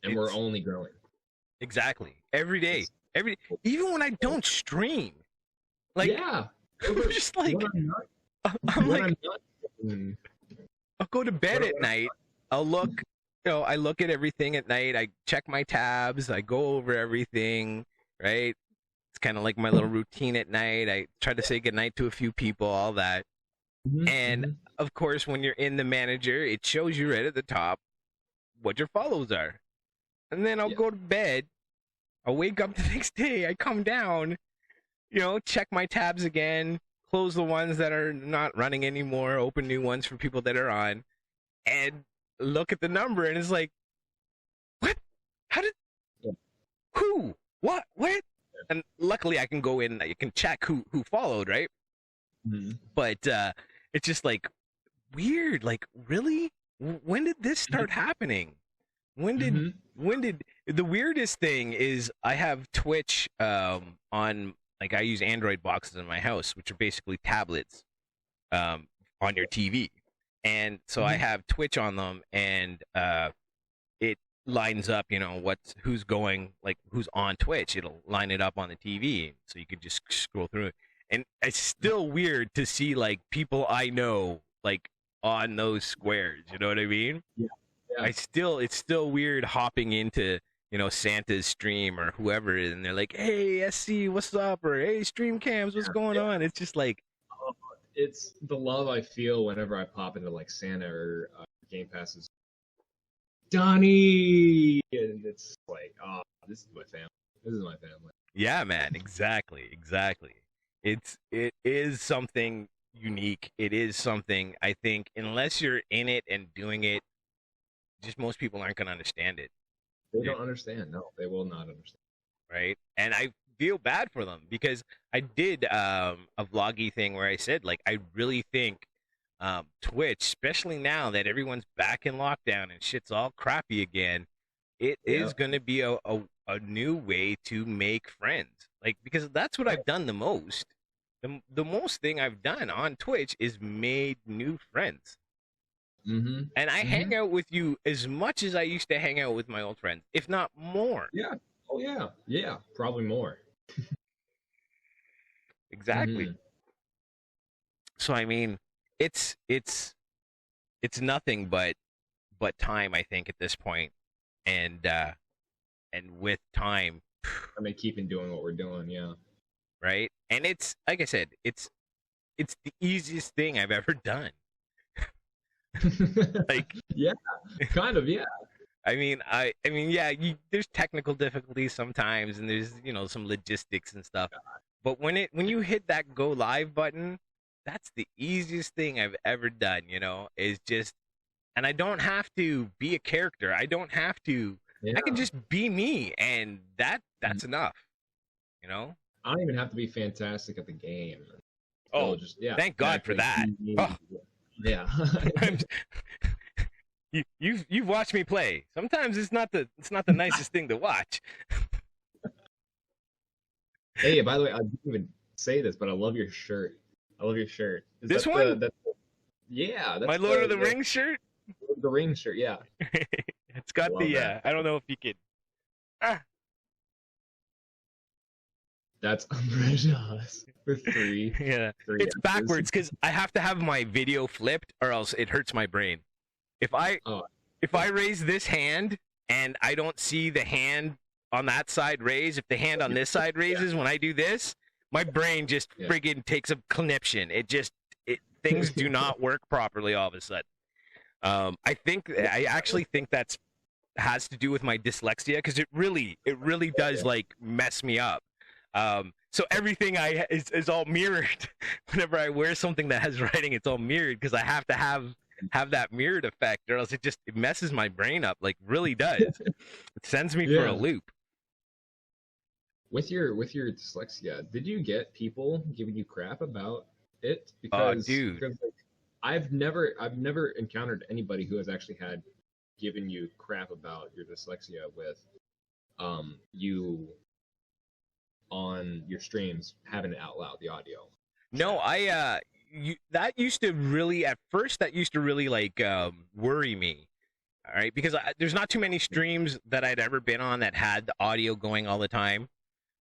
And we're only growing. Exactly. Every day. Even when I don't stream. Like, yeah. I'm just like, I'll go to bed at night. I'll look, I look at everything at night. I check my tabs. I go over everything, right? It's kind of like my little routine at night. I try to say goodnight to a few people, all that. And of course, when you're in the manager, it shows you right at the top what your follows are. And then I'll go to bed. I'll wake up the next day. I come down, check my tabs again, close the ones that are not running anymore, open new ones for people that are on, and look at the number. And it's like, what? How did? Who? What? What? And luckily, I can go in. I can check who followed, right? But it's just like weird. Like, really? When did this start happening? When did the weirdest thing is I have Twitch on, like, I use Android boxes in my house, which are basically tablets on your TV. And so I have Twitch on them, and it lines up, who's going, like, who's on Twitch. It'll line it up on the TV, so you could just scroll through it. And it's still weird to see, like, people I know, like, on those squares. You know what I mean? Yeah. It's still weird hopping into, Santa's stream or whoever, and they're like, "Hey, SC, what's up?" Or, "Hey, Stream Cams, what's going on?" It's just like, it's the love I feel whenever I pop into, like, Santa or Game Passes. Donnie, and it's like, oh, this is my family. This is my family. Yeah, man, exactly. It is something unique. It is something, I think, unless you're in it and doing it, just most people aren't going to understand it. They don't understand. No, they will not understand. Right? And I feel bad for them because I did a vloggy thing where I said, like, I really think Twitch, especially now that everyone's back in lockdown and shit's all crappy again, it is going to be a new way to make friends. Like, because that's what I've done the most. The most thing I've done on Twitch is made new friends. And I hang out with you as much as I used to hang out with my old friends, if not more. Yeah. Oh, yeah. Yeah. Probably more. Exactly. So, I mean, it's nothing but time, I think, at this point. And with time, I mean, keeping doing what we're doing. Yeah. Right. And it's, like I said, it's the easiest thing I've ever done. Like, yeah, kind of, yeah. I mean, yeah, there's technical difficulties sometimes, and there's, some logistics and stuff. But when you hit that go live button, that's the easiest thing I've ever done, is just, and I don't have to be a character. I don't have to, I can just be me, and that's enough, I don't even have to be fantastic at the game. Oh, just, thank God for that. Oh. Yeah. You've watched me play. Sometimes it's not the nicest thing to watch. Hey, by the way, I didn't even say this, but I love your shirt. Is this one? That's my Lord of the Rings shirt? The ring shirt, yeah. It's got the, I don't know if you could. That's umbrellas for three. Yeah, it's backwards because I have to have my video flipped, or else it hurts my brain. If I raise this hand and I don't see the hand on that side raise, if the hand on this side raises when I do this, my brain just friggin' takes a conniption. Things do not work properly all of a sudden. I actually think that's has to do with my dyslexia because it really does like mess me up. So everything is all mirrored. Whenever I wear something that has writing, it's all mirrored because I have to have that mirrored effect, or else it messes my brain up. Like really does. It sends me for a loop. With your dyslexia, did you get people giving you crap about it? Because, dude, like, I've never encountered anybody who has actually had given you crap about your dyslexia with you on your streams having it out loud, the audio. No, that used to really like worry me. All right, because there's not too many streams that I'd ever been on that had the audio going all the time.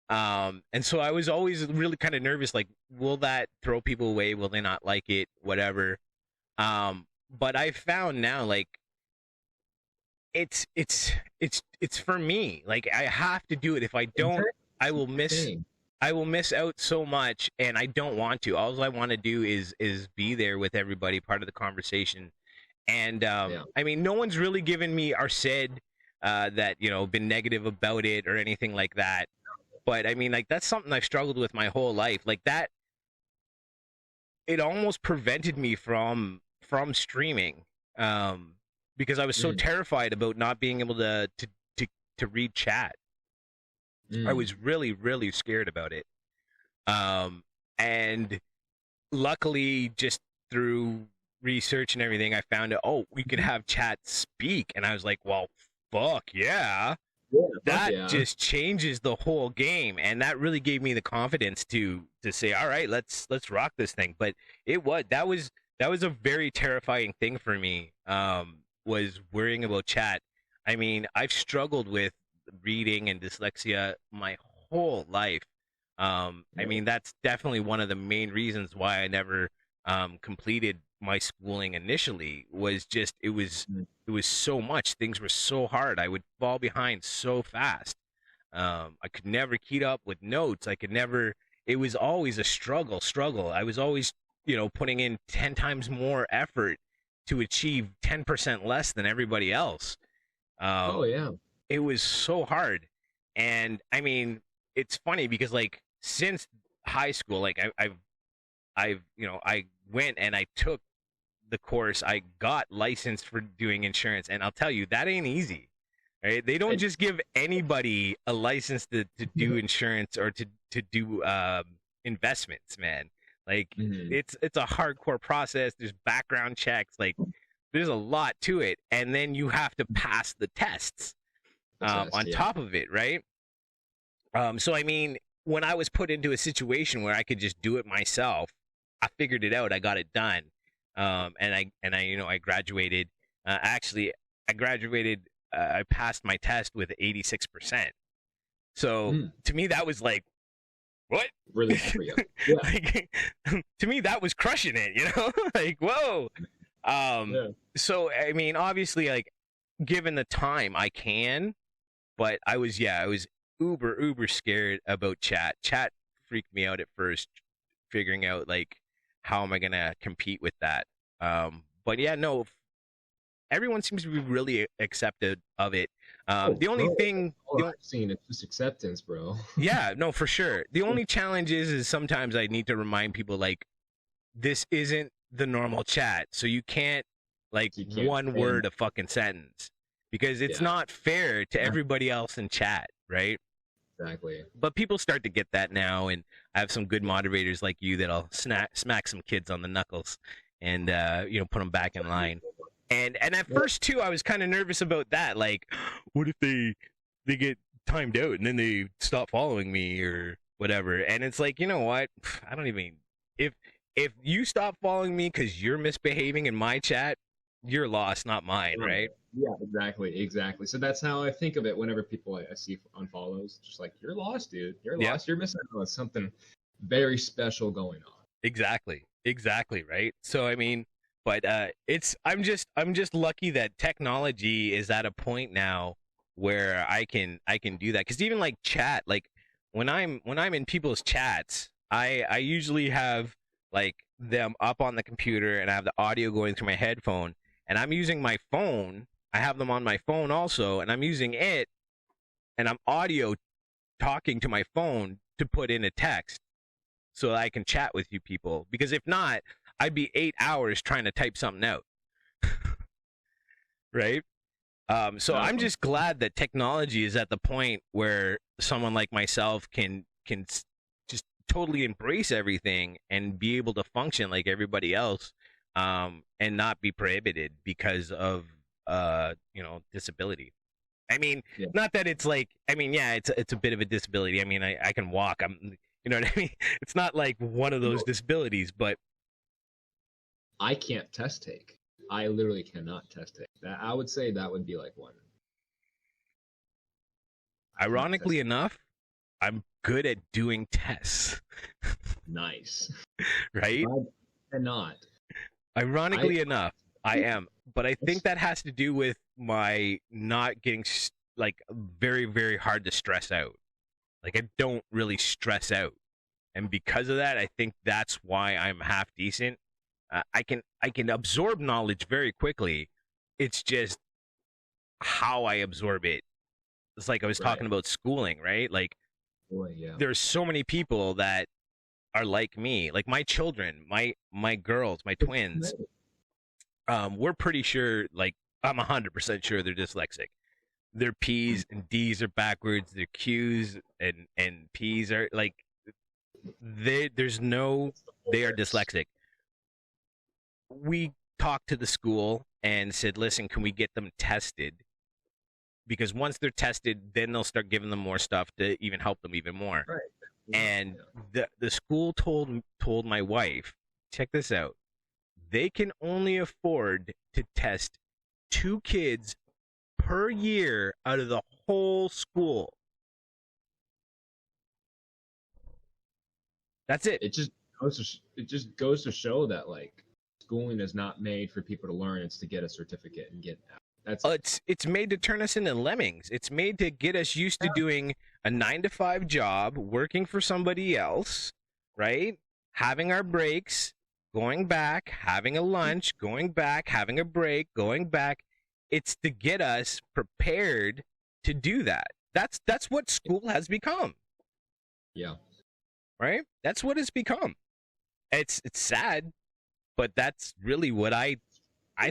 And so I was always really kind of nervous, like, will that throw people away? Will they not like it? Whatever. But I found now, like, it's for me. Like, I have to do it. If I don't, I will miss out so much, and I don't want to. All I want to do is be there with everybody, part of the conversation. And I mean, no one's really given me or said that, you know, been negative about it or anything like that. But I mean, like, that's something I've struggled with my whole life. Like that, it almost prevented me from streaming because I was so terrified about not being able to read chat. I was really, really scared about it. And luckily, just through research and everything, I found out, oh, we could have chat speak. And I was like, well, fuck yeah. That just changes the whole game, and that really gave me the confidence to say, all right, let's rock this thing. But that was a very terrifying thing for me, was worrying about chat. I mean, I've struggled with reading and dyslexia my whole life. I mean, that's definitely one of the main reasons why I never completed my schooling initially. Was just it was so much. Things were so hard. I would fall behind so fast. I could never keep up with notes. I could never. It was always a struggle. I was always, you know, putting in 10 times more effort to achieve 10% less than everybody else. It was so hard. And I mean, it's funny because, like, since high school, like I've you know, I went and I took the course. I got licensed for doing insurance, and I'll tell you, that ain't easy. Right? They don't just give anybody a license to do insurance or to do investments, man. Like it's a hardcore process. There's background checks. Like there's a lot to it, and then you have to pass the tests on top of it, right? So I mean, when I was put into a situation where I could just do it myself, I figured it out. I got it done. And I, you know, I graduated. Actually, I graduated. I passed my test with 86%. So to me, that was like, what? Really? Yeah. Like, to me, that was crushing it. You know, like whoa. So I mean, obviously, like, given the time, I can, but I was uber scared about chat. Chat freaked me out at first, figuring out, like, how am I gonna compete with that? But yeah, no, everyone seems to be really accepted of it. The only thing I've seen is just acceptance, bro. Yeah, no, for sure. The only challenge is sometimes I need to remind people, like, this isn't the normal chat, so you can't one word a fucking sentence, because it's not fair to everybody else in chat, right? Exactly. But people start to get that now, and I have some good moderators like you that'll smack some kids on the knuckles and you know, put them back in line. And at first too, I was kind of nervous about that. Like, what if they get timed out and then they stop following me or whatever? And it's like, you know what? I don't even. If you stop following me because you're misbehaving in my chat, you're lost, not mine, right? Yeah, exactly. So that's how I think of it whenever people I see unfollows. Just like, you're lost, dude. You're lost. You're missing out on something very special going on. Exactly, right? So I mean, but I'm just lucky that technology is at a point now where I can do that. Because even like chat, like when I'm in people's chats, I usually have like them up on the computer and I have the audio going through my headphone, and I'm using my phone. I have them on my phone also, and I'm using it, and I'm audio talking to my phone to put in a text so that I can chat with you people. Because if not, I'd be 8 hours trying to type something out. Right? So I'm just glad that technology is at the point where someone like myself can just totally embrace everything and be able to function like everybody else, and not be prohibited because of disability. I mean, not that it's like, I mean, yeah, it's a bit of a disability. I mean, I can walk. You know what I mean? It's not like one of those disabilities, but I can't test take. I literally cannot test take. That I would say that would be like one. Ironically enough, I'm good at doing tests. Nice. Right? I cannot. Ironically enough, I am. But I think that has to do with my not getting like very, very hard to stress out. Like, I don't really stress out. And because of that, I think that's why I'm half decent. I can absorb knowledge very quickly. It's just how I absorb it. It's like I was talking about schooling, right? Like, there's so many people that are like me. Like my children, my girls, my twins. We're pretty sure, like, I'm 100% sure they're dyslexic. Their P's and D's are backwards. Their Q's and P's are like, they are dyslexic. We talked to the school and said, listen, can we get them tested? Because once they're tested, then they'll start giving them more stuff to even help them even more. Right. And the school told my wife, check this out. They can only afford to test 2 kids per year out of the whole school. That's it. It just goes to show that, like, schooling is not made for people to learn. It's to get a certificate and get out. It's made to turn us into lemmings. It's made to get us used to doing a 9-to-5 job, working for somebody else, right? Having our breaks, going back, having a lunch, going back, having a break, going back. It's to get us prepared to do that. That's what school has become. Yeah. Right? That's what it's become. It's sad, but that's really what I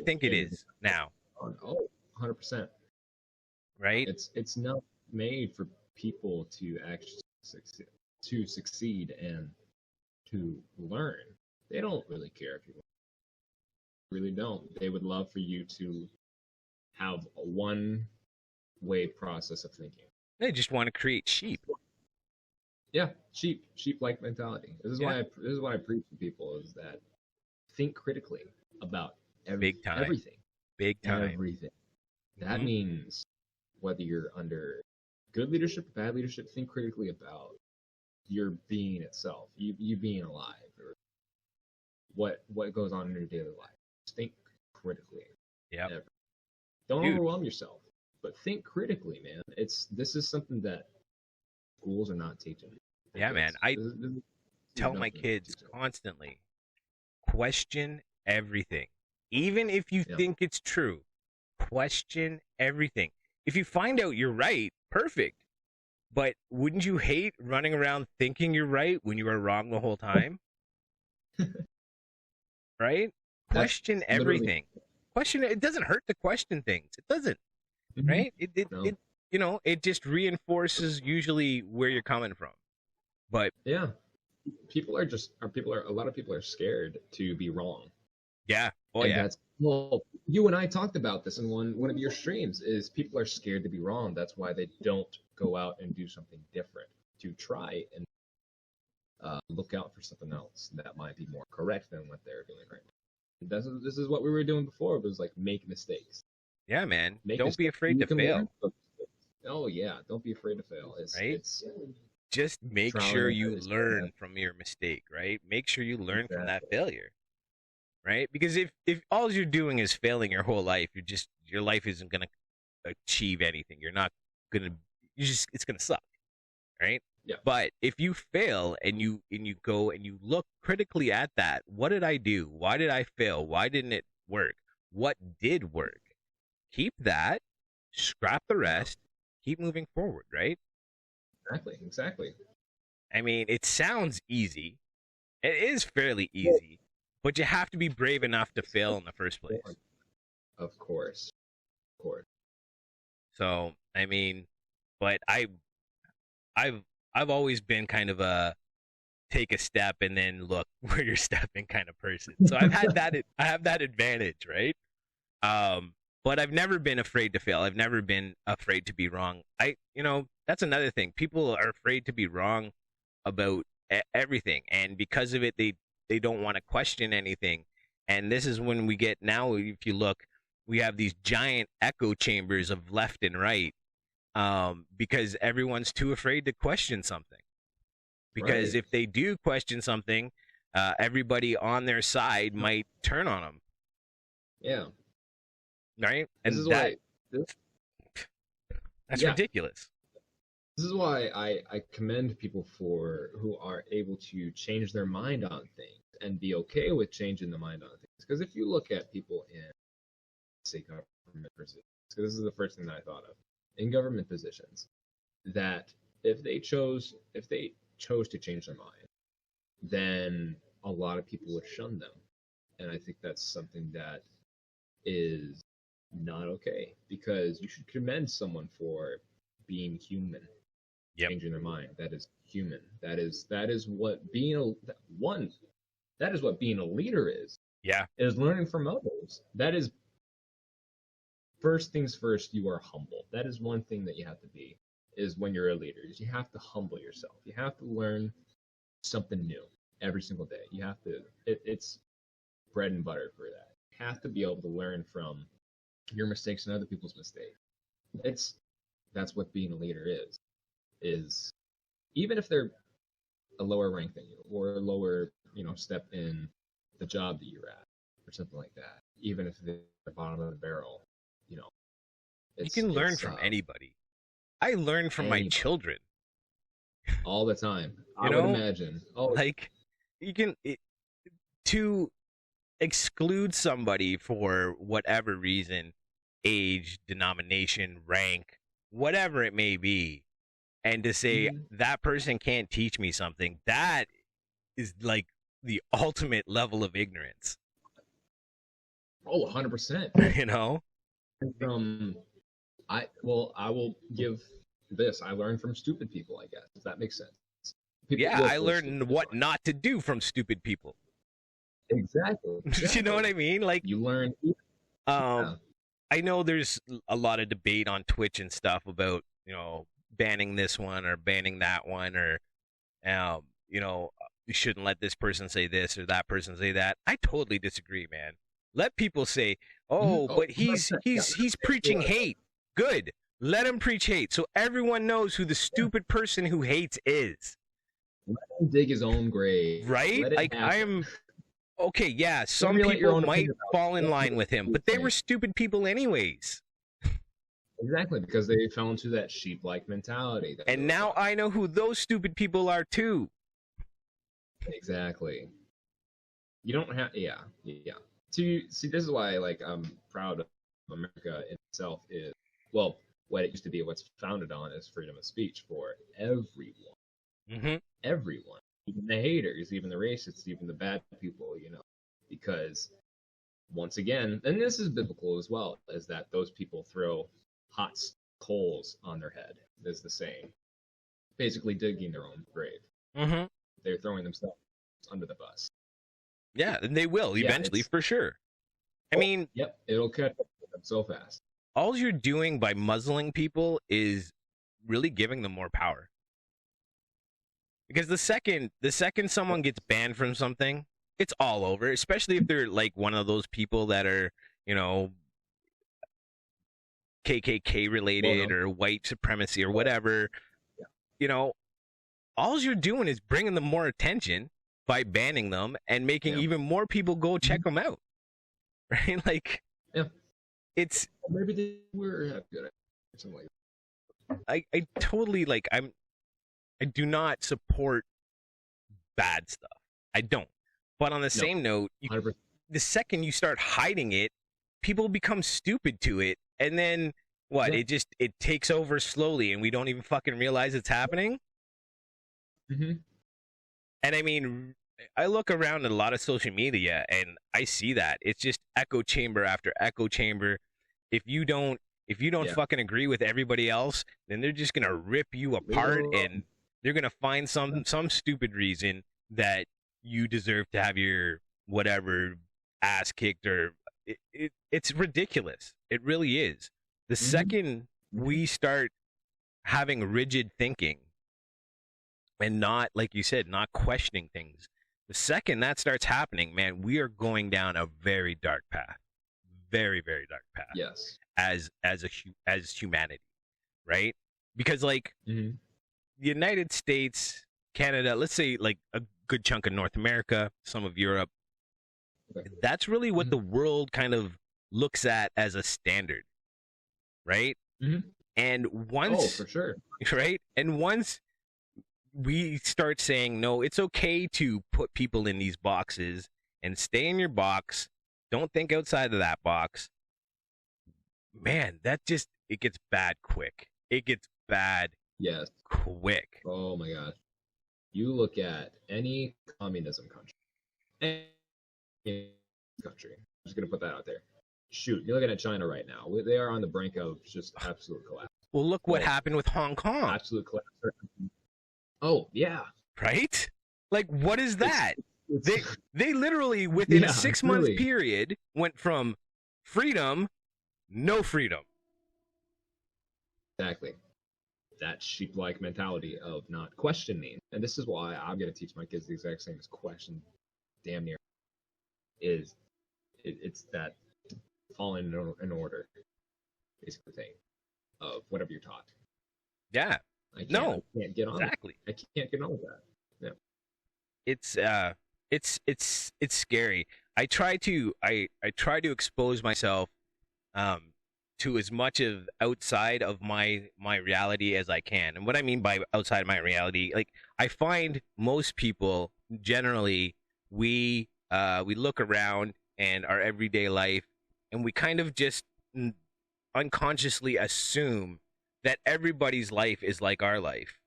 think it is now. Oh, 100%. Right? It's not made for people to actually succeed and to learn. They don't really care if you really don't. They would love for you to have a one-way process of thinking. They just want to create sheep. Yeah, sheep-like mentality. This is why I preach to people, is that think critically about everything. Big time. Everything. That means whether you're under good leadership or bad leadership, think critically about your being itself, you being alive, or what goes on in your daily life. Just think critically. Yeah. Don't overwhelm yourself, but think critically, man. This is something that schools are not teaching. Yeah, man. I tell my kids constantly, question everything. Even if you think it's true, question everything. If you find out you're right, perfect. But wouldn't you hate running around thinking you're right when you were wrong the whole time? Right? Question everything. Question. It doesn't hurt to question things. It doesn't. Right? It just reinforces usually where you're coming from. But yeah, a lot of people are scared to be wrong. Yeah. You and I talked about this in one of your streams, is people are scared to be wrong. That's why they don't go out and do something different, to try and look out for something else that might be more correct than what they're doing right now. This is what we were doing before. It was like, make mistakes. Yeah, man. Don't be afraid to fail. Oh yeah, don't be afraid to fail. Just make sure you learn from your mistake, right? Make sure you learn from that failure, right? Because if all you're doing is failing your whole life, your life isn't going to achieve anything. It's going to suck, right? Yeah. But if you fail and you go and you look critically at that, what did I do? Why did I fail? Why didn't it work? What did work? Keep that, scrap the rest, keep moving forward, right? Exactly. I mean, it sounds easy. It is fairly easy, but you have to be brave enough to fail in the first place. Of course. So, I mean, but I've always been kind of a take a step and then look where you're stepping kind of person. So I have that advantage, right? But I've never been afraid to fail. I've never been afraid to be wrong. That's another thing. People are afraid to be wrong about everything, and because of it, they don't want to question anything. And this is when we get now. If you look, we have these giant echo chambers of left and right, because everyone's too afraid to question something. Because if they do question something, everybody on their side might turn on them. Yeah. Right? And that's ridiculous. This is why I commend people who are able to change their mind on things and be okay with changing the mind on things. Because if you look at people in, say, government positions, because this is the first thing that I thought of, in government positions, that if they chose to change their mind, then a lot of people would shun them. And I think that's something that is not okay, because you should commend someone for being human, changing their mind. That is human. That is what being a leader is. Yeah. Is learning from others. That is, first things first, you are humble. That is one thing that you have to be, is when you're a leader, is you have to humble yourself. You have to learn something new every single day. You have to, it's bread and butter for that. You have to be able to learn from your mistakes and other people's mistakes. That's what being a leader is even if they're a lower rank than you or a lower, step in the job that you're at or something like that, even if they're the bottom of the barrel, you can learn from anybody. I learn from my children all the time. I would imagine. To exclude somebody for whatever reason, age, denomination, rank, whatever it may be, and to say that person can't teach me something, that is like the ultimate level of ignorance. Oh, 100%. I will give this. I learned from stupid people, I guess, if that makes sense. I learned what not to do from stupid people. Exactly. You know what I mean? Like, you learn. I know there's a lot of debate on Twitch and stuff about, banning this one or banning that one, or, you shouldn't let this person say this or that person say that. I totally disagree, man. Let people say, but he's preaching hate. Good. Let him preach hate so everyone knows who the stupid person who hates is. Let him dig his own grave. Right? Like, okay, yeah, some people might fall in line with him, but they were stupid people anyways. Exactly, because they fell into that sheep-like mentality. And now I know who those stupid people are too. Exactly. You don't have, yeah. See, this is why, I'm proud of America in itself is, well, what it used to be, what's founded on is freedom of speech for everyone. Mm-hmm. Everyone. Even the haters, even the racists, even the bad people, because once again, and this is biblical as well, is that those people throw hot coals on their head, is the saying. Basically digging their own grave. Mm-hmm. They're throwing themselves under the bus. Yeah, and they will eventually, for sure. I mean, yep, it'll catch up with them so fast. All you're doing by muzzling people is really giving them more power. Because the second someone gets banned from something, it's all over, especially if they're like one of those people that are, KKK related or white supremacy or whatever. All you're doing is bringing them more attention by banning them and making even more people go check them out. Right? Like, it's maybe they were good at something like that. I totally I do not support bad stuff. I don't. But on the same note, the second you start hiding it, people become stupid to it, and then what? Yeah. It takes over slowly, and we don't even fucking realize it's happening. Mm-hmm. And I mean, I look around at a lot of social media, and I see that it's just echo chamber after echo chamber. If you don't fucking agree with everybody else, then they're just gonna rip you apart, and they're gonna find some stupid reason that you deserve to have your whatever ass kicked, or it's ridiculous. It really is. The second we start having rigid thinking and not, like you said, not questioning things, the second that starts happening, man, we are going down a very dark path, very, very dark path. Yes. As humanity, right? Because like the United States, Canada, let's say like a good chunk of North America, some of Europe, that's really what the world kind of looks at as a standard, right? And once, for sure, right? And once we start saying, no, it's okay to put people in these boxes and stay in your box, don't think outside of that box, man, that just, it gets bad quick. It gets bad quick. Oh my gosh. You look at any communism country, I'm just going to put that out there. Shoot, you're looking at China right now. They are on the brink of just absolute collapse. Well, look what happened with Hong Kong. Absolute collapse. Oh, yeah. Right? Like, what is that? They literally, within a 6-month period, went from freedom, no freedom. Exactly. That sheep-like mentality of not questioning. And this is why I'm going to teach my kids the exact same as question damn near. It's that falling in order, basically, thing of whatever you're taught. Yeah. I can't get on. Exactly. I can't get on with that. Yeah. It's scary. I try to expose myself to as much of outside of my reality as I can. And what I mean by outside my reality, like, I find most people generally, we look around and our everyday life, and we kind of just unconsciously assume that everybody's life is like our life.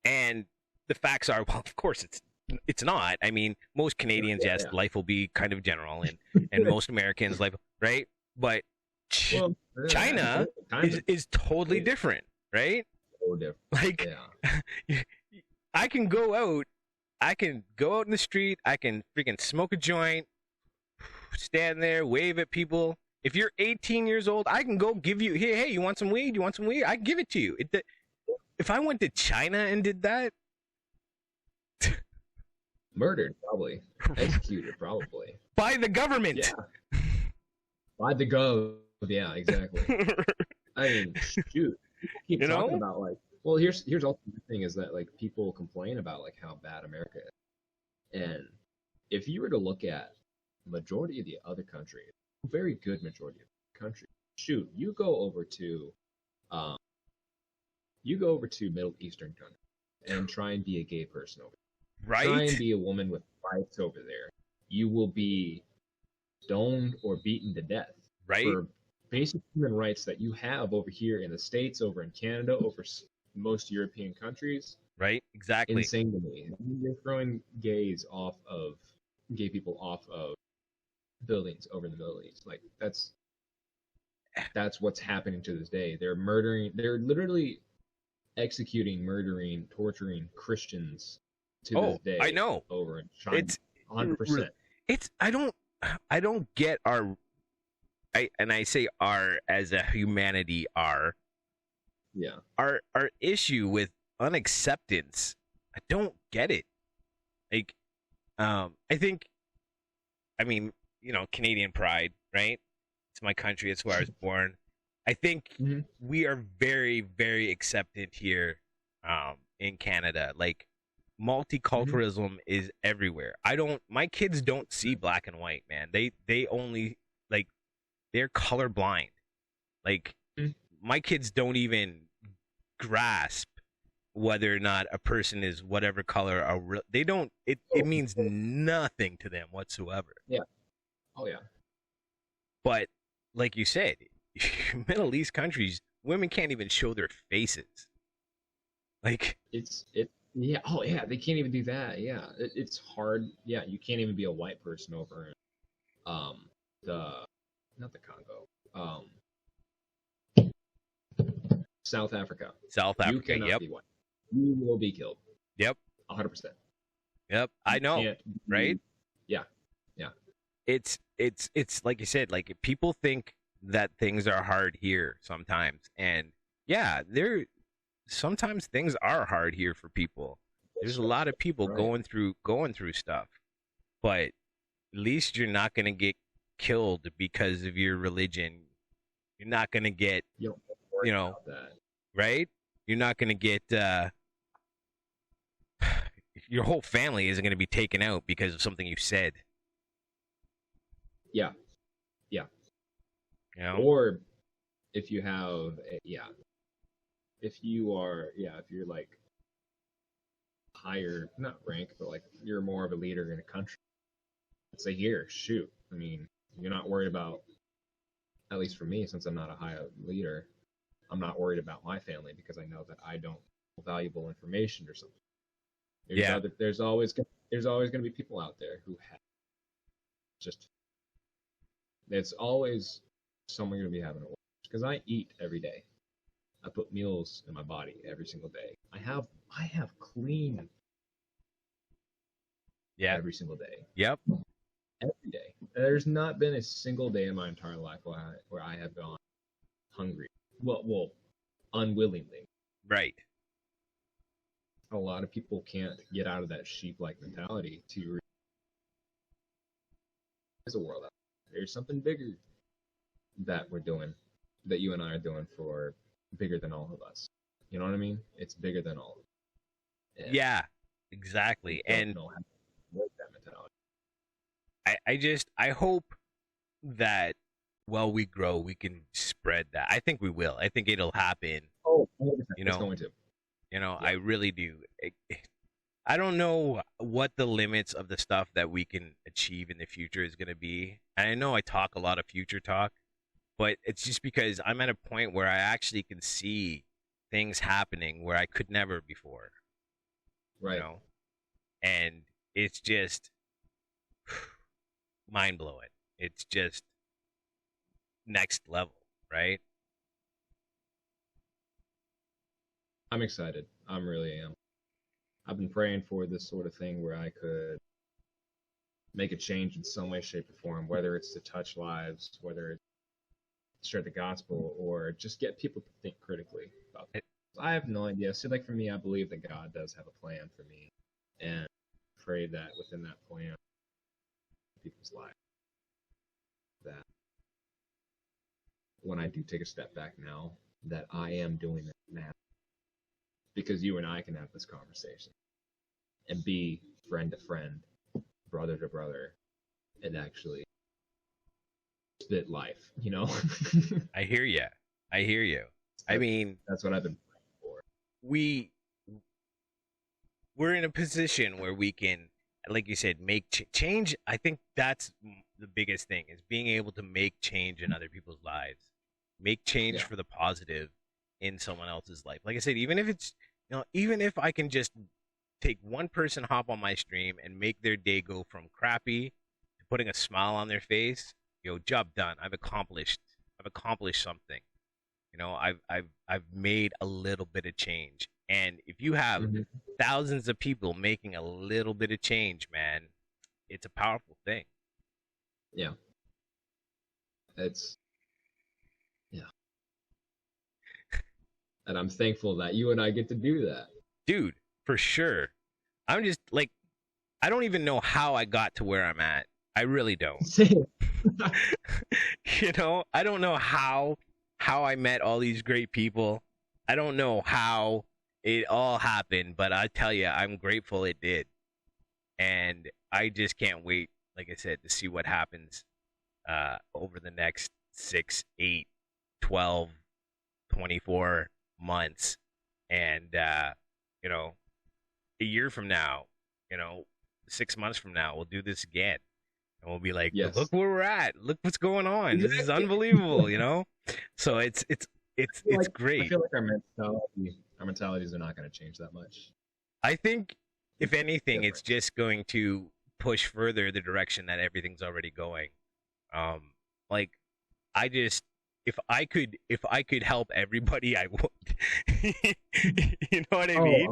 And the facts are, well, of course it's not. I mean, most Canadians, life will be kind of general, and most Americans, life, right? But China is totally different, right? So different. Like, I can go out in the street, I can freaking smoke a joint, stand there, wave at people. If you're 18 years old, I can go give you, hey, you want some weed? You want some weed? I can give it to you. If I went to China and did that, murdered, probably. Executed, probably. By the government. Yeah. By the gov. Yeah, exactly. I mean, shoot. People keep talking about, like, well, here's also the thing is that, like, people complain about, like, how bad America is. And if you were to look at majority of the other countries, very good majority of the country, shoot, you go over to Middle Eastern countries and try and be a gay person over there. Right. Try and be a woman with rights over there. You will be stoned or beaten to death. Right. For basic human rights that you have over here in the States, over in Canada, over most European countries. Right. Exactly. Insane to me. You're throwing gay people off of buildings over in the Middle East. Like, that's what's happening to this day. They're literally executing, murdering, torturing Christians to this day. I know. Over in China. It's 100%. I don't get I say our as a humanity, our issue with unacceptance. I don't get it. Like, I think, I mean, Canadian pride, right? It's my country. It's where I was born. I think we are very, very accepted here in Canada. Like, multiculturalism is everywhere. My kids don't see black and white, man. They only, like, they're colorblind. Like, my kids don't even grasp whether or not a person is whatever color. They don't. It means nothing to them whatsoever. Yeah. Oh yeah. But like you said, Middle East countries, women can't even show their faces. Like yeah. Oh yeah, they can't even do that. Yeah, it's hard. Yeah, you can't even be a white person over in the not the Congo, South Africa. South You Africa. cannot Yep. be white. You will be killed. Yep. 100%. Yep. I know. Can't Right? Yeah. Yeah. It's like you said, like people think that things are hard here sometimes. And yeah, sometimes things are hard here for people. There's a lot of people Right. going through stuff. But at least you're not going to get killed because of your religion. You're not going to get, You don't have to worry you know, about that. right? You're not going to get your whole family isn't going to be taken out because of something you said. Yeah. Yeah. You know? Or if you have if you're like higher, not rank, but like you're more of a leader in a country, it's like, here, shoot. I mean, you're not worried about, at least for me, since I'm not a high leader, I'm not worried about my family because I know that I don't know valuable information or something. There's always going to be people out there who have just, there's always someone going to be having a worse, because I eat every day. I put meals in my body every single day. I have clean every single day. Yep. Every day. There's not been a single day in my entire life where I have gone hungry. Well, unwillingly. Right. A lot of people can't get out of that sheep-like mentality to. There's a world out there. There's something bigger that we're doing, that you and I are doing, for bigger than all of us. You know what I mean? It's bigger than all of us. And yeah, exactly. And know how to work that mentality. I hope that while we grow, we can spread that. I think we will. I think it'll happen. Oh, you know, it's going to. You know, Yeah. I really do. I don't know what the limits of the stuff that we can achieve in the future is going to be. And I know I talk a lot of future talk, but it's just because I'm at a point where I actually can see things happening where I could never before. Right. You know? And it's just mind blowing. It's just next level, right? I'm excited. I really am. I've been praying for this sort of thing where I could make a change in some way, shape, or form, whether it's to touch lives, whether it's to share the gospel, or just get people to think critically about it. I have no idea. So, like, for me, I believe that God does have a plan for me, and pray that within that plan, people's lives, that when I do take a step back now, that I am doing it now. Because you and I can have this conversation and be friend to friend, brother to brother, and actually spit life, you know? I hear you. I mean, that's what I've been praying for. We're in a position where we can, like you said, make change. I think that's the biggest thing, is being able to make change in other people's lives, make change for the positive in someone else's life. Like I said, even if it's, even if I can just take one person, hop on my stream, and make their day go from crappy to putting a smile on their face, job done. I've accomplished something. I've made a little bit of change. And if you have thousands of people making a little bit of change, man, it's a powerful thing. Yeah. And I'm thankful that you and I get to do that. Dude, for sure. I'm just like, I don't even know how I got to where I'm at. I really don't. I don't know how I met all these great people. I don't know how it all happened, but I tell you, I'm grateful it did. And I just can't wait, like I said, to see what happens over the next 6, 8, 12, 24 months. And, a year from now, 6 months from now, we'll do this again. and we'll be like, Yes. look where we're at, look what's going on, this is unbelievable, you know. So it's great. I feel like our mentalities are not going to change that much. I think if anything, it's just going to push further the direction that everything's already going. Like, I just, if I could help everybody, I would. You know what I mean?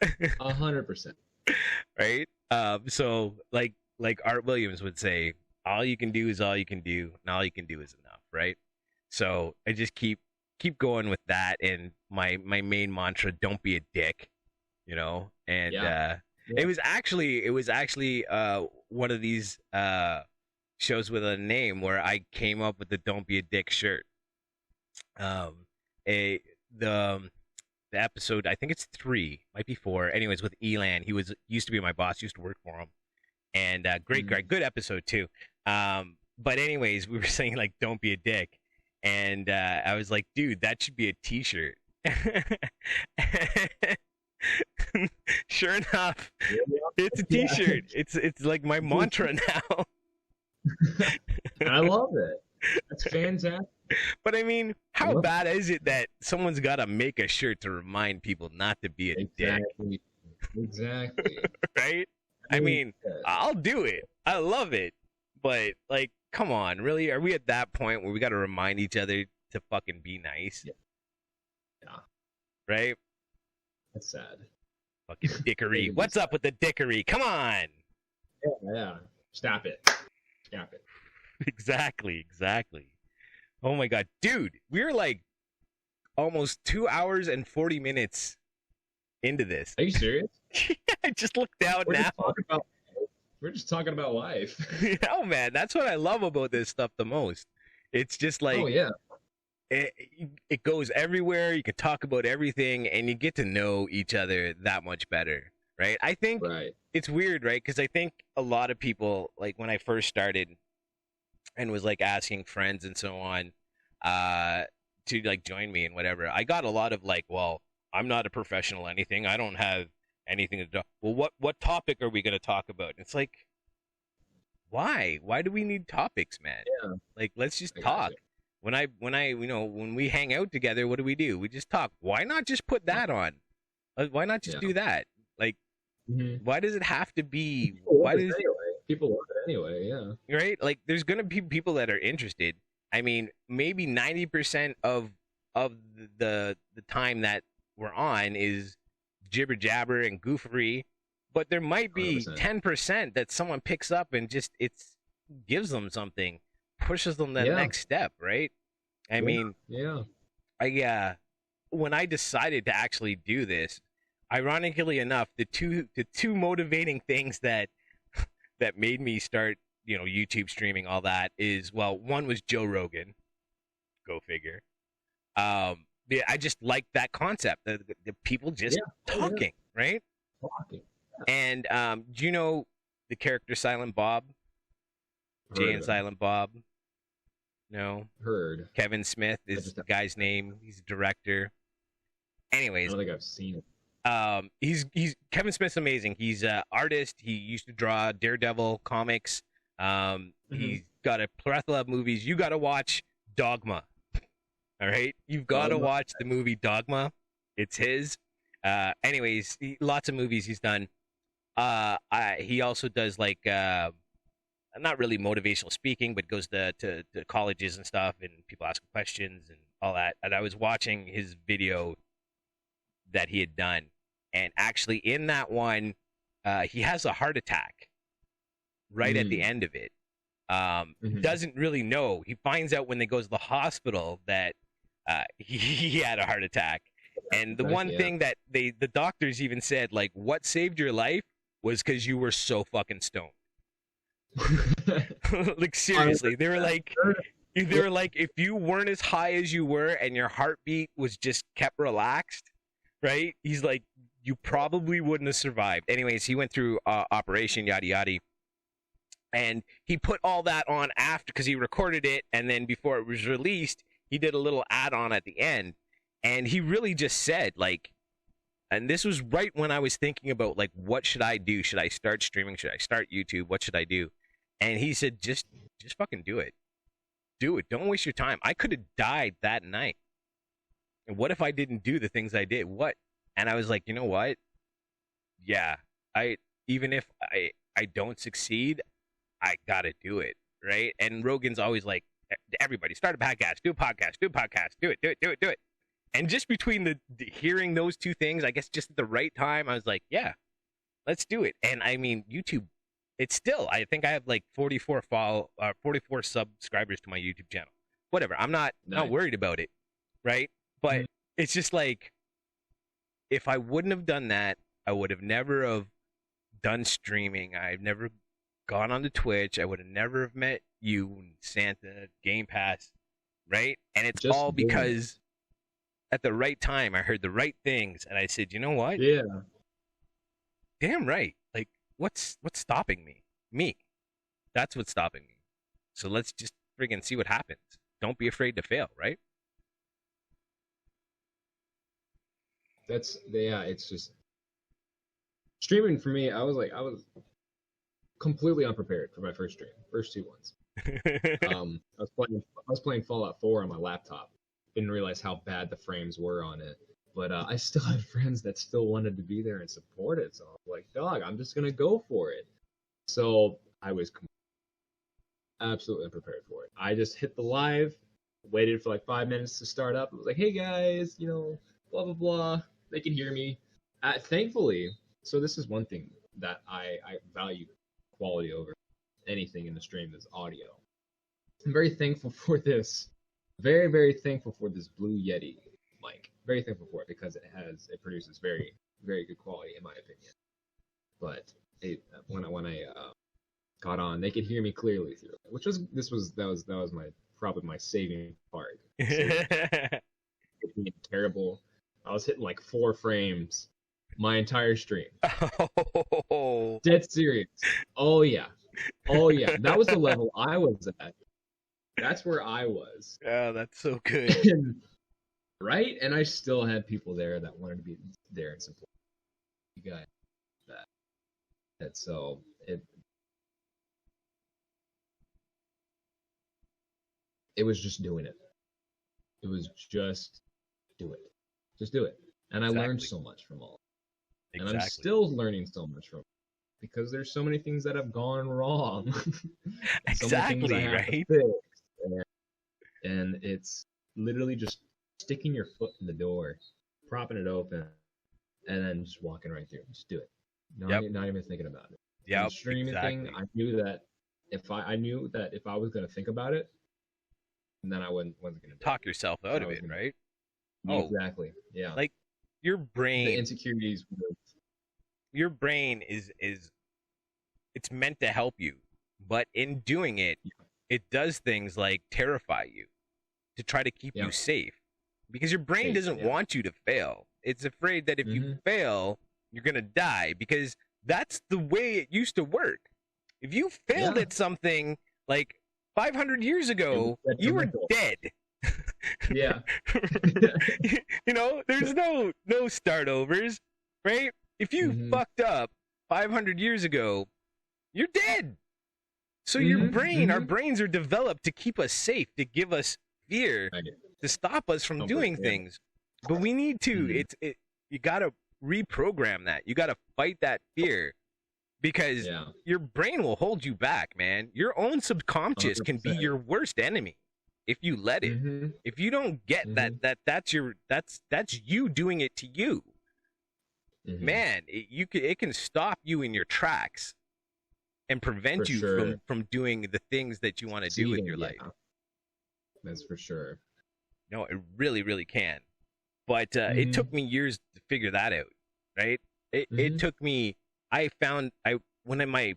100%. Right? So like Art Williams would say, all you can do is all you can do, and all you can do is enough, right? So I just keep going with that, and my main mantra: don't be a dick, you know. And it was actually one of these shows with a name where I came up with the "Don't Be a Dick" shirt. The episode, I think it's 3, might be 4. Anyways, with Elan, he used to be my boss, used to work for him, and great, good episode too. But anyways, we were saying like, "Don't be a dick," and I was like, "Dude, that should be a T-shirt." Sure enough, it's a T-shirt. It's like my mantra now. I love it. That's fantastic. But I mean, how bad is it that someone's got to make a shirt to remind people not to be a dick? Exactly. Right? I mean, I'll do it. I love it. But like, come on, really? Are we at that point where we got to remind each other to fucking be nice? Yeah. Right? That's sad. Fucking dickery. What's up with the dickery? Come on. Yeah. Stop it. Exactly. Oh my god, dude, we're like almost 2 hours and 40 minutes into this. Are you serious? I just looked down now. We're just talking about life. Oh man, that's what I love about this stuff the most. It's just like, it goes everywhere. You can talk about everything, and you get to know each other that much better, right? I think it's weird, right? Because I think a lot of people, like when I first started and was like asking friends and so on to like join me and whatever, I got a lot of like, well, I'm not a professional anything, I don't have anything to do. Well, what topic are we going to talk about? And it's like, why do we need topics, man? Like, let's just talk. When we hang out together, what do? We just talk. Why not just put that on? Why not just do that? Like, why does it have to be? People love it anyway, yeah. Right? Like, there's gonna be people that are interested. I mean, maybe 90% of the time that we're on is jibber jabber and goofery, but there might be 10% that someone picks up and just gives them something, pushes them the next step, right? I mean, when I decided to actually do this, ironically enough, the two motivating things that made me start, YouTube streaming, all that is, well, one was Joe Rogan. Go figure. I just like that concept. The people just talking, right? Talking. And do you know the character Silent Bob? Jay and Silent Bob? No. Heard. Kevin Smith is the guy's name. He's a director. Anyways, I don't think I've seen it. He's Kevin Smith's amazing. He's an artist. He used to draw Daredevil comics. He's got a plethora of movies. You got to watch Dogma. All right, you've got to watch the movie Dogma. It's his. Anyways, lots of movies he's done. He also does like not really motivational speaking, but goes to colleges and stuff, and people ask questions and all that. And I was watching his video that he had done, and actually in that one, he has a heart attack right at the end of it. Doesn't really know. He finds out when they goes to the hospital that he had a heart attack. And the one thing that the doctors even said, like, what saved your life was because you were so fucking stoned. Like, seriously, they were like, if you weren't as high as you were and your heartbeat was just kept relaxed, right? He's like, you probably wouldn't have survived. Anyways, he went through operation, yada yada, and he put all that on after, because he recorded it, and then before it was released, he did a little add-on at the end, and he really just said, like, and this was right when I was thinking about, like, what should I do? Should I start streaming? Should I start YouTube? What should I do? And he said, just fucking do it. Do it. Don't waste your time. I could have died that night. And what if I didn't do the things I did? What? And I was like, you know what? Yeah, even if I don't succeed, I gotta do it, right? And Rogan's always like, everybody start a podcast, do a podcast, do it. And just between the hearing those two things, I guess just at the right time, I was like, yeah, let's do it. And I mean, YouTube, it's still, I think I have like 44 subscribers to my YouTube channel. Whatever, I'm not worried about it, right? But it's just like, if I wouldn't have done that, I would have never have done streaming. I've never gone on to Twitch. I would have never have met you, Santa, Game Pass, right? And it's just all because at the right time, I heard the right things, and I said, you know what? Yeah. Damn right. Like, what's stopping me? Me. That's what's stopping me. So let's just friggin' see what happens. Don't be afraid to fail, right? It's just streaming for me. I was completely unprepared for my first stream, first two ones. I was playing Fallout 4 on my laptop. Didn't realize how bad the frames were on it, but I still had friends that still wanted to be there and support it. So I was like, dog, I'm just gonna go for it. So I was absolutely unprepared for it. I just hit the live, waited for like 5 minutes to start up. I was like, hey guys, blah blah blah. They can hear me. Thankfully, so this is one thing that I value quality over anything in the stream is audio. I'm very thankful for this. Very, very thankful for this Blue Yeti mic. Very thankful for it because it produces very, very good quality in my opinion. But when I got on, they could hear me clearly through it, that was probably my saving part. It being terrible. I was hitting like 4 frames my entire stream. Oh. Dead serious. Oh yeah. That was the level I was at. That's where I was. Yeah, that's so good. Right? And I still had people there that wanted to be there and support you guys. It was just doing it. It was just do it. Just do it. And I learned so much from all. And I'm still learning so much from it because there's so many things that have gone wrong. Exactly, right? And it's literally just sticking your foot in the door, propping it open, and then just walking right through. Just do it. Not even thinking about it. Yeah. The streaming thing, I knew that if I was going to think about it, then I wasn't going to talk yourself out of it, right? Exactly. Yeah. Like your brain, the insecurities. Your brain is it's meant to help you, but in doing it, it does things like terrify you to try to keep you safe because your brain doesn't want you to fail. It's afraid that if you fail, you're going to die because that's the way it used to work. If you failed at something like 500 years ago, you were dead. Yeah. There's no start overs, right? If you fucked up 500 years ago, you're dead. So your brain, our brains are developed to keep us safe, to give us fear, to stop us from doing things. But we need to, you got to reprogram that. You got to fight that fear because your brain will hold you back, man. Your own subconscious 100%. Can be your worst enemy if you let it. If you don't get that's you doing it to you. Man, it can stop you in your tracks and prevent you from doing the things that you want to do with your life. That's for sure. No, it really, really can. But it took me years to figure that out, right? It took me, when in my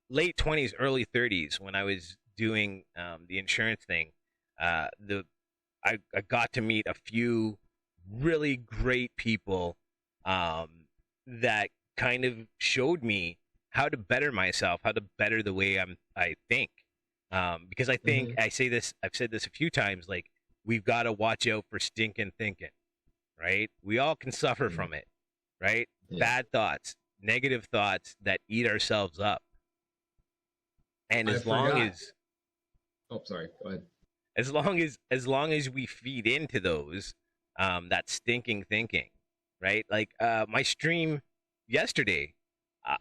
late 20s, early 30s, when I was doing the insurance thing, I got to meet a few really great people that kind of showed me how to better myself, how to better the way I think. Because I think I've said this a few times, like we've got to watch out for stinking thinking, right? We all can suffer from it, right? Bad thoughts, negative thoughts that eat ourselves up. And I as long forgot. as Oh, sorry. Go ahead. as long as we feed into those, that stinking thinking, right? Like my stream yesterday,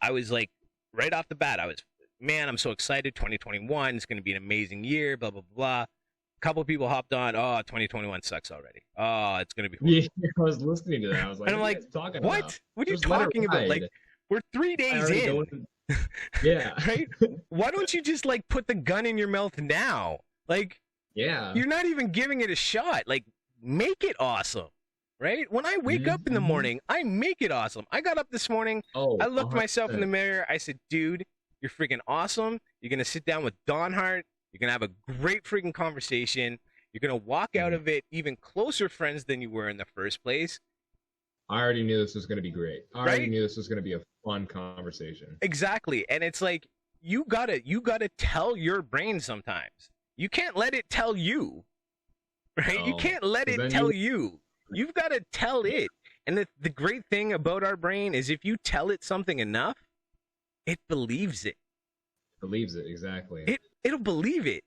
I was like, right off the bat, I was, man, I'm so excited. 2021 is going to be an amazing year. Blah blah blah. A couple people hopped on. Oh, 2021 sucks already. Oh, it's going to be horrible. Yeah, I was listening to that. I was like, And I'm what are like, you guys talking what? about? What are you Just let it talking about? Like, ride. we're 3 I days already in, go in. Yeah. right? Why don't you just like put the gun in your mouth now? Like, Yeah. you're not even giving it a shot. Like, make it awesome, right? When I wake up in the morning, I make it awesome. I got up this morning. Oh, I looked 100%. myself in the mirror. I said, dude, you're freaking awesome. You're going to sit down with Donhardt. You're going to have a great freaking conversation. You're going to walk out of it even closer friends than you were in the first place. I already knew this was going to be great. I already Right? knew this was going to be a fun conversation. Exactly. And it's like, you gotta tell your brain sometimes. You can't let it tell you, right? You No, can't let 'cause it then tell you. You've got to tell it. And the great thing about our brain is if you tell it something enough, it believes it. believes it, exactly. It'll believe it.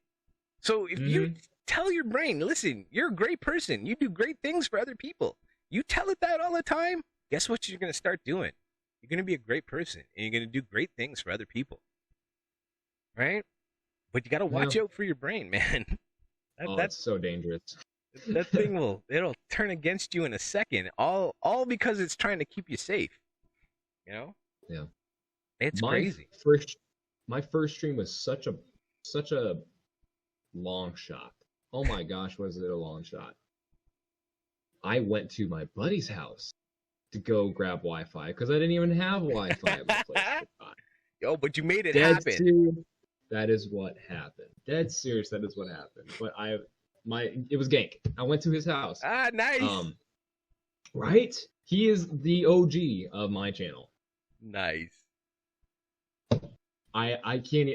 So if you tell your brain, listen, you're a great person. You do great things for other people. You tell it that all the time, guess what you're going to start doing? You're going to be a great person and you're going to do great things for other people. Right? But you got to watch out for your brain, man. That's so dangerous. That thing it'll turn against you in a second. All because it's trying to keep you safe. You know? Yeah. It's crazy. My first stream was such a long shot. Oh my gosh, was it a long shot? I went to my buddy's house to go grab Wi-Fi because I didn't even have Wi-Fi at my place at the time. Yo, but you made it Dead happen. serious, that is what happened. Dead serious, that is what happened. But it was Gank. I went to his house. Ah, nice. Right? He is the OG of my channel. Nice. I can't.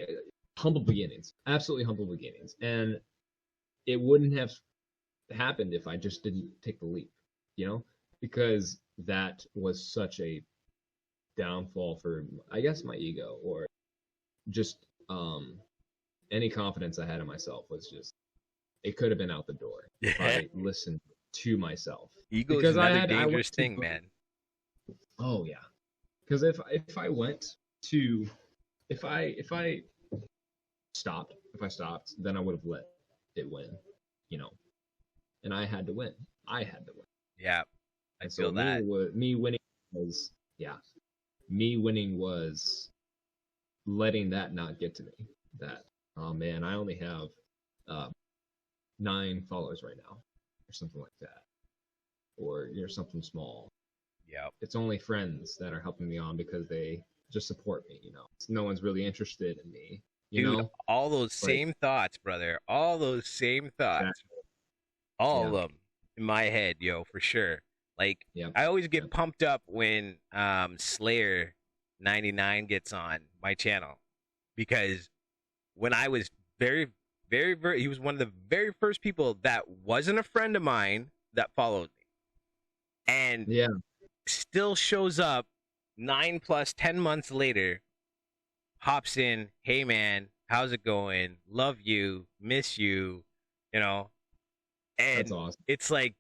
Humble beginnings, absolutely humble beginnings, and it wouldn't have happened if I just didn't take the leap, because that was such a downfall for, I guess, my ego, or just any confidence I had in myself was just, it could have been out the door if I listened to myself. Ego is another dangerous thing, man. Oh yeah, because if I stopped, then I would have let it win, and I had to win. Yeah, I feel that. Me winning was letting that not get to me. That, oh man, I only have 9 followers right now, or something like that, or something small. Yeah, it's only friends that are helping me on because they just support me. No one's really interested in me. Dude, all those same thoughts, brother. All those same thoughts. Exactly. All of them in my head, yo, for sure. Like, I always get pumped up when Slayer 99 gets on my channel, because when I was very, very, very, he was one of the very first people that wasn't a friend of mine that followed me, and still shows up 9 plus 10 months later, hops in, hey man, how's it going? Love you, miss you, and that's awesome. It's like,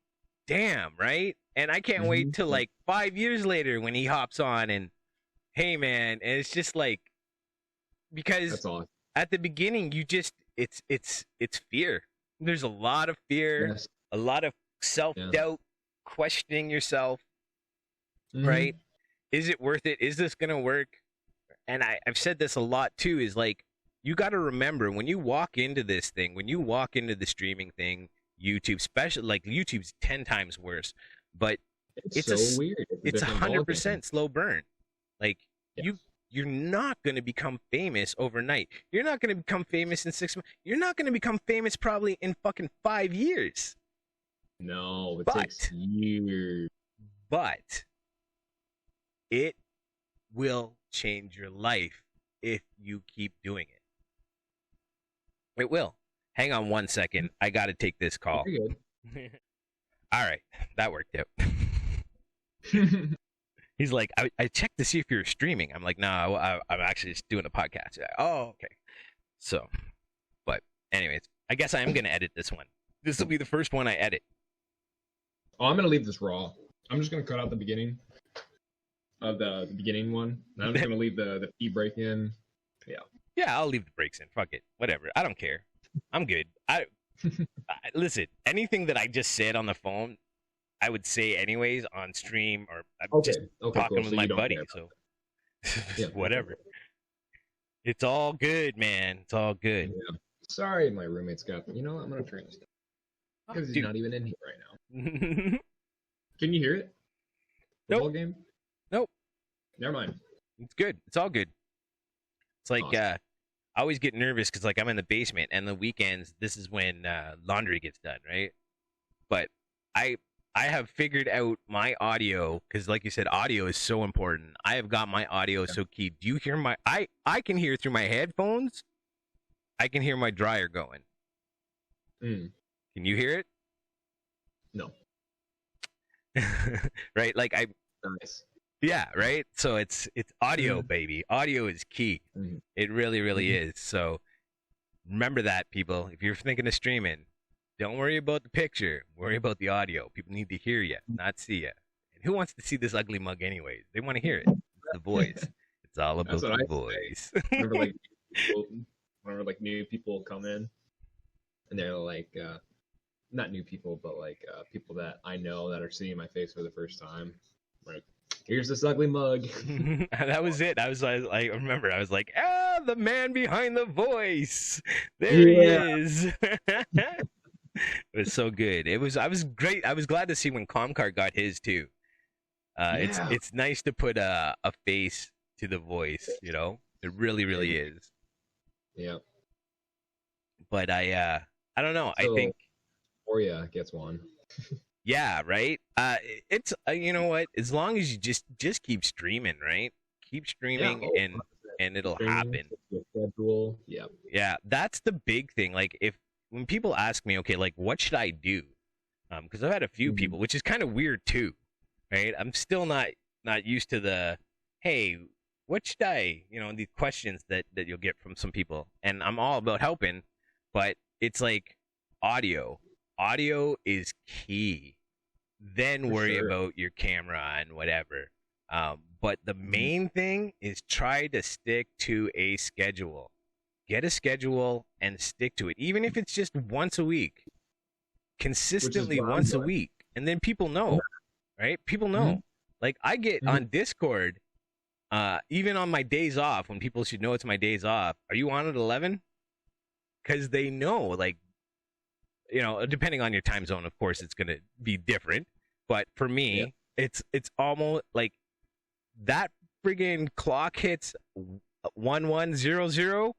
damn, right? And I can't wait till like 5 years later when he hops on and, hey man, and it's just like, because that's awesome. At the beginning you just, it's fear. There's a lot of fear, a lot of self-doubt, questioning yourself, right? Is it worth it? Is this gonna work? And I've said this a lot too, is like, you got to remember when you walk into this thing, when you walk into the streaming thing, YouTube, especially, like YouTube's 10 times worse, but it's so weird. It's 100% slow burn. Like, you're not going to become famous overnight. You're not going to become famous in 6 months. You're not going to become famous probably in fucking 5 years. No, it takes years. But it will change your life if you keep doing it. It will. Hang on 1 second. I got to take this call. You're good. All right. That worked out. He's like, I checked to see if you're streaming. I'm like, no, I'm actually just doing a podcast. Like, oh, okay. So, but anyways, I guess I am gonna edit this one. This will be the first one I edit. Oh, I'm gonna leave this raw. I'm just gonna cut out the beginning of the beginning one. And I'm just gonna leave the pee break in. Yeah. Yeah, I'll leave the breaks in. Fuck it. Whatever. I don't care. I'm good. Listen, anything that I just said on the phone, I would say anyways on stream, or I'm just talking with my buddy. So whatever. It's all good, man. It's all good. Yeah. Sorry, my roommate's got. You know what? I'm gonna turn this down because he's not even in here right now. Can you hear it? Football game? Nope. Never mind. It's good. It's all good. It's like Awesome. I always get nervous because like I'm in the basement, and the weekends this is when laundry gets done, right? But I have figured out my audio because, like you said, audio is so important. I have got my audio so key. Do you hear my? I can hear through my headphones. I can hear my dryer going. Mm. Can you hear it? No. Right? Like Nice. Yeah, right? So it's audio, baby. Audio is key. Mhm. It really, really is. So remember that, people. If you're thinking of streaming, don't worry about the picture. Worry about the audio. People need to hear you, not see you. And who wants to see this ugly mug anyways? They want to hear it. The voice. It's all about the voice. Whenever like new people come in, and they're like, not new people, but like people that I know that are seeing my face for the first time. Like, here's this ugly mug. That was it. I remember. I was like, the man behind the voice. There he is. It was so good. I was great. I was glad to see when Comcart got his too. It's nice to put a face to the voice. You know, it really, really is. Yeah. But I don't know. So, I think Oria gets one. Yeah, right. It's you know what? As long as you just keep streaming, right? Keep streaming, and it'll happen. Schedule. Yeah. Yeah, that's the big thing. Like when people ask me, okay, like what should I do? Because I've had a few people, which is kind of weird too, right? I'm still not used to the, hey, what should I? You know, these questions that you'll get from some people, and I'm all about helping, but it's like audio. Audio is key. Then worry about your camera and whatever. But the main thing is try to stick to a schedule. Get a schedule and stick to it, even if it's just once a week. Consistently once a week. And then people know, right? People know. Like I get on Discord, even on my days off, when people should know it's my days off. Are you on at 11? Because they know, like, you know, depending on your time zone, of course, it's going to be different. But for me, it's almost like that friggin' clock hits 1100,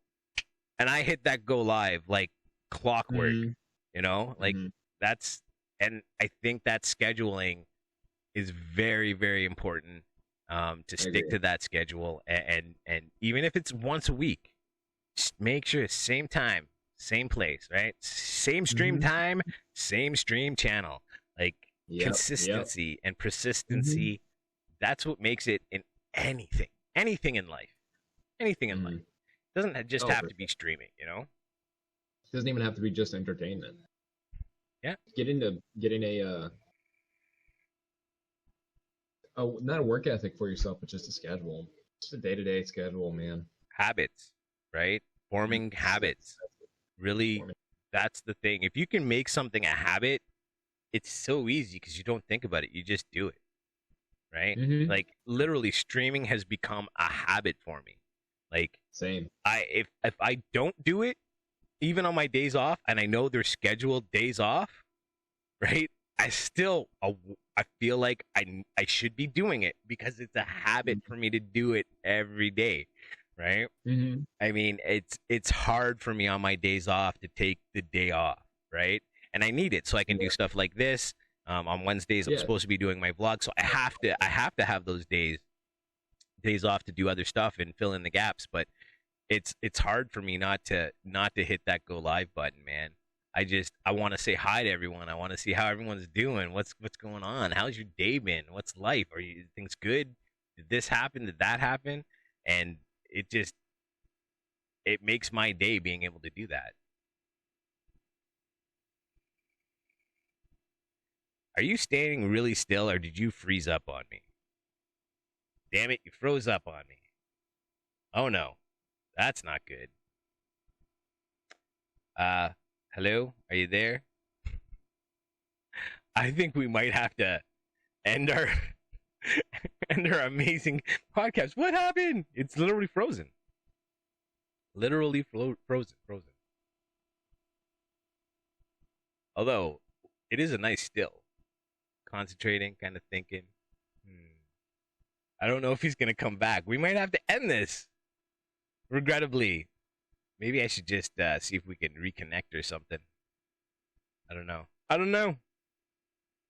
and I hit that go live like clockwork. You know, like that's, and I think that scheduling is very, very important to stick to that schedule. And even if it's once a week, just make sure it's same time. Same place, right? Same stream time, same stream channel. Like consistency and persistency. That's what makes it in anything in life. Anything in life. It doesn't just have to be streaming, you know? It doesn't even have to be just entertainment. Yeah. Getting a not a work ethic for yourself, but just a schedule. Just a day-to-day schedule, man. Habits, right? Forming habits. Really, that's the thing. If you can make something a habit, it's so easy because you don't think about it. You just do it, right? Like literally, streaming has become a habit for me. Like same. If I don't do it, even on my days off, and I know they're scheduled days off, right? I feel like I should be doing it because it's a habit for me to do it every day. Right? I mean, it's hard for me on my days off to take the day off, right? And I need it so I can do stuff like this. On Wednesdays, I'm supposed to be doing my vlog, so I have to have those days off to do other stuff and fill in the gaps. But it's hard for me not to hit that go live button, man. I want to say hi to everyone. I want to see how everyone's doing. What's going on? How's your day been? What's life? Are things good? Did this happen? Did that happen? And it just, it makes my day being able to do that. Are you standing really still, or did you freeze up on me? Damn it, you froze up on me. Oh no, that's not good. Hello, are you there? I think we might have to end our amazing podcast. What happened? It's literally frozen. Literally frozen. Although it is a nice still. Concentrating, kind of thinking. I don't know if he's gonna come back. We might have to end this. Regrettably. Maybe I should just see if we can reconnect or something. I don't know.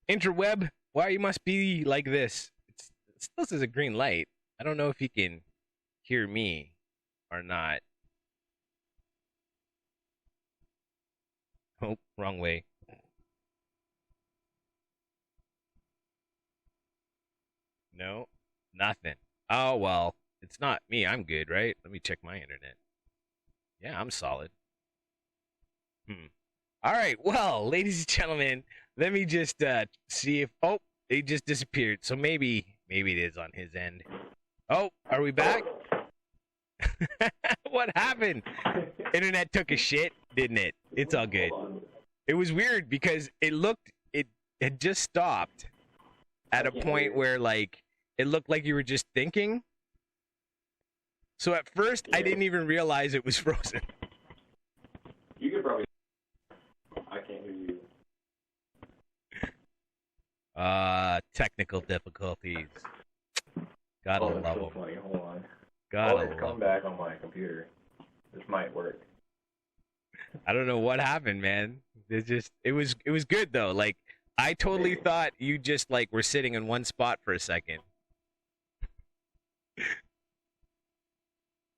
Interweb, why you must be like this? It still says a green light. I don't know if he can hear me or not. Oh, wrong way. No, nothing. Oh, well, it's not me. I'm good, right? Let me check my internet. Yeah, I'm solid. All right, well, ladies and gentlemen, let me just see if... Oh, they just disappeared. So maybe it is on his end. Oh, are we back? What happened? Internet took a shit, didn't it? It's all good. It was weird because it had just stopped at a point where, like, it looked like you were just thinking. So at first, I didn't even realize it was frozen. You could probably... I can't hear you. Technical difficulties. Gotta love them. Funny. Hold on. Gotta come back on my computer. This might work. I don't know what happened, man. It was good though. Like, I totally thought you just like were sitting in one spot for a second.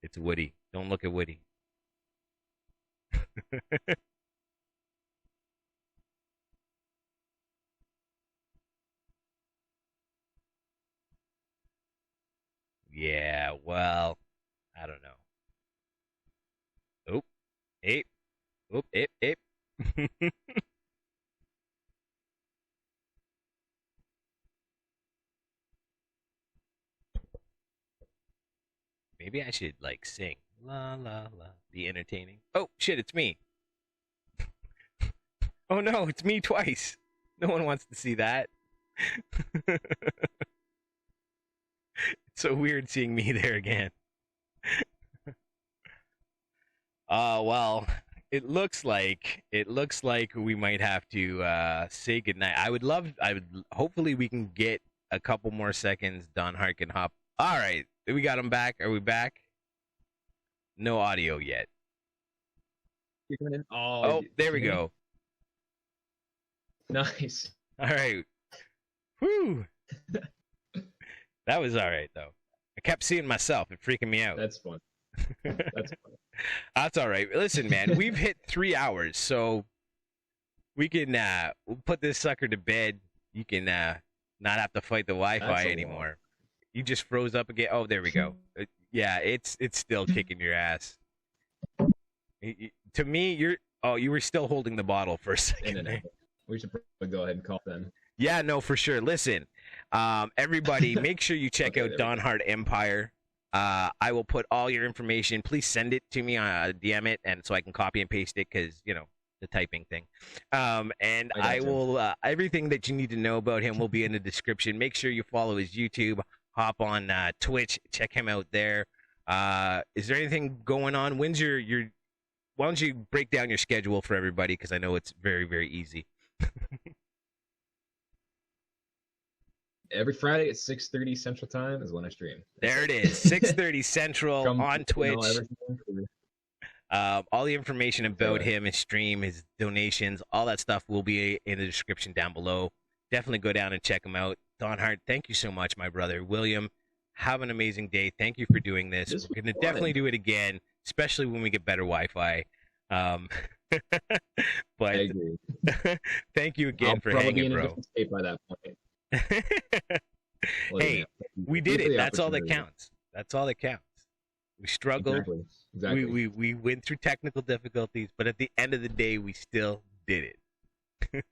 It's Woody. Don't look at Woody. Yeah, well, I don't know. Oop. Ape. Oop, ape. Maybe I should, like, sing. La, la, la. Be entertaining. Oh, shit, it's me. Oh, no, it's me twice. No one wants to see that. It's so weird seeing me there again. Well, it looks like we might have to say goodnight. Hopefully we can get a couple more seconds. Donhardt can hop. All right, we got him back. Are we back? No audio yet. Oh, there we go. Nice. All right. Whew. That was all right, though. I kept seeing myself. It freaking me out. That's fun. That's fun. That's all right. Listen, man, we've hit 3 hours, so we can we'll put this sucker to bed. You can not have to fight the Wi-Fi anymore. You just froze up again. Oh, there we go. Yeah, it's still kicking your ass. To me, you were still holding the bottle for a second. We should probably go ahead and call them. Yeah, no, for sure. Listen, everybody, make sure you check out DonhardtEmpire. I will put all your information. Please send it to me. DM it, and so I can copy and paste it because, you know, the typing thing. And I will, everything that you need to know about him will be in the description. Make sure you follow his YouTube. Hop on Twitch. Check him out there. Is there anything going on? When's your why don't you break down your schedule for everybody? Because I know it's very, very easy. Every Friday at 6:30 Central Time is when I stream. There it is, 6:30 Central on Twitch. All the information about him, his stream, his donations, all that stuff will be in the description down below. Definitely go down and check him out. Donhardt, thank you so much, my brother. William, have an amazing day. Thank you for doing this. We're going to definitely do it again, especially when we get better Wi-Fi. But I agree. Thank you again for hanging, bro. By that point. Hey, we did it. That's all that counts. That's all that counts. We struggled. Exactly. We went through technical difficulties, but at the end of the day, we still did it.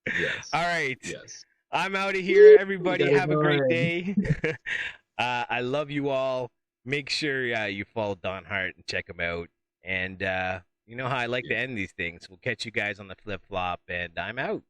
Yes. All right. Yes. I'm out of here. Everybody Gotta have a go great in. day. I love you all. Make sure you follow Don Hart and check him out. And you know how I like to end these things. We'll catch you guys on the flip flop, and I'm out.